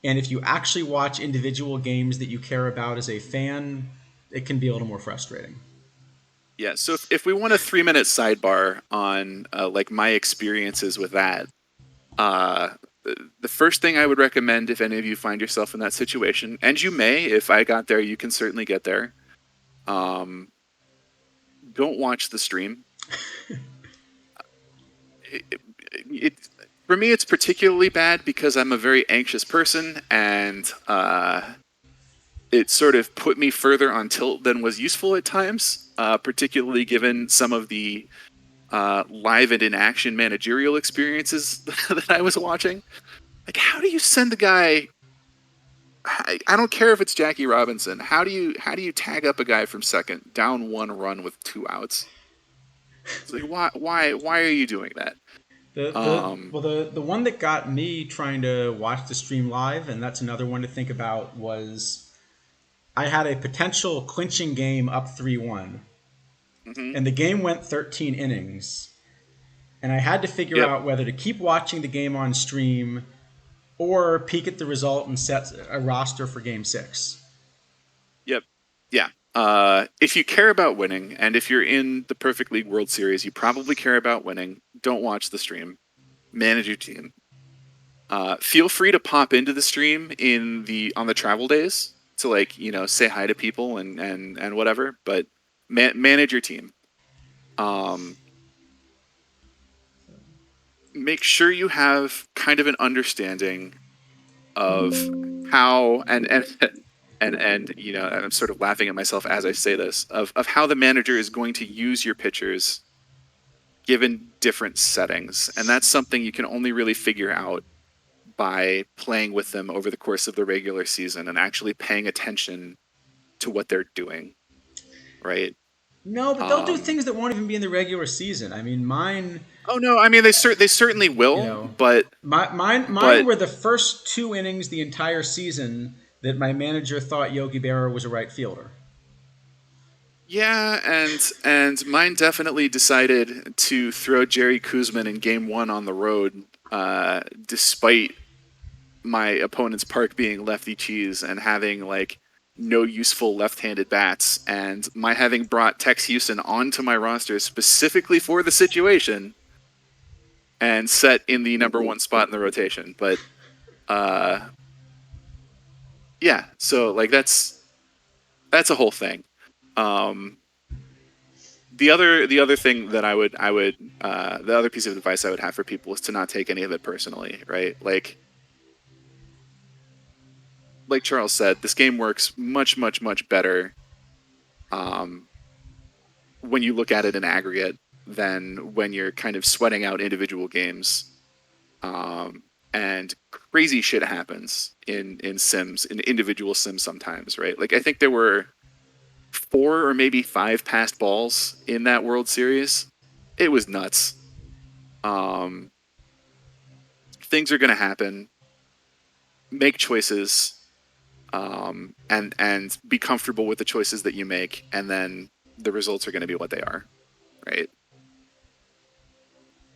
And if you actually watch individual games that you care about as a fan, it can be a little more frustrating. yeah. So if we want a 3 minute sidebar on like my experiences with that, uh, the first thing I would recommend if any of you find yourself in that situation, and you may, if I got there, you can certainly get there. Um, don't watch the stream. It, it for me, it's particularly bad because I'm a very anxious person, and it sort of put me further on tilt than was useful at times. Particularly given some of the live and in action managerial experiences that I was watching. Like, how do you send the guy? I don't care if it's Jackie Robinson. How do you tag up a guy from second down 1 run with 2 outs? It's like why are you doing that? The Um, well the one that got me trying to watch the stream live, and that's another one to think about, was I had a potential clinching game up 3-1, mhm. and the game went 13 innings, and I had to figure Yep, out whether to keep watching the game on stream or peek at the result and set a roster for game 6. yep, yeah. If you care about winning, and if you're in the Perfect League World Series, you probably care about winning. Don't watch the stream. Manage your team. Feel free to pop into the stream on the travel days to like say hi to people and whatever, but manage your team. Um, make sure you have kind of an understanding of how and I'm sort of laughing at myself as I say this of how the manager is going to use your pitchers given different settings, and that's something you can only really figure out by playing with them over the course of the regular season and actually paying attention to what they're doing, right? No, but they'll do Um, things that won't even be in the regular season. I mean, mine, oh no, I mean they certainly you will, know, but mine but were the first 2 innings the entire season that my manager thought Yogi Berra was a right fielder. yeah, and mine definitely decided to throw Jerry Kuzman in Game 1 on the road, despite my opponent's park being lefty cheese and having like no useful left-handed bats, and my having brought Tex Houston onto my roster specifically for the situation and set in the number 1 spot in the rotation. But uh, yeah, so like that's a whole thing. Um, the other thing that I would the other piece of advice I would have for people is to not take any of it personally, right? Like Charles said, this game works much much much better. Um, when you look at it in aggregate than when you're kind of sweating out individual games. And crazy shit happens in Sims, in individual Sims sometimes, right? Like I think there were 4 or maybe 5 passed balls in that World Series. It was nuts. Um, Things are going to happen. Make choices, and be comfortable with the choices that you make, and then the results are going to be what they are, right?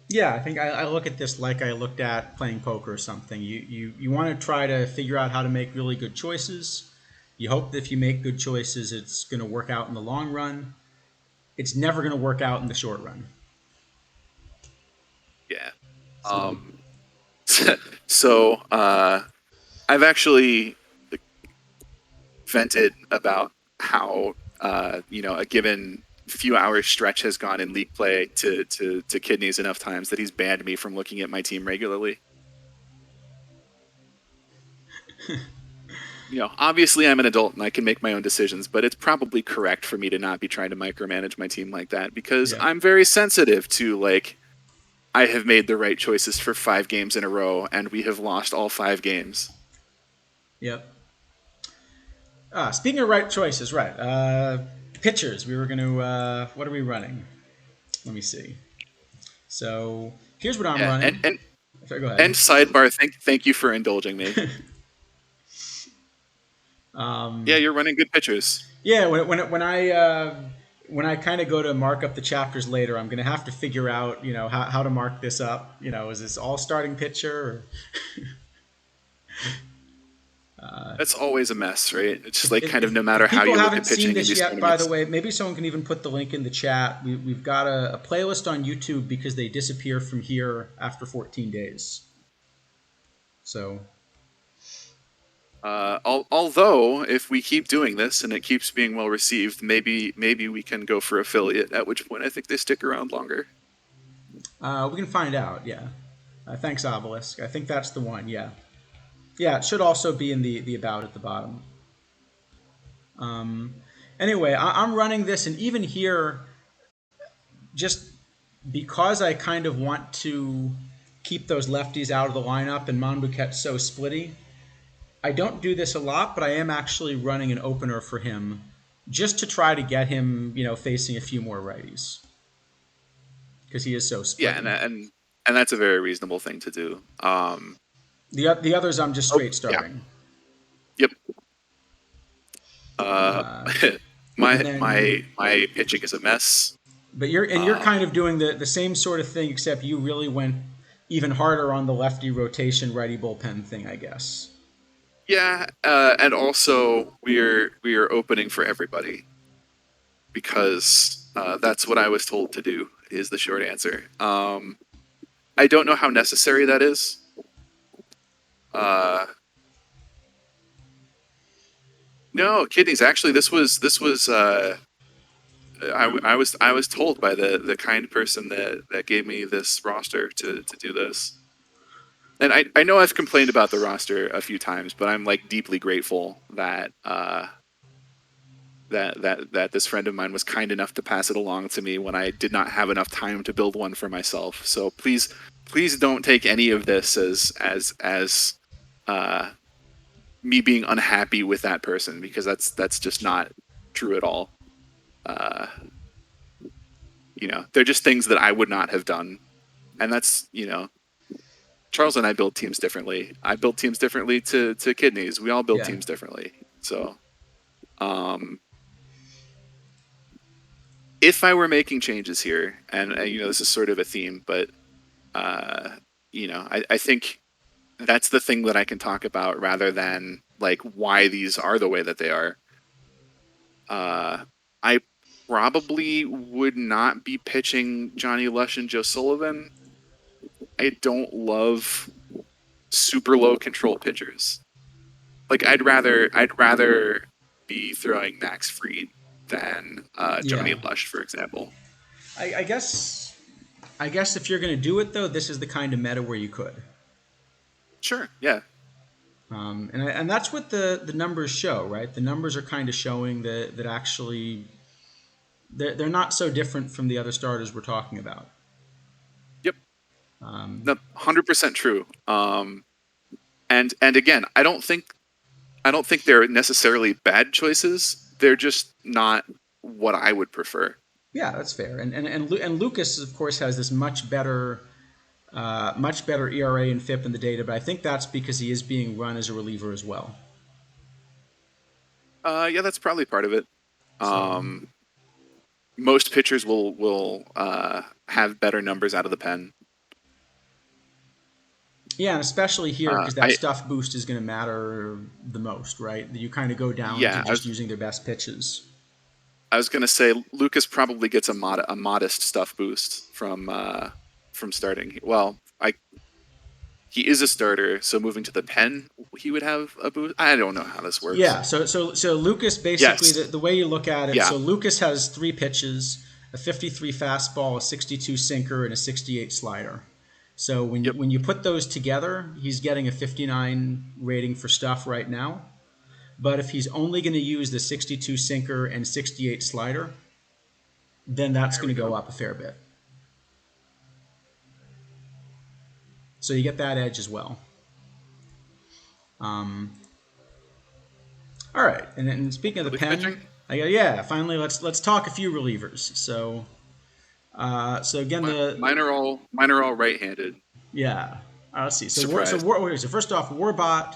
Yeah, I think I look at this like I looked at playing poker or something. You want to try to figure out how to make really good choices. You hope that if you make good choices, it's going to work out in the long run. It's never going to work out in the short run. Yeah. So, So I've actually vented about how a given few hours stretch has gone in league play to kidneys enough times that he's banned me from looking at my team regularly. Obviously I'm an adult and I can make my own decisions, but it's probably correct for me to not be trying to micromanage my team like that because yeah, I'm very sensitive to like I have made the right choices for 5 games in a row and we have lost all 5 games. yep. Speaking of right choices, right? Pitchers. We were going to. What are we running? Let me see. So here's what I'm Yeah, and running. and Sorry, go and ahead. sidebar, thank you for indulging me. Yeah, you're running good pitchers. Yeah, when I kind of go to mark up the chapters later, I'm going to have to figure out, how to mark this up. Is this all starting pitcher? Or, That's always a mess, right? It's just like kind of no if matter how people you look haven't at seen pitching in this these yet, by the tournaments. way, maybe someone can even put the link in the chat. We've got a playlist on YouTube because they disappear from here after 14 days. So, Although, if we keep doing this and it keeps being well received, maybe we can go for affiliate. At which point, I think they stick around longer. we can find out. Yeah. Thanks, Obelisk. I think that's the one. Yeah. Yeah, it should also be in the about at the bottom. Anyway, I'm running this, and even here, just because I kind of want to keep those lefties out of the lineup, and Monbouquet's so splitty, I don't do this a lot, but I am actually running an opener for him just to try to get him, facing a few more righties because he is so Yeah, splitty. and that's a very reasonable thing to do. The others I'm just Oh straight yeah, starting. yep. Uh, Uh, and my then, my my pitching is a mess. but you're kind of doing the same sort of thing, except you really went even harder on the lefty rotation, righty bullpen thing, I guess. Yeah, and also we are opening for everybody because that's what I was told to do. Is the short answer. I don't know how necessary that is. Uh, no, kidneys. Actually, this was. I was told by the kind person that gave me this roster to do this. And I know I've complained about the roster a few times, but I'm like deeply grateful that that this friend of mine was kind enough to pass it along to me when I did not have enough time to build one for myself. So please don't take any of this as uh, me being unhappy with that person because that's just not true at all. Uh, they're just things that I would not have done, and that's Charles and I build teams differently. I build teams differently to kidneys. We all build Yeah. teams differently. So um, if I were making changes here, and this is sort of a theme, but uh, I think that's the thing that I can talk about rather than like why these are the way that they are. I probably would not be pitching Johnny Lush and Joe Sullivan. I don't love super low control pitchers. Like I'd rather be throwing Max Fried than Johnny Yeah. Lush, for example. I guess if you're going to do it though, this is the kind of meta where you could. Sure, yeah, And that's what the numbers show, right? The numbers are kind of showing that actually they're not so different from the other starters we're talking about. Yep, Um, no, 100% true. And again, I don't think they're necessarily bad choices. They're just not what I would prefer. yeah, that's fair. And Lucas, of course, has this much better ERA and FIP in the data, but I think that's because he is being run as a reliever as well. Yeah, that's probably part of it. So Um, Most pitchers will have better numbers out of the pen. yeah, and especially here because that I stuff boost is going to matter the most, right? You kind of go down to Yeah, just using their best pitches. I was gonna say Lucas probably gets a modest stuff boost from starting. Well, I he is a starter, so moving to the pen, he would have a boost. I don't know how this works. Yeah, so Lucas basically Yes, the way you look at it, yeah, so Lucas has three pitches, a 53 fastball, a 62 sinker, and a 68 slider. So yep, when you put those together, he's getting a 59 rating for stuff right now. But if he's only going to use the 62 sinker and 68 slider, then that's there going we to go go. up a fair bit. So you get that edge as well. Um, all right, and speaking of the Relief pen, pitching. yeah, finally let's talk a few relievers. So again, Mine are all right-handed. yeah. Let's see. Surprise. So first off, Warbot.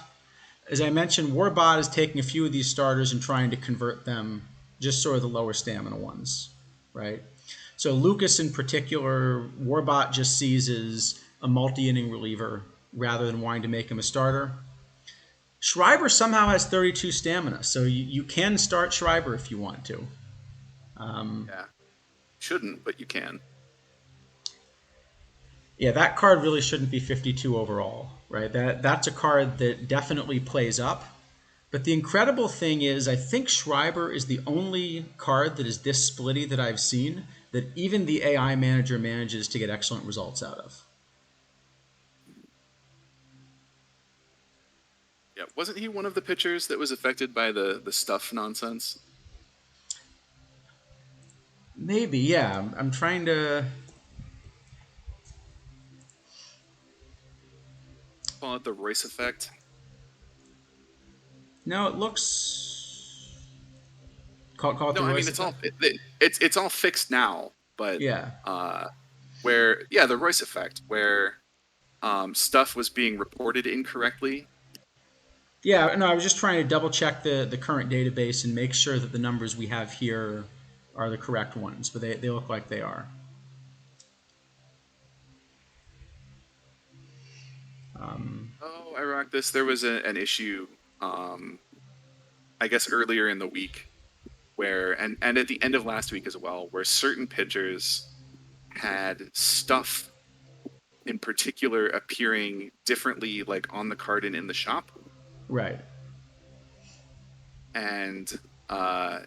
As I mentioned, Warbot is taking a few of these starters and trying to convert them, just sort of the lower stamina ones, right? So Lucas in particular, Warbot just sees as a multi-inning reliever rather than wanting to make him a starter. Schreiber somehow has 32 stamina, so you can start Schreiber if you want to. Um, Yeah, shouldn't, but you can. Yeah, that card really shouldn't be 52 overall, right? That's a card that definitely plays up. But the incredible thing is, I think Schreiber is the only card that is this splitty that I've seen that even the AI manager manages to get excellent results out of. Yeah, wasn't he one of the pitchers that was affected by the stuff nonsense? Maybe, yeah. I'm trying to. Call it the Royce effect. No, it looks. Call it the No, I mean Royce effect. it's all fixed now, but Yeah. uh, where yeah, the Royce effect, where stuff was being reported incorrectly. Yeah, no, I was just trying to double check the current database and make sure that the numbers we have here are the correct ones, but they look like they are. Um, Oh, I rocked this. There was an issue, um, I guess earlier in the week, where and at the end of last week as well, where certain pitchers had stuff in particular appearing differently, like on the card and in the shop, right. and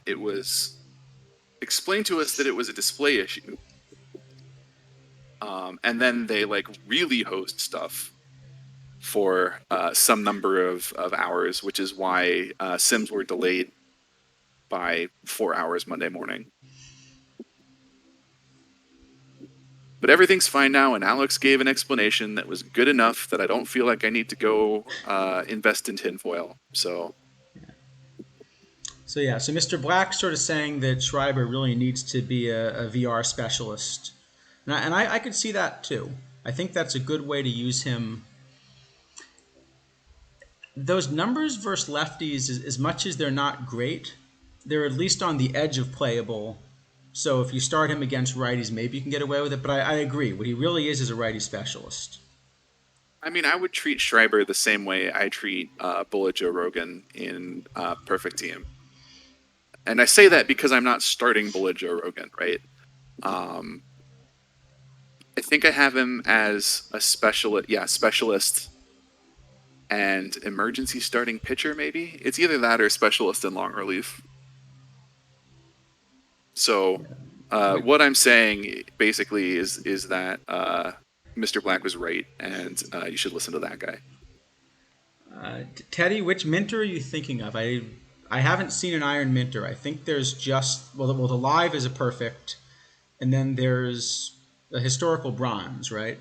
it was explained to us that it was a display issue. And then they like really hosed stuff for some number of hours, which is why Sims were delayed by 4 hours Monday morning. But everything's fine now, and Alex gave an explanation that was good enough that I don't feel like I need to go invest in tinfoil. So So yeah, so Mr. Black sort of saying that Schreiber really needs to be a VR specialist, and I could see that too. I think that's a good way to use him. Those numbers versus lefties, as much as they're not great, they're at least on the edge of playable. So if you start him against righties, maybe you can get away with it. But I agree, what he really is a righty specialist. I mean, I would treat Schreiber the same way I treat Bullet Joe Rogan in Perfect Team. And I say that because I'm not starting Bullet Joe Rogan, right? Um, I think I have him as a specialist and emergency starting pitcher, maybe. It's either that or specialist in long relief. So, what I'm saying basically is that Mr. Black was right, and you should listen to that guy. Teddy, which Minter are you thinking of? I I haven't seen an Iron Minter. I think there's just the live is a perfect, and then there's a historical bronze, right?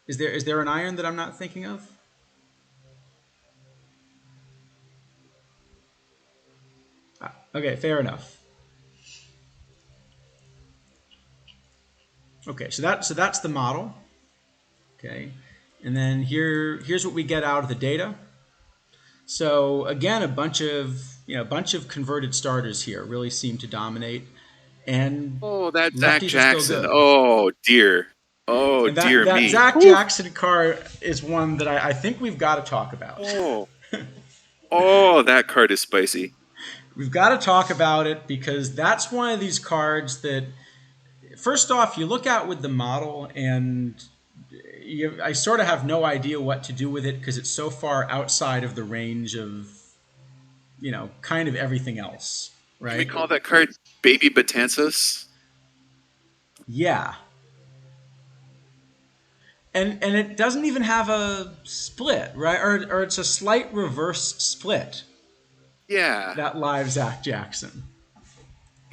Is there an iron that I'm not thinking of? Okay, fair enough. Okay, so that's the model. Okay, and then here's what we get out of the data. So again, a bunch of converted starters here really seem to dominate, and Oh, that Zach lefties are still Jackson. good. Oh dear. Oh And that dear that me. Zach Whew. Jackson card is one that I think we've got to talk about. Oh. Oh, that card is spicy. We've got to talk about it because that's one of these cards that, first off, you look at with the model and I sort of have no idea what to do with it because it's so far outside of the range of, kind of everything else, Can we right? call that card Baby Batanzas? Yeah. And it doesn't even have a split, right? Or it's a slight reverse split, Yeah. that live Zach Jackson.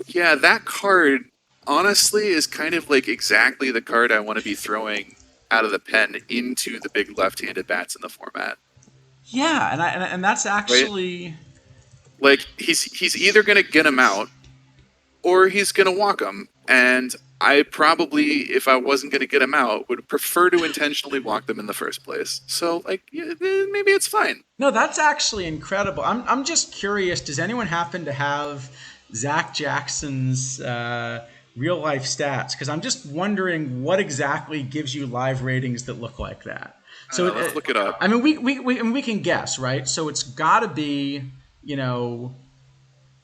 Yeah, that card honestly is kind of like exactly the card I want to be throwing out of the pen into the big left-handed bats in the format. Yeah, and that's Right? actually. Like he's either gonna get him out or he's gonna walk him. And I probably, if I wasn't gonna get him out, would prefer to intentionally walk them in the first place. So like yeah, maybe it's fine. No, that's actually incredible. I'm just curious. Does anyone happen to have Zach Jackson's real life stats? Because I'm just wondering what exactly gives you live ratings that look like that. So Let's look it up. I mean, we can guess, right? So it's got to be,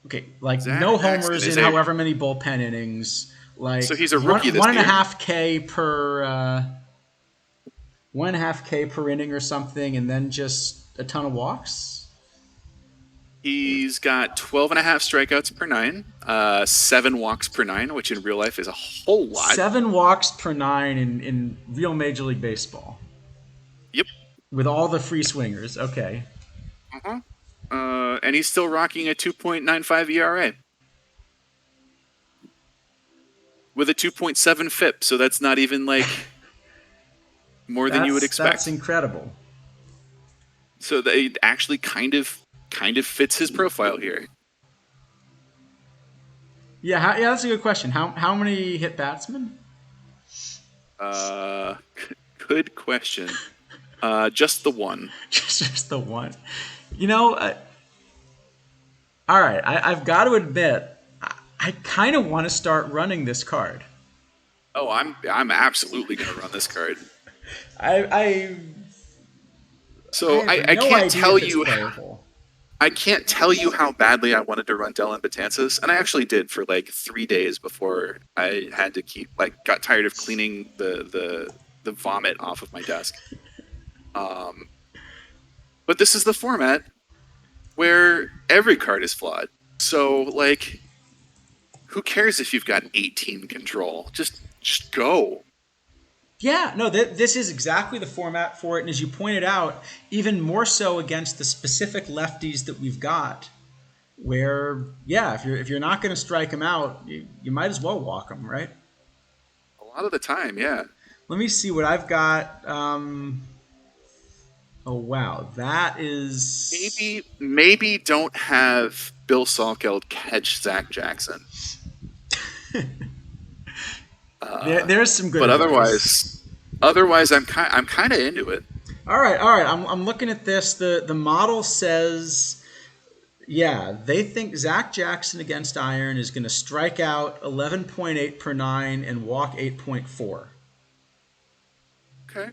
okay, like Zach no Jackson homers is in a however many bullpen innings, like so he's a rookie this one and a year. half K per 1.5 K per inning or something, and then just a ton of walks. He's got 12 and a half strikeouts per nine, 7 walks per nine, which in real life is a whole lot. 7 walks per nine in real Major League Baseball. Yep. With all the free swingers. Okay. Uh-huh. And he's still rocking a 2.95 ERA. With a 2.7 FIP, so that's not even like more than you would expect. That's incredible. So it actually kind of fits his profile here. Yeah, that's a good question. How many hit batsmen? Good question. Just the one. Just the one. All right. I've got to admit, I kind of want to start running this card. Oh, I'm absolutely going to run this card. I can't tell you. Playable. I can't tell you how badly I wanted to run Dylan Betances, and I actually did for like 3 days before I had to got tired of cleaning the vomit off of my desk. But this is the format where every card is flawed. So like, who cares if you've got 18 control? Just go. Yeah, no, this is exactly the format for it. And as you pointed out, even more so against the specific lefties that we've got, where, yeah, if you're not going to strike them out, you might as well walk them, right? A lot of the time, yeah. Let me see what I've got. Oh, wow. That is... Maybe don't have Bill Salkeld catch Zach Jackson. There's some good. But otherwise, I'm kind of into it. All right. I'm looking at this. The model says, yeah, they think Zach Jackson against iron is going to strike out 11.8 per nine and walk 8.4. Okay.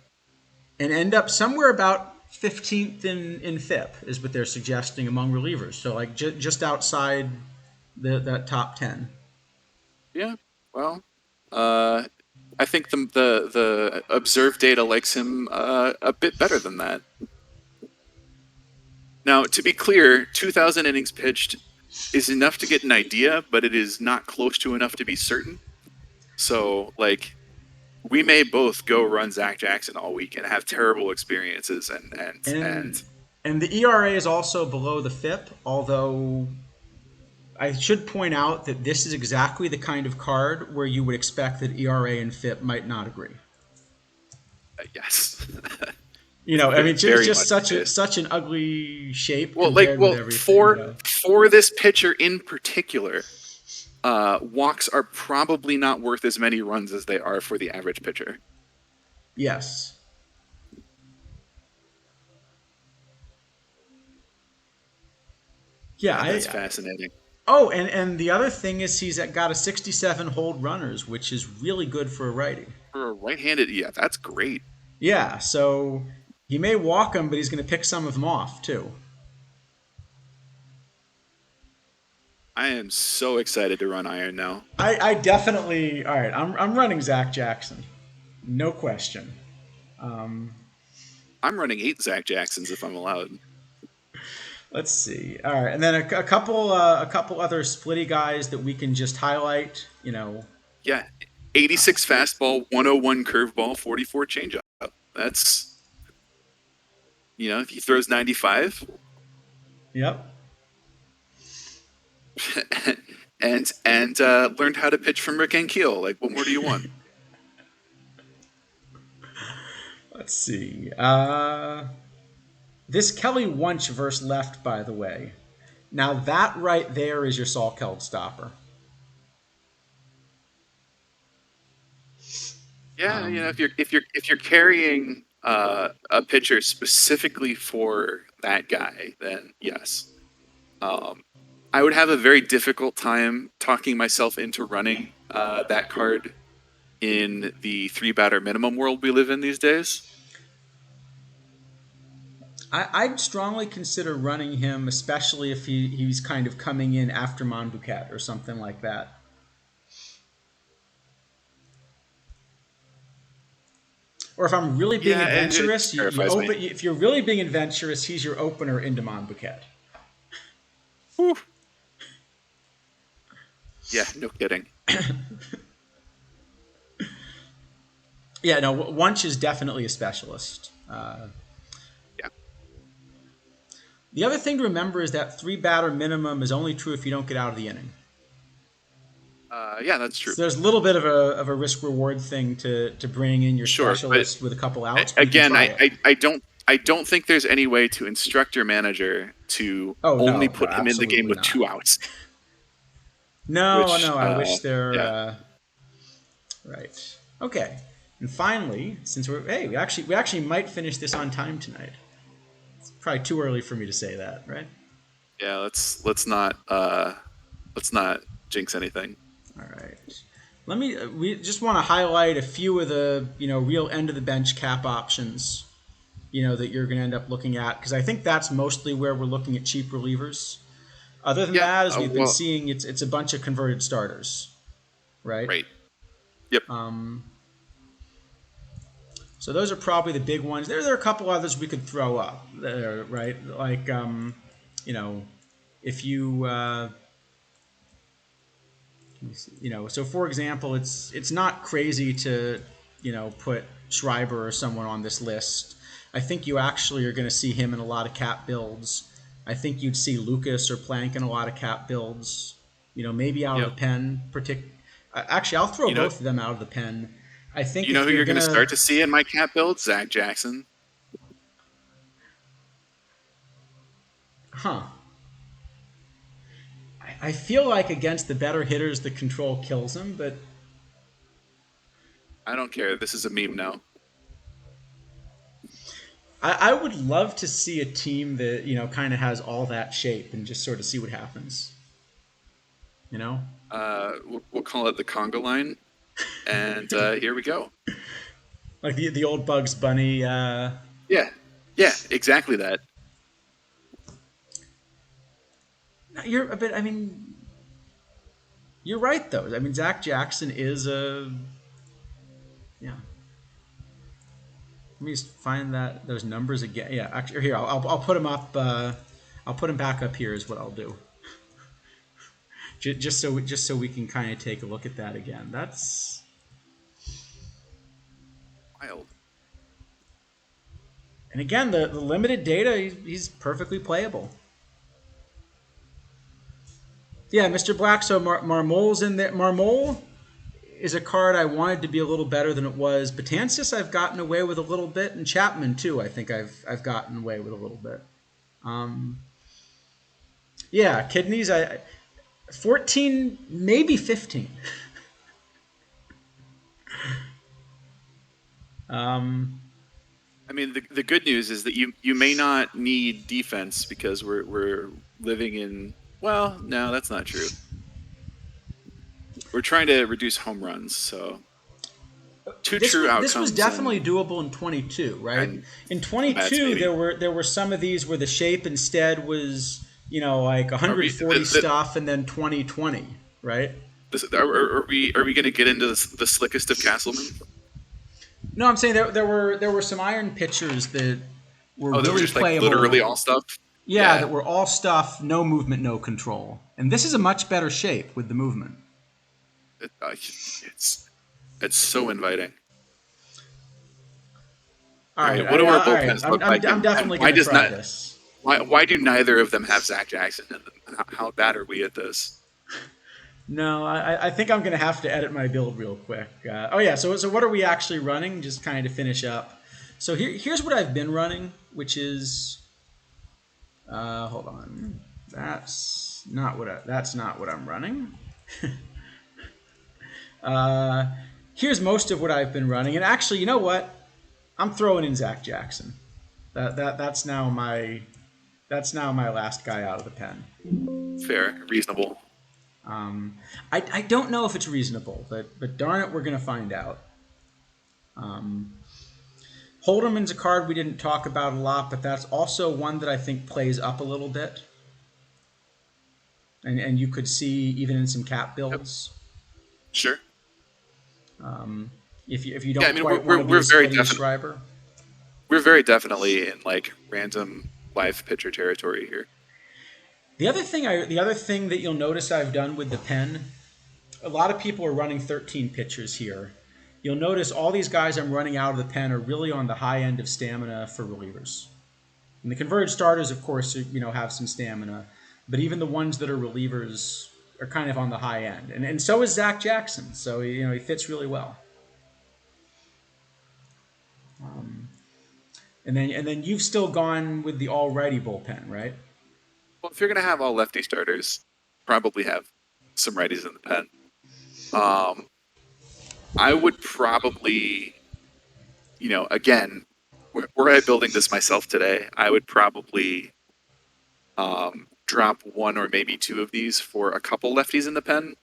And end up somewhere about 15th in FIP is what they're suggesting among relievers. So like just outside that top 10. Yeah. Well. I think the observed data likes him a bit better than that. Now, to be clear, 2,000 innings pitched is enough to get an idea, but it is not close to enough to be certain. So, like, we may both go run Zach Jackson all week and have terrible experiences and And the ERA is also below the FIP, although I should point out that this is exactly the kind of card where you would expect that ERA and FIP might not agree. Yes. I mean, it's Very just much the case. such an ugly shape Well, compared with everything. for this pitcher in particular, walks are probably not worth as many runs as they are for the average pitcher. Yes. Yeah. God, that's fascinating. Oh, and the other thing is he's got a 67 hold runners, which is really good for a righty. For a right-handed, yeah, that's great. Yeah. So he may walk him, but he's going to pick some of them off too. I am so excited to run iron now. I definitely. All right. I'm running Zach Jackson. No question. I'm running 8 Zach Jacksons if I'm allowed. Let's see. All right, and then a couple other splitty guys that we can just highlight. Yeah, 86 fastball, 101 curveball, 44 changeup. That's if he throws 95. Yep. and learned how to pitch from Rick Ankiel. Like, what more do you want? Let's see. This Kelly Wunsch versus left, by the way. Now that right there is your Salkeld stopper. Yeah, if you're carrying a pitcher specifically for that guy, then yes. I would have a very difficult time talking myself into running that card in the 3-batter minimum world we live in these days. I'd strongly consider running him, especially if he's kind of coming in after Monbouquet or something like that. Or if I'm really being adventurous, if you're really being adventurous, he's your opener into Monbouquet. Whew. Yeah, no kidding. Yeah, no, Wunsch is definitely a specialist. Yeah. The other thing to remember is that 3-batter minimum is only true if you don't get out of the inning. Yeah, that's true. So there's a little bit of a risk reward thing to bring in your specialist with a couple outs. Again, I don't think there's any way to instruct your manager to only put him in the game with 2 outs. No, I wish there. Right. Okay. And finally, since we actually might finish this on time tonight. It's probably too early for me to say that, right? Yeah, let's not jinx anything. All right. We just want to highlight a few of the real end of the bench cap options, that you're going to end up looking at, because I think that's mostly where we're looking at cheap relievers. Other than that, as we've been seeing, it's a bunch of converted starters, right? Right. Yep. So those are probably the big ones. There are a couple others we could throw up there, right? Like, if you, so for example, it's not crazy to, put Schreiber or someone on this list. I think you actually are going to see him in a lot of cap builds. I think you'd see Lucas or Plank in a lot of cap builds. Maybe out of the pen. Actually, I'll throw both of them out of the pen. I think who you're going to start to see in my cap build? Zach Jackson. Huh. I feel like against the better hitters, the control kills him, but I don't care. This is a meme now. I would love to see a team that kind of has all that shape and just sort of see what happens. We'll call it the Conga line, and here we go. Like the old Bugs Bunny. Yeah, exactly that. You're right though. I mean, Zach Jackson is a. Yeah. Let me just find those numbers again. Yeah, actually, here I'll put them up. I'll put them back up here is what I'll do. Just so we can kind of take a look at that again. That's wild. And again, the limited data, he's perfectly playable. Yeah, Mr. Black. So Marmol's in there. Marmol is a card I wanted to be a little better than it was. Betances I've gotten away with a little bit, and Chapman too. I think I've gotten away with a little bit. Um, yeah, kidneys. I 14, maybe 15. um, I mean, the good news is that you may not need defense because we're living in. Well, no, that's not true. We're trying to reduce home runs, so two true this was outcomes definitely doable in 22, right? and In bats 22, maybe. there were some of these where the shape instead was like Are we 140 stuff and then 2020, right? are we going to get into the slickest of Castleman? No, I'm saying there were some iron pitchers that were Oh, that were really just like playable. literally all stuff. Yeah, that were all stuff, no movement, no control. And this is a much better shape with the movement. It's so inviting. All All right, right, what do our all right. bullpens look like? I'm And definitely why going to does try not this. why do neither of them have Zach Jackson in them? How bad are we at this? No, I think I'm going to have to edit my build real quick. Oh yeah, so what are we actually running? Just kind of to finish up. So here's what I've been running, which is hold on, that's not what I'm running. Here's most of what I've been running, and actually, you know what? I'm throwing in Zach Jackson. That's now my last guy out of the pen. Fair, reasonable. I don't know if it's reasonable, but darn it, we're going to find out. Holderman's a card we didn't talk about a lot, but that's also one that I think plays up a little bit. And you could see even in some cap builds. Yep. Sure. If you don't quite want to be we're a very Splitty Schreiber. We're very definitely in like random live pitcher territory here. The other thing that you'll notice I've done with the pen, a lot of people are running 13 pitchers here. You'll notice all these guys I'm running out of the pen are really on the high end of stamina for relievers. And the converged starters, of course, have some stamina, but even the ones that are relievers are kind of on the high end. And so is Zach Jackson. So he fits really well. And then you've still gone with the all-righty bullpen, right? Well, if you're gonna have all lefty starters, probably have some righties in the pen. I would probably, again, were I building this myself today, I would probably drop one or maybe two of these for a couple lefties in the pen.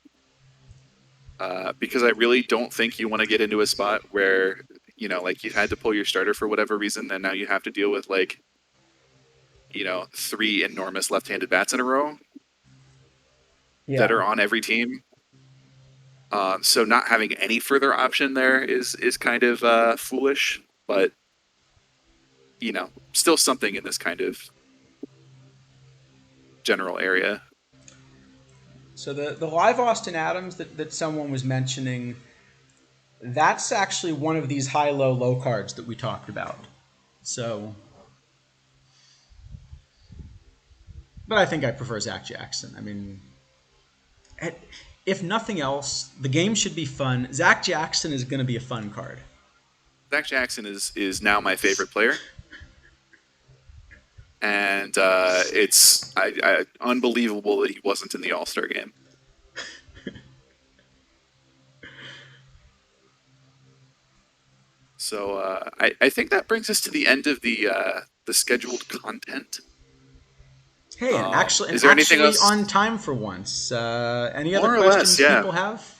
Because I really don't think you want to get into a spot where, like you've had to pull your starter for whatever reason, and now you have to deal with like, three enormous left-handed bats in a row that are on every team. So not having any further option there is kind of foolish, but still something in this kind of general area. So the live Austin Adams that someone was mentioning, that's actually one of these high-low cards that we talked about. So, but I think I prefer Zach Jackson. I mean, if nothing else, the game should be fun. Zach Jackson is going to be a fun card. Zach Jackson is now my favorite player. And it's unbelievable that he wasn't in the All-Star game. So I think that brings us to the end of the scheduled content. Hey, is there anything else on time for once? Any More other or questions less, yeah. people have?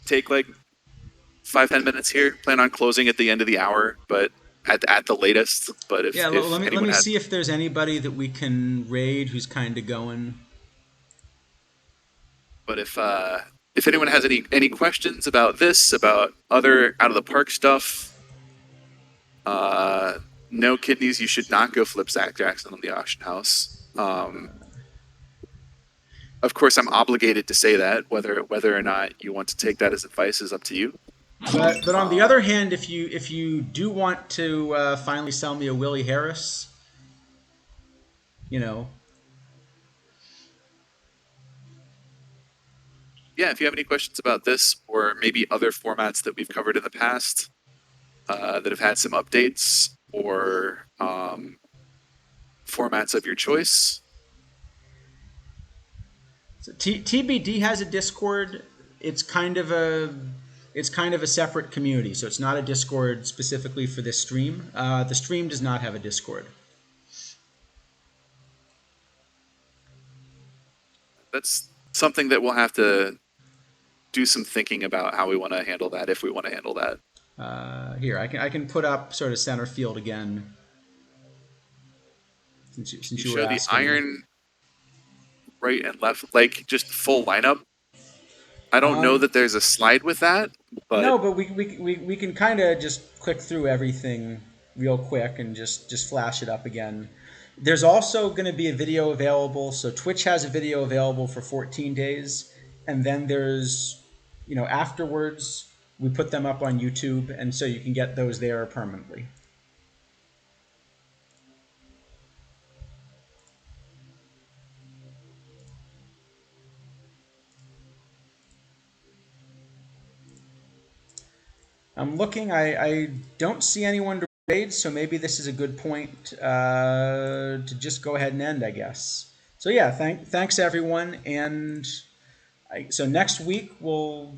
Take like 5-10 minutes here. Plan on closing at the end of the hour, but at the latest. But if let me see if there's anybody that we can raid who's kind of going. But if anyone has any questions about this, about other out of the park stuff, no kidneys, you should not go flip Zach Jackson on the auction house. Of course, I'm obligated to say that. Whether or not you want to take that as advice is up to you. But on the other hand, if you do want to finally sell me a Willie Harris, you know, Yeah, if you have any questions about this or maybe other formats that we've covered in the past that have had some updates or formats of your choice. so TBD has a Discord. It's kind of a it's kind of a separate community, so it's not a Discord specifically for this stream. The stream does not have a Discord. That's something that we'll have to do some thinking about how we want to handle that, if we want to handle that. Here, I can put up sort of center field again, You since you were show the asking me. iron right and left, like just full lineup. I don't know Um, that there's a slide with that, but no, but we can kind of just click through everything real quick and just flash it up again. There's also going to be a video available. So Twitch has a video available for 14 days, and then there's, afterwards we put them up on YouTube, and so you can get those there permanently. I'm looking. I don't see anyone to raid, so maybe this is a good point to just go ahead and end, I guess. So yeah, thanks everyone, and so next week we'll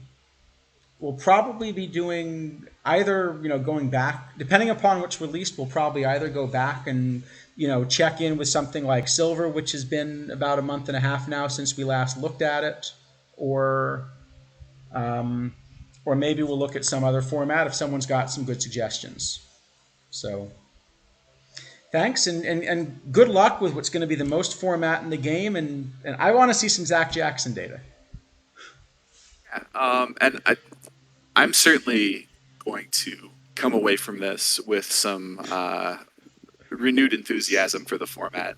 probably be doing either, going back, depending upon what's released. We'll probably either go back and check in with something like Silver, which has been about a month and a half now since we last looked at it, or um, or maybe we'll look at some other format if someone's got some good suggestions. So thanks, and good luck with what's going to be the most format in the game, and I want to see some Zach Jackson data. and I'm certainly going to come away from this with some renewed enthusiasm for the format.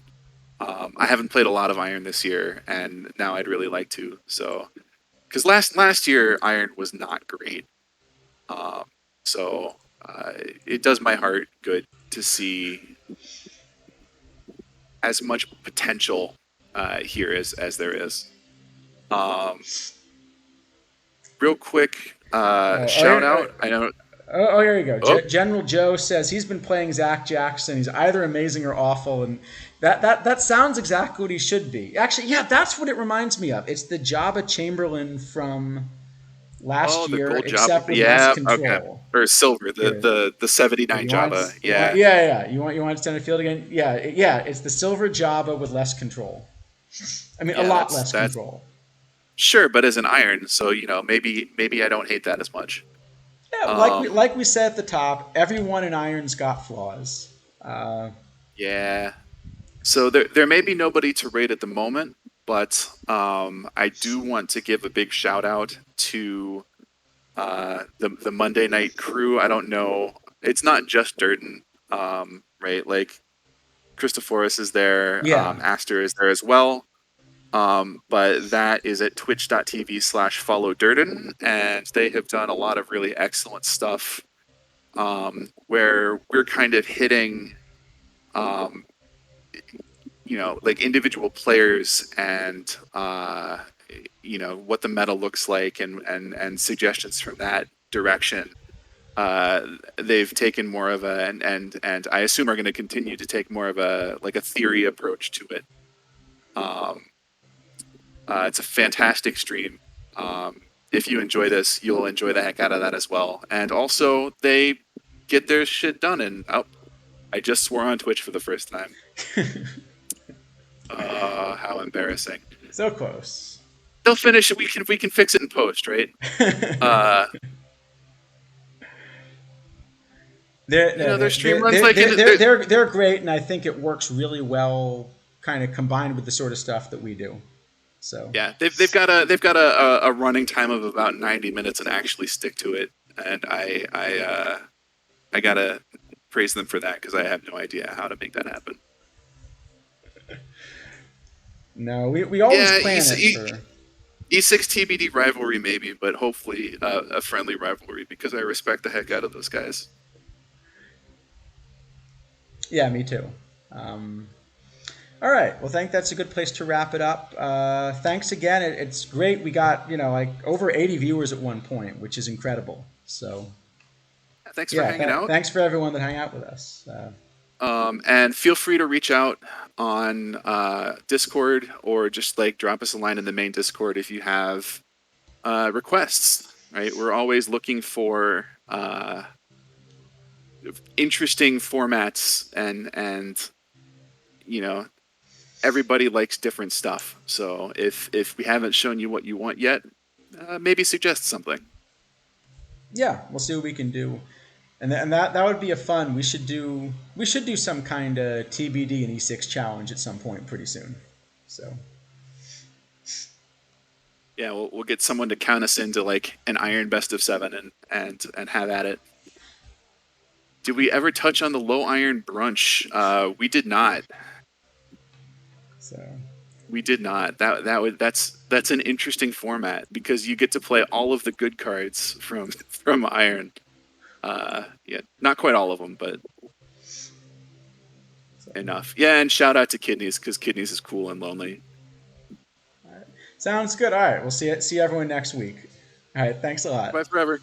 I haven't played a lot of Iron this year, and now I'd really like to. So, because last year Iron was not great, um, so it does my heart good to see as much potential here as there is. Um, real quick, shout out. I know. Oh, here you go. Oh, General Joe says he's been playing Zach Jackson. He's either amazing or awful, and that sounds exactly what he should be. Actually, yeah, that's what it reminds me of. It's the Jabba Chamberlain from last the year, gold Java. except with less Yeah, okay. control. Or silver, Here, the 79 you want Java. you want Yeah. yeah. You want center field again? Yeah. It's the silver Jabba with less control. I mean, a Yeah, lot less that's control. sure, but as an iron, so maybe I don't hate that as much. Yeah, Um, like we said at the top, everyone in Iron's got flaws. yeah. So there may be nobody to rate at the moment, but I do want to give a big shout out to the Monday night crew. I don't know, it's not just Durden, right? Like Christophorus is there, Yeah. Aster is there as well. But that is at twitch.tv/follow Durden, and they have done a lot of really excellent stuff where we're kind of hitting um, like individual players and what the meta looks like and suggestions from that direction. They've taken more of a and I assume are going to continue to take more of a like a theory approach to it. It's a fantastic stream. If you enjoy this, you'll enjoy the heck out of that as well. And also, they get their shit done. And I just swore on Twitch for the first time. How embarrassing! So close. They'll finish it. We can fix it in post, right? Their stream runs like they're great, and I think it works really well, kind of combined with the sort of stuff that we do. So yeah, they've got a running time of about 90 minutes and actually stick to it, and I gotta praise them for that because I have no idea how to make that happen. No, we always plan it for. E6 TBD rivalry maybe, but hopefully a friendly rivalry because I respect the heck out of those guys. Yeah, me too. Um, all right. Well, I think that's a good place to wrap it up. Thanks again. It's great. We got like over 80 viewers at one point, which is incredible. So Thanks for yeah, hanging out. thanks for everyone that hung out with us. And feel free to reach out on Discord or just like drop us a line in the main Discord if you have requests. Right, we're always looking for interesting formats, and you know everybody likes different stuff. So if we haven't shown you what you want yet, maybe suggest something. Yeah, we'll see what we can do. And that would be a fun. We should do some kind of TBD and E6 challenge at some point pretty soon. So Yeah, we'll get someone to count us into like an Iron Best of 7 and have at it. Did we ever touch on the low iron brunch? We did not. so We did not. That's an interesting format because you get to play all of the good cards from from Iron. Yeah, not quite all of them, but so enough. Yeah, and shout out to Kidneys because Kidneys is cool and lonely. all right. Sounds good. All right, we'll see everyone next week. All right, thanks a lot. Bye forever.